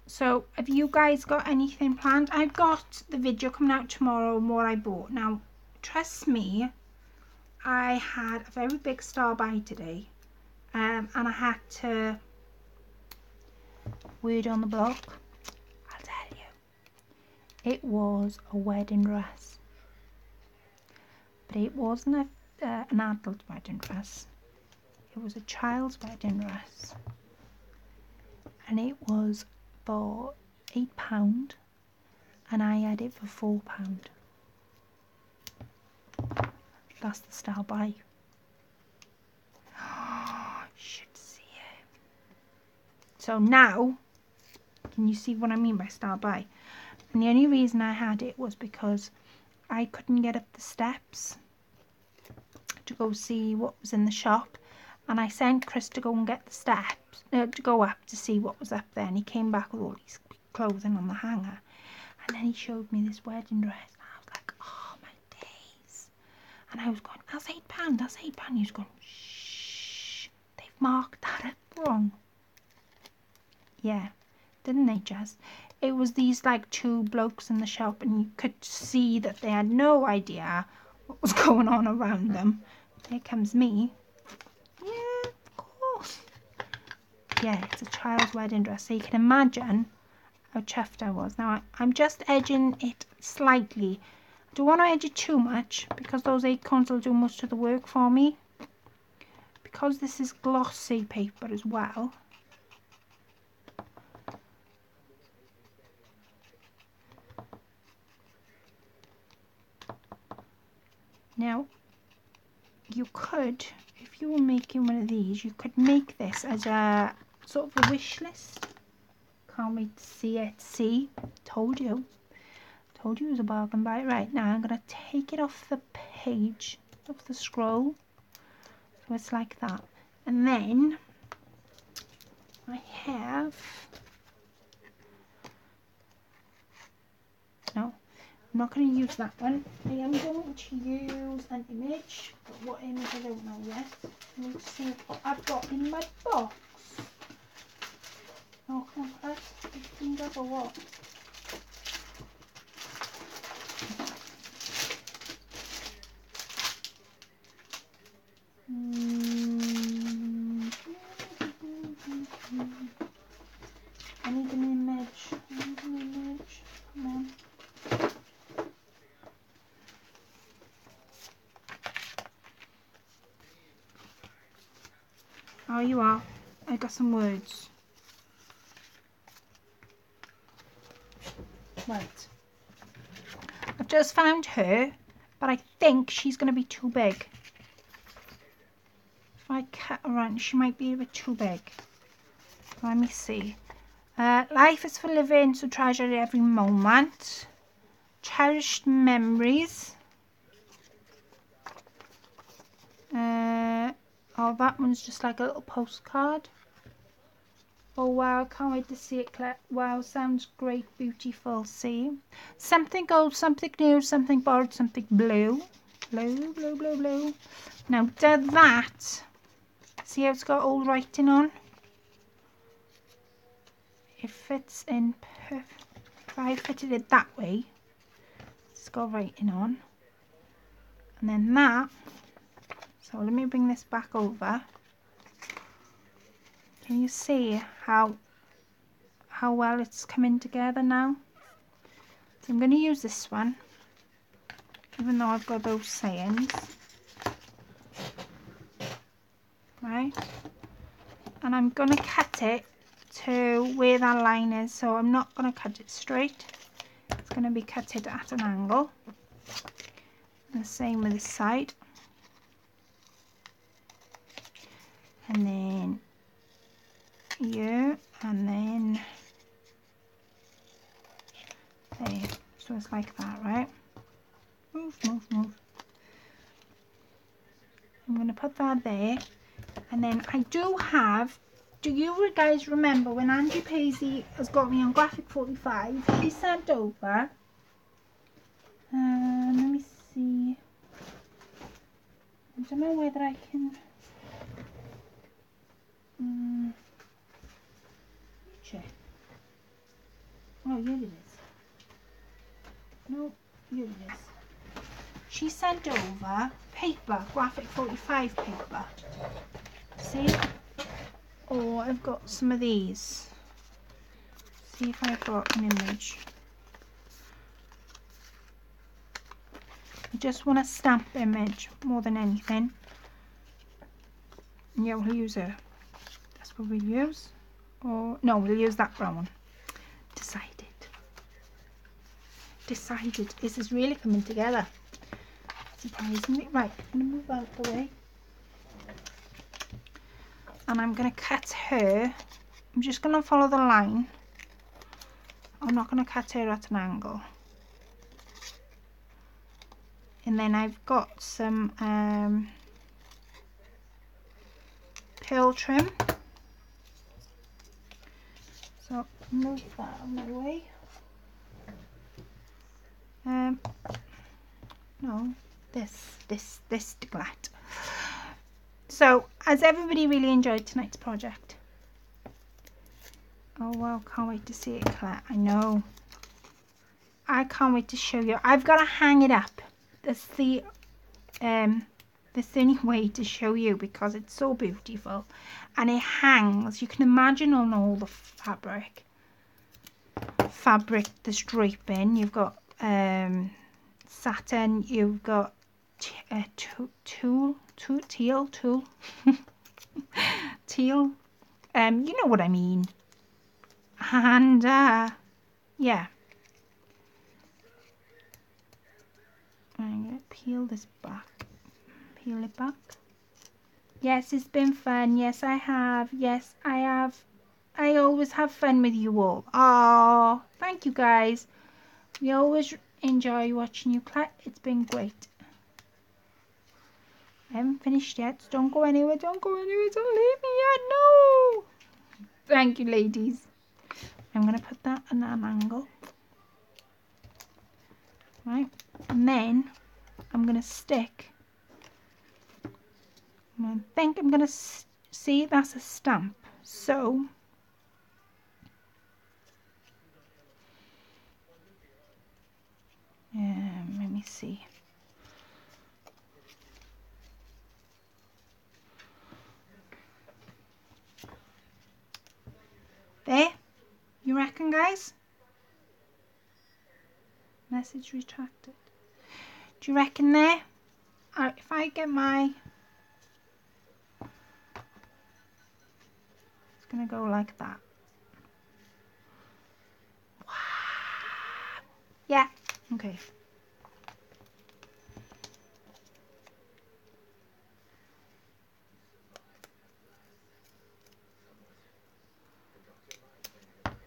A: So have you guys got anything planned? I've got the video coming out tomorrow on what I bought. Now, trust me, I had a very big star buy today. And I had to word on the block. I'll tell you. It was a wedding dress. But it wasn't an adult wedding dress. It was a child's wedding dress. And it was for £8 and I had it for £4. That's the style buy. Oh, you should see it. So now, can you see what I mean by style buy? And the only reason I had it was because I couldn't get up the steps to go see what was in the shop. And I sent Chris to go and get the steps, to go up to see what was up there. And he came back with all these clothing on the hanger. And then he showed me this wedding dress. And I was like, oh my days. And I was going, that's £8, that's £8. He was going, shh, they've marked that up wrong. Yeah, didn't they just? It was these like two blokes in the shop and you could see that they had no idea what was going on around them. Here comes me. Yeah, of course. Yeah, it's a child's wedding dress. So you can imagine how chuffed I was. Now, I'm just edging it slightly. I don't want to edge it too much because those acorns will do most of the work for me. Because this is glossy paper as well. Now, you could, if you were making one of these, you could make this as a sort of a wish list. Can't wait to see it. See? Told you. Told you it was a bargain buy. Right, now I'm going to take it off the page, off the scroll. So it's like that. And then I have... No. I'm not going to use that one. I am going to use an image, but what image I don't know yet. Let me see what I've got in my box. Oh, come on, Chris. Cleaned up or what? I need an image. Come on. Oh, you are. I got some words. Right. I've just found her, but I think she's going to be too big. If I cut around, she might be a bit too big. Let me see. Life is for living, so treasure every moment. Cherished memories. Oh, that one's just like a little postcard. Oh wow, I can't wait to see it. Wow, sounds great, beautiful. See? Something old, something new, something borrowed, something blue. Blue, blue, blue, blue. Now, do that. See how it's got all writing on? It fits in perfect. If I fitted it that way, it's got writing on. And then that. So let me bring this back over. Can you see how well it's coming together now? So I'm going to use this one, even though I've got those sayings. Right? And I'm going to cut it to where that line is. So I'm not going to cut it straight. It's going to be cut it at an angle. And the same with this side. And then here, and then there. So it's like that, right? Move, move, move. I'm going to put that there. And then I do have, do you guys remember when Angie Paisley has got me on Graphic 45, she sent over, let me see. I don't know whether I can. Check. Oh, here it is. No, here it is. She sent over paper, graphic 45 paper. See? Oh, I've got some of these. See if I've got an image. I just want a stamp image more than anything. Yeah, we'll use a. That's what we'll use. Or no, we'll use that brown one. Decided. This is really coming together. Surprisingly. Right, I'm going to move out of the way. And I'm going to cut her. I'm just going to follow the line. I'm not going to cut her at an angle. And then I've got some pearl trim. So move that out of my way. No, this glat. So, has everybody really enjoyed tonight's project? Oh wow, can't wait to see it, Claire. I know. I can't wait to show you. I've got to hang it up. That's the only way to show you because it's so beautiful, and it hangs. You can imagine on all the fabric, the striping. You've got satin. You've got teal. Teal. You know what I mean. And yeah. I'm going to peel this back. Peel it back. Yes, it's been fun. Yes, I have. Yes, I have. I always have fun with you all. Oh, thank you guys. We always enjoy watching you clap. It's been great. I haven't finished yet. So don't go anywhere. Don't go anywhere. Don't leave me yet. No. Thank you, ladies. I'm going to put that at an angle. Right. And then I'm going to stick. I think I'm going to see that's a stamp. So let me see. There, you reckon, guys? Message retracted. Do you reckon there? If I get my, it's gonna go like that. Wow. Yeah. Okay.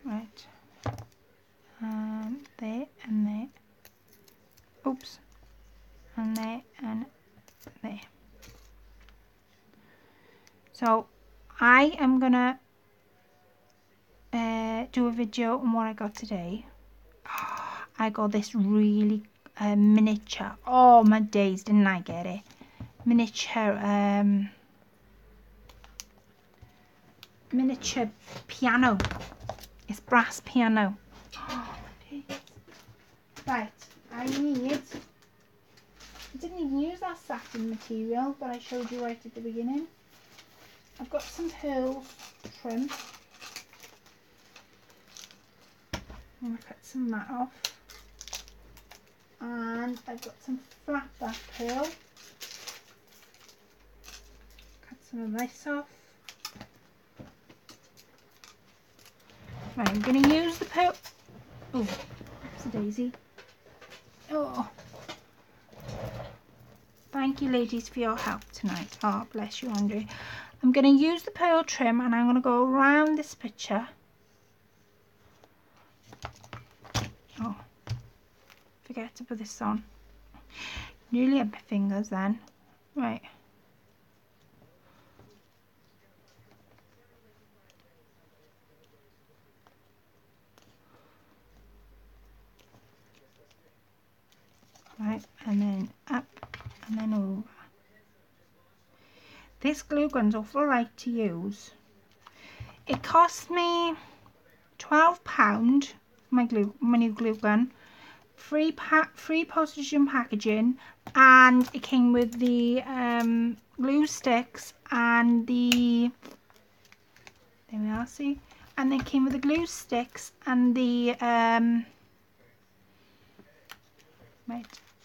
A: Right. There and there. Oops. And there and there. So I am gonna do a video on what I got today. I got this really miniature. Oh my days, didn't I get it? Miniature miniature piano. It's brass piano. Right, I didn't even use that satin material, but I showed you right at the beginning. I've got some pearl trim. I'm going to cut some of that off. And I've got some flat back pearl. Cut some of this off. Right, I'm going to use the pearl. Oh, it's a daisy. Oh. Thank you, ladies, for your help tonight. Oh, bless you, Andre. I'm going to use the pearl trim and I'm going to go around this picture. Oh, forget to put this on. Nearly at my fingers then. Right. Right, and then this glue gun's awful light to use. It cost me £12, my new glue gun. Free postage and packaging, and it came with the glue sticks and the, there we are, see, and it came with the glue sticks and the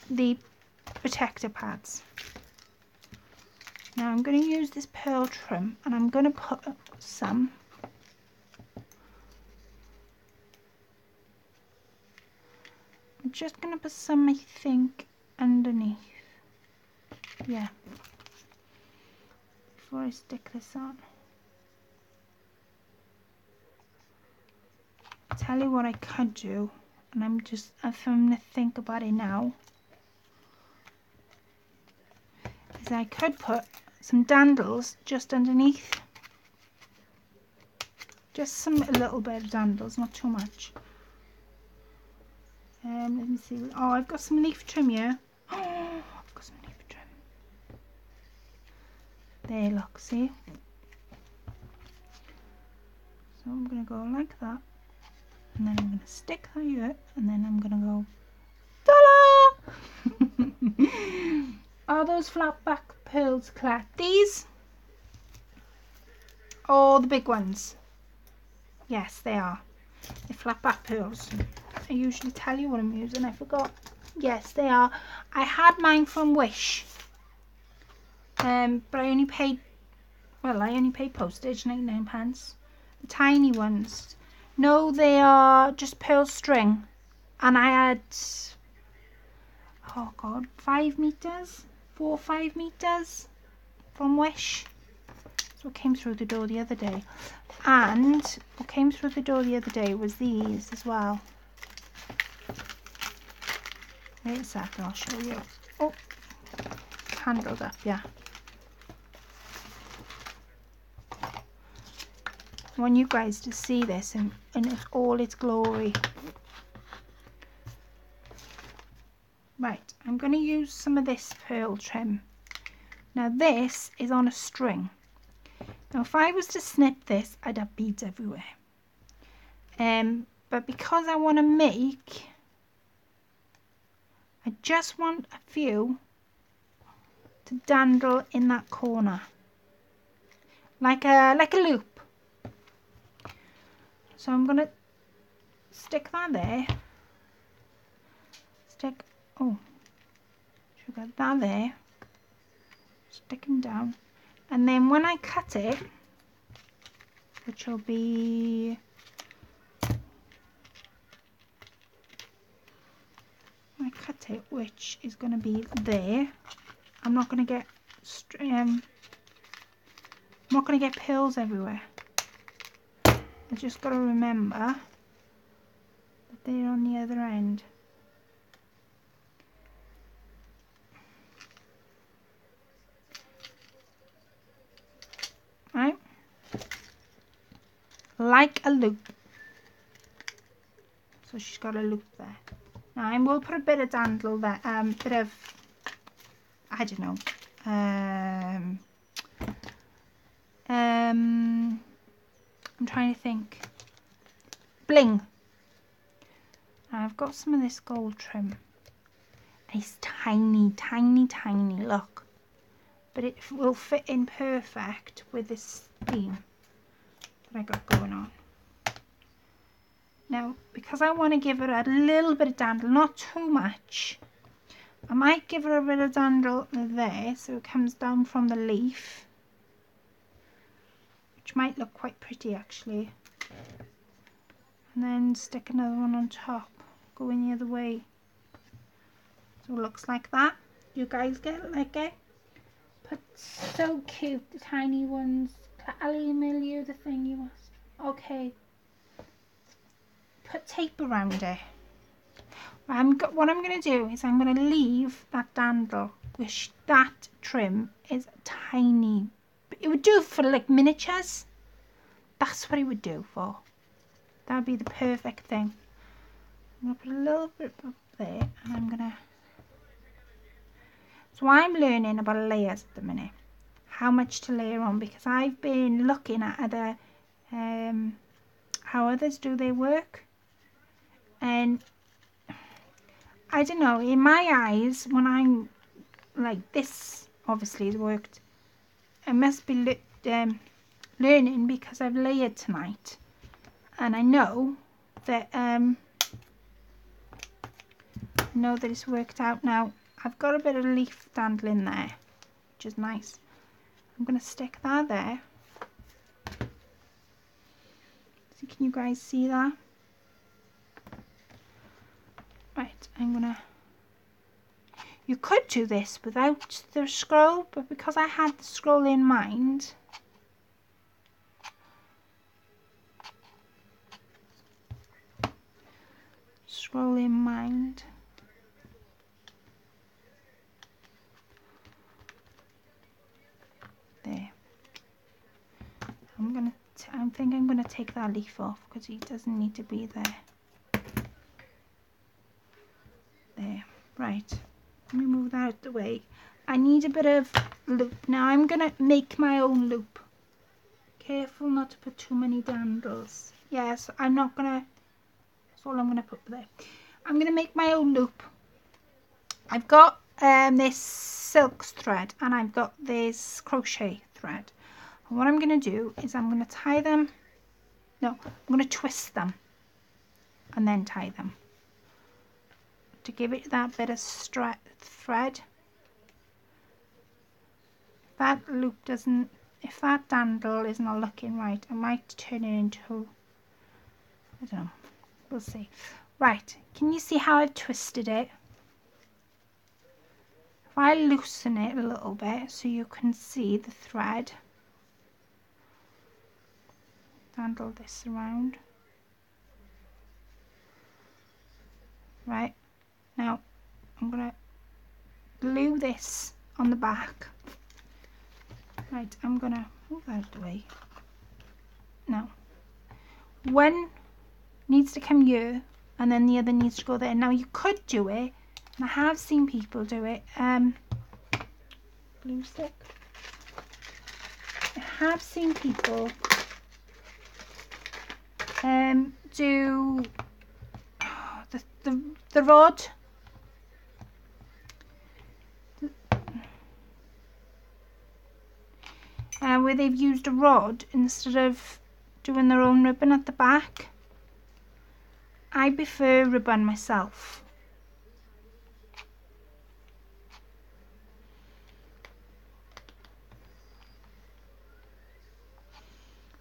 A: the protector pads. Now I'm going to use this pearl trim, and I'm going to put some I'm just going to put some, I think, underneath. Yeah. Before I stick this on. I'll tell you what I could do, and I'm going to think about it now, is I could put some dandles just underneath. Just a little bit of dandles, not too much. Let me see. Oh, I've got some leaf trim here. Oh, I've got some leaf trim. There, look, see? So I'm going to go like that. And then I'm going to stick that here. And then I'm going to go, ta-da! Are those flat back pearls, Claire? These? Oh, the big ones. Yes, they are. They're flat back pearls. I usually tell you what I'm using. I forgot. Yes, they are. I had mine from Wish. But I only paid postage, £99. The tiny ones. No, they are just pearl string. And I had, oh God, 5 meters? 4 or 5 meters from Wish. That's what came through the door the other day. And what came through the door the other day was these as well. Wait a second, I'll show you. Oh, handled up, yeah. I want you guys to see this in all its glory. Right, I'm going to use some of this pearl trim. Now this is on a string. Now if I was to snip this, I'd have beads everywhere. But because I want to make, I just want a few to dandle in that corner, like a loop. So I'm gonna stick that there. Sugar that there. Stick them down, and then when I cut it, which will be which is going to be there. I'm not going to get pearls everywhere. I just got to remember that they're on the other end. Right, like a loop. So she's got a loop there. Now I will put a bit of dandle there, bit of, I don't know, I'm trying to think, bling. Now I've got some of this gold trim. It's tiny, tiny, tiny, look. But it will fit in perfect with this theme that I got going on. Now, because I want to give it a little bit of dandle, not too much, I might give her a bit of dandle there so it comes down from the leaf, which might look quite pretty actually. And then stick another one on top, going the other way. So it looks like that. You guys like it? But so cute, the tiny ones. I'll email you the thing you asked. Okay. Put tape around it. What I'm going to do is I'm going to leave that dandle, which that trim is tiny. It would do for like miniatures. That's what it would do for. That would be the perfect thing. I'm going to put a little bit up there, and I'm going to... So I'm learning about layers at the minute. how much to layer on, because I've been looking at other how others do their work, and I don't know, in my eyes, when I'm like this, obviously has worked. I must be learning because I've layered tonight, and I know that it's worked out now. I've got a bit of leaf dandling there, which is nice. I'm going to stick that there. So can you guys see that? Right, I'm going to... You could do this without the scroll, but because I had the scroll in mind... Scroll in mind... There. I think I'm gonna take that leaf off because he doesn't need to be there. There. Right. Let me move that out the way. I need a bit of loop. Now I'm gonna make my own loop. Careful not to put too many dandles. Yes, I'm not gonna. That's all I'm gonna put there. I'm gonna make my own loop. I've got this silk thread and I've got this crochet thread. And what I'm going to do is I'm going to tie them. No, I'm going to twist them and then tie them to give it that bit of thread. That loop doesn't, if that dandle is not looking right, I might turn it into, I don't know, we'll see. Right, can you see how I've twisted it? If I loosen it a little bit so you can see the thread, dandle this around. Right, now I'm going to glue this on the back. Right, I'm going to move that out of the way. Now, one needs to come here and then the other needs to go there. Now you could do it, and I have seen people do it, glue stick. I have seen people do the rod. Where they've used a rod instead of doing their own ribbon at the back. I prefer ribbon myself.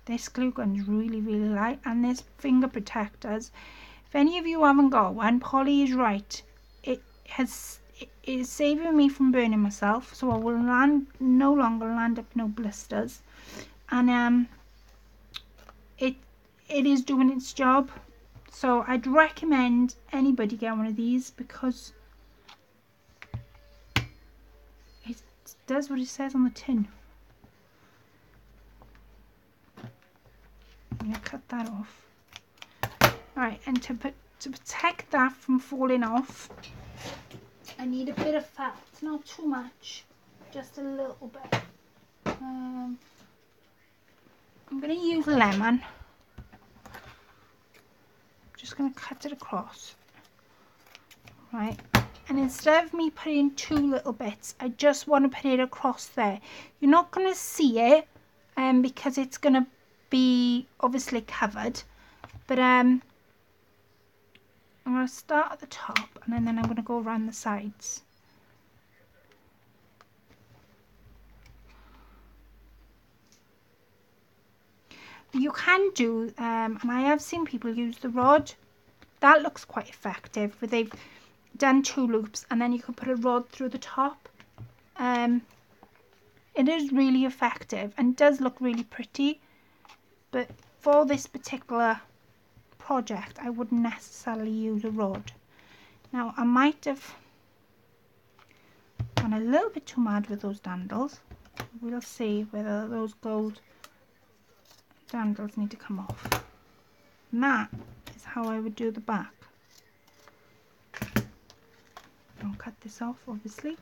A: This glue gun's really light, and there's finger protectors. If any of you haven't got one, Polly is right. It is saving me from burning myself, so I will no longer land up no blisters, and it is doing its job. So I'd recommend anybody get one of these because it does what it says on the tin. I'm going to cut that off. Alright, and to protect that from falling off, I need a bit of felt, not too much, just a little bit. I'm going to use lemon. Just going to cut it across. Right, and instead of me putting two little bits, I just want to put it across there. You're not going to see it because it's going to be obviously covered, but I'm going to start at the top and then I'm going to go around the sides. You can do, and I have seen people use the rod. That looks quite effective, where they've done two loops and then you can put a rod through the top. It is really effective and does look really pretty, but for this particular project I wouldn't necessarily use a rod. Now I might have gone a little bit too mad with those dandles. We'll see whether those gold dandles need to come off. And that is how I would do the back. I'll cut this off obviously.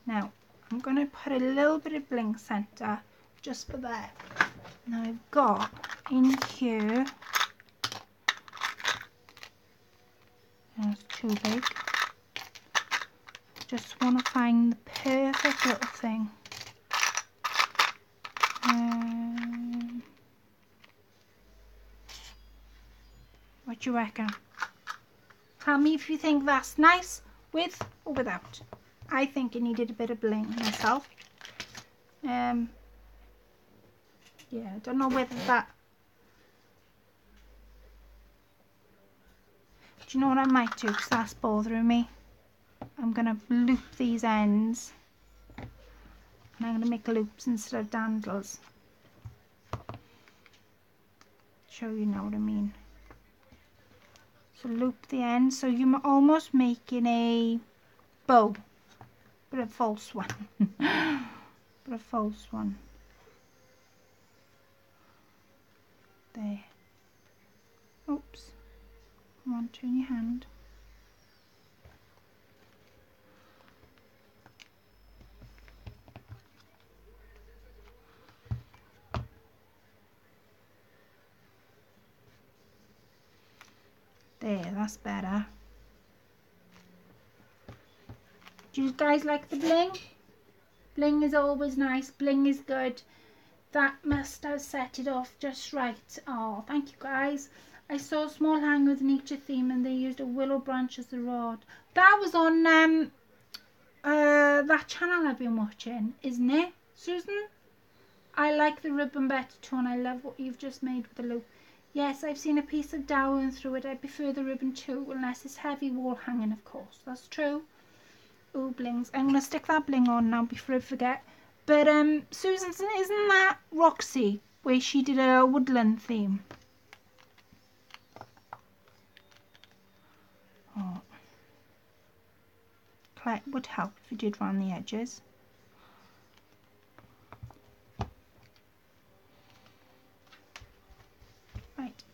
A: Now, I'm going to put a little bit of bling centre just for there. Now I've got in here, that's too big. Just want to find the perfect little thing. What do you reckon? Tell me if you think that's nice with or without. I think it needed a bit of bling myself. Yeah, I don't know whether that... Do you know what I might do? Because that's bothering me. I'm going to loop these ends. And I'm going to make loops instead of dandles. Show you know what I mean. So loop the end. So you're almost making a bow. But a false one. But a false one. There. Oops. Come on, turn your hand. There, that's better. Do you guys like the bling? Bling is always nice. Bling is good. That must have set it off just right. Oh, thank you guys. I saw a small hanger with nature theme and they used a willow branch as the rod. That was on that channel I've been watching, isn't it, Susan? I like the ribbon better too, and I love what you've just made with the loop. Yes, I've seen a piece of dowel through it. I prefer the ribbon too, unless it's heavy wall hanging, of course. That's true. Oh, blings. I'm going to stick that bling on now before I forget. But, Susan, isn't that Roxy, where she did a woodland theme? Oh. It would help if you did round the edges. Right.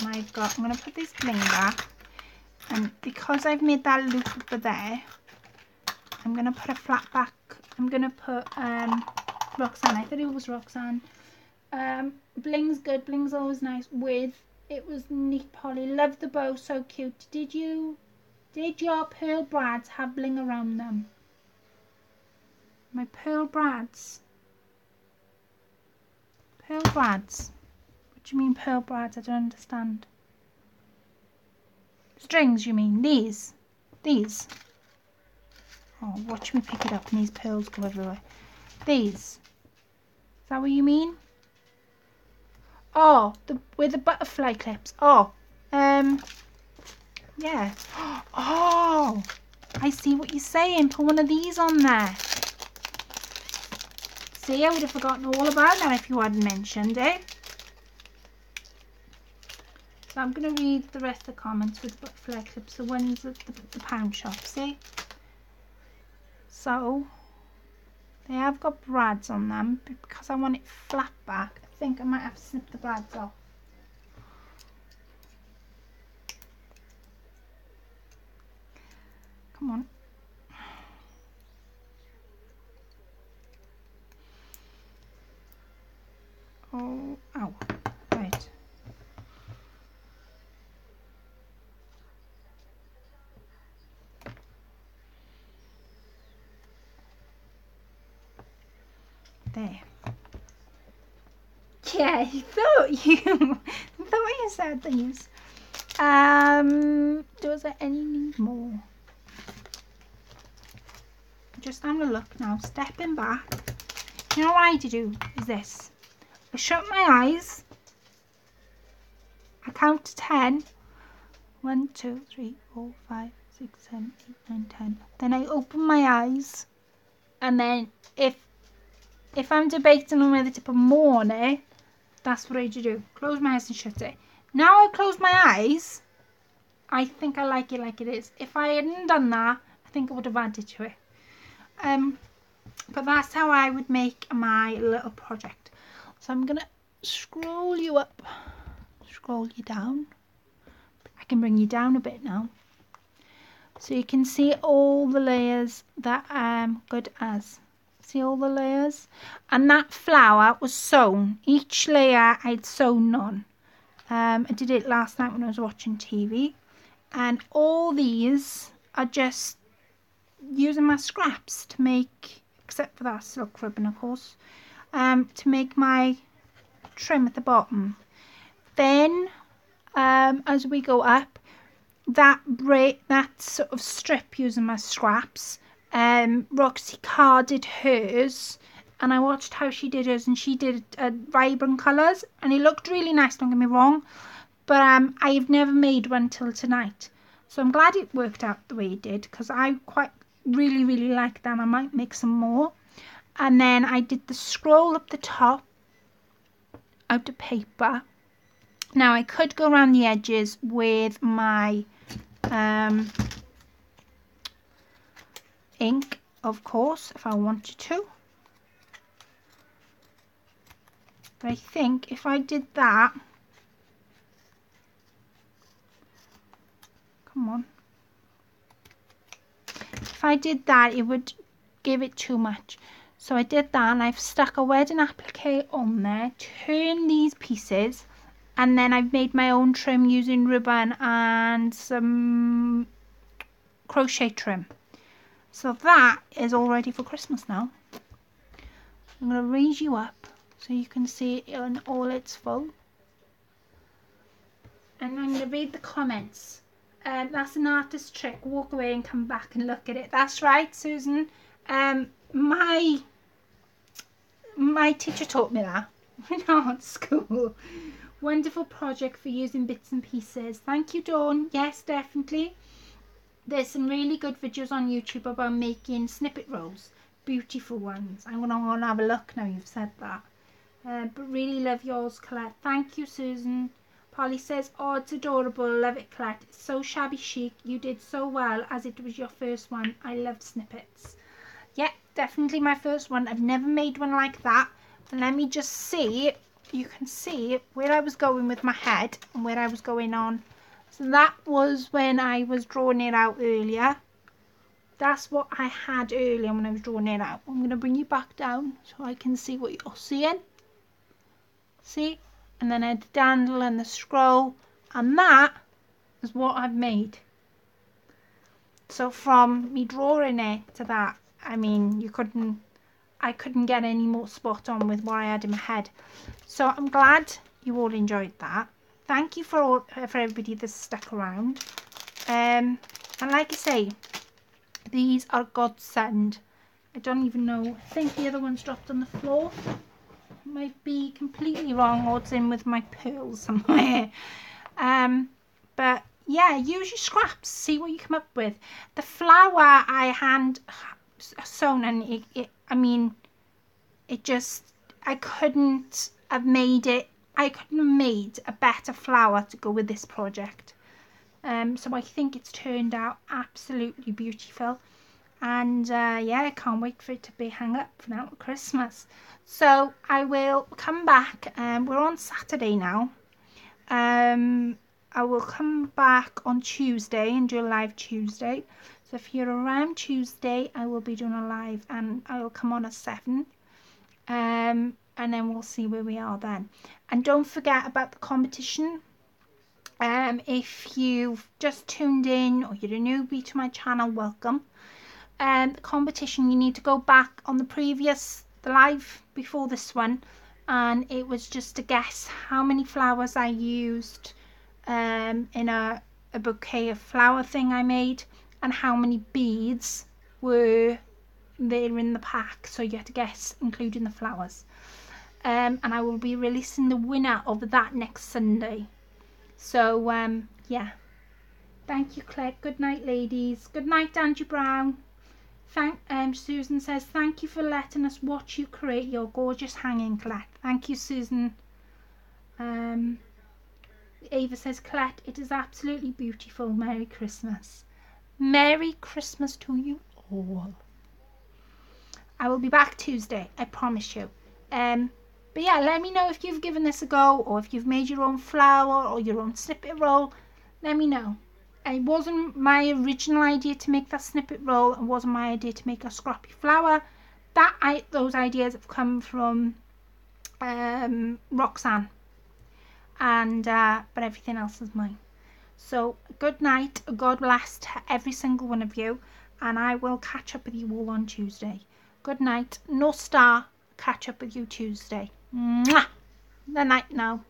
A: I'm going to put this bling back. And because I've made that loop over there, I'm going to put a flat back. I'm going to put Roxanne. I thought it was Roxanne. Bling's good. Bling's always nice. With it was neat, Polly. Love the bow. So cute. Did your pearl brads have bling around them? My pearl brads. Pearl brads. What do you mean pearl brads? I don't understand. Strings, you mean? These? These? Oh, watch me pick it up and these pearls go everywhere. These. Is that what you mean? Oh, with the butterfly clips. Oh, yeah. Oh, I see what you're saying. Put one of these on there. See, I would have forgotten all about that if you hadn't mentioned it. So I'm going to read the rest of the comments with butterfly clips, the ones at the pound shop, see? So, they have got brads on them, but because I want it flat back, I think I might have to snip the brads off. Come on. Oh, ow. Right. There. Yeah, I thought you said these. Was there any more? Just having a look now, stepping back. You know what I do is this. I shut my eyes. I count to 10. 1, 2, 3, 4, 5, 6, 7, 8, 9, 10. Then I open my eyes. And then if I'm debating on whether to put more on it, that's what I do. Close my eyes and shut it. Now I close my eyes, I think I like it like it is. If I hadn't done that, I think I would have added to it. But that's how I would make my little project. So I'm going to scroll you up, scroll you down. I can bring you down a bit now. So you can see all the layers that I'm good as. See all the layers? And that flower was sewn. Each layer I'd sewn on. I did it last night when I was watching TV. And all these are just using my scraps to make, except for that silk ribbon of course, to make my trim at the bottom. Then as we go up, that sort of strip using my scraps, Roxy carded hers, and I watched how she did hers, and she did vibrant colours, and it looked really nice, don't get me wrong, but I've never made one till tonight, so I'm glad it worked out the way it did, because I really like that. I might make some more. And then I did the scroll up the top out of paper. Now I could go around the edges with my ink, of course, if I wanted to, but I think if I did that, come on, if I did that it would give it too much. So I did that, and I've stuck a wedding applique on there, turn these pieces, and then I've made my own trim using ribbon and some crochet trim. So that is all ready for Christmas now. I'm going to raise you up so you can see it in all its full. And I'm going to read the comments. That's an artist trick. Walk away and come back and look at it. That's right, Susan. My teacher taught me that in art school. Wonderful project for using bits and pieces. Thank you, Dawn. Yes, definitely. There's some really good videos on YouTube about making snippet rolls. Beautiful ones. I'm going to have a look now you've said that. But really love yours, Colette. Thank you, Susan. Polly says, oh, it's adorable. Love it, Colette. It's so shabby chic. You did so well as it was your first one. I love snippets. Yeah, definitely my first one. I've never made one like that. But let me just see. You can see where I was going with my head and where I was going on. So that was when I was drawing it out earlier. That's what I had earlier when I was drawing it out. I'm going to bring you back down so I can see what you're seeing. See? And then I had the dandle and the scroll. And that is what I've made. So from me drawing it to that, I mean, I couldn't get any more spot on with what I had in my head. So I'm glad you all enjoyed that. Thank you for everybody that's stuck around. And like I say, these are godsend. I don't even know. I think the other one's dropped on the floor. Might be completely wrong, or it's in with my pearls somewhere. But yeah, use your scraps. See what you come up with. The flower I hand sewn, and I couldn't have made a better flower to go with this project. So I think it's turned out absolutely beautiful, and yeah, I can't wait for it to be hung up for now at Christmas. So I will come back, we're on Saturday now. I will come back on Tuesday and do a live Tuesday. So if you're around Tuesday, I will be doing a live, and I will come on at 7. And then we'll see where we are then. And don't forget about the competition. If you've just tuned in or you're a newbie to my channel, welcome. The competition, you need to go back on the live before this one, and it was just to guess how many flowers I used in a bouquet of flower thing I made, and how many beads were there in the pack. So you have to guess, including the flowers. And I will be releasing the winner of that next Sunday. So yeah, thank you, Claire. Good night, ladies. Good night, Andrew Brown. Susan says, thank you for letting us watch you create your gorgeous hanging, Colette. Thank you, Susan. Ava says, Colette, it is absolutely beautiful. Merry Christmas. Merry Christmas to you all. I will be back Tuesday, I promise you. But yeah, let me know if you've given this a go, or if you've made your own flower or your own snippet roll. Let me know. It wasn't my original idea to make that snippet roll. It wasn't my idea to make a scrappy flower. Those ideas have come from Roxanne, and but everything else is mine. So good night, God bless to every single one of you, and I will catch up with you all on Tuesday. Good night. No star. Catch up with you Tuesday. Mwah! Good night now.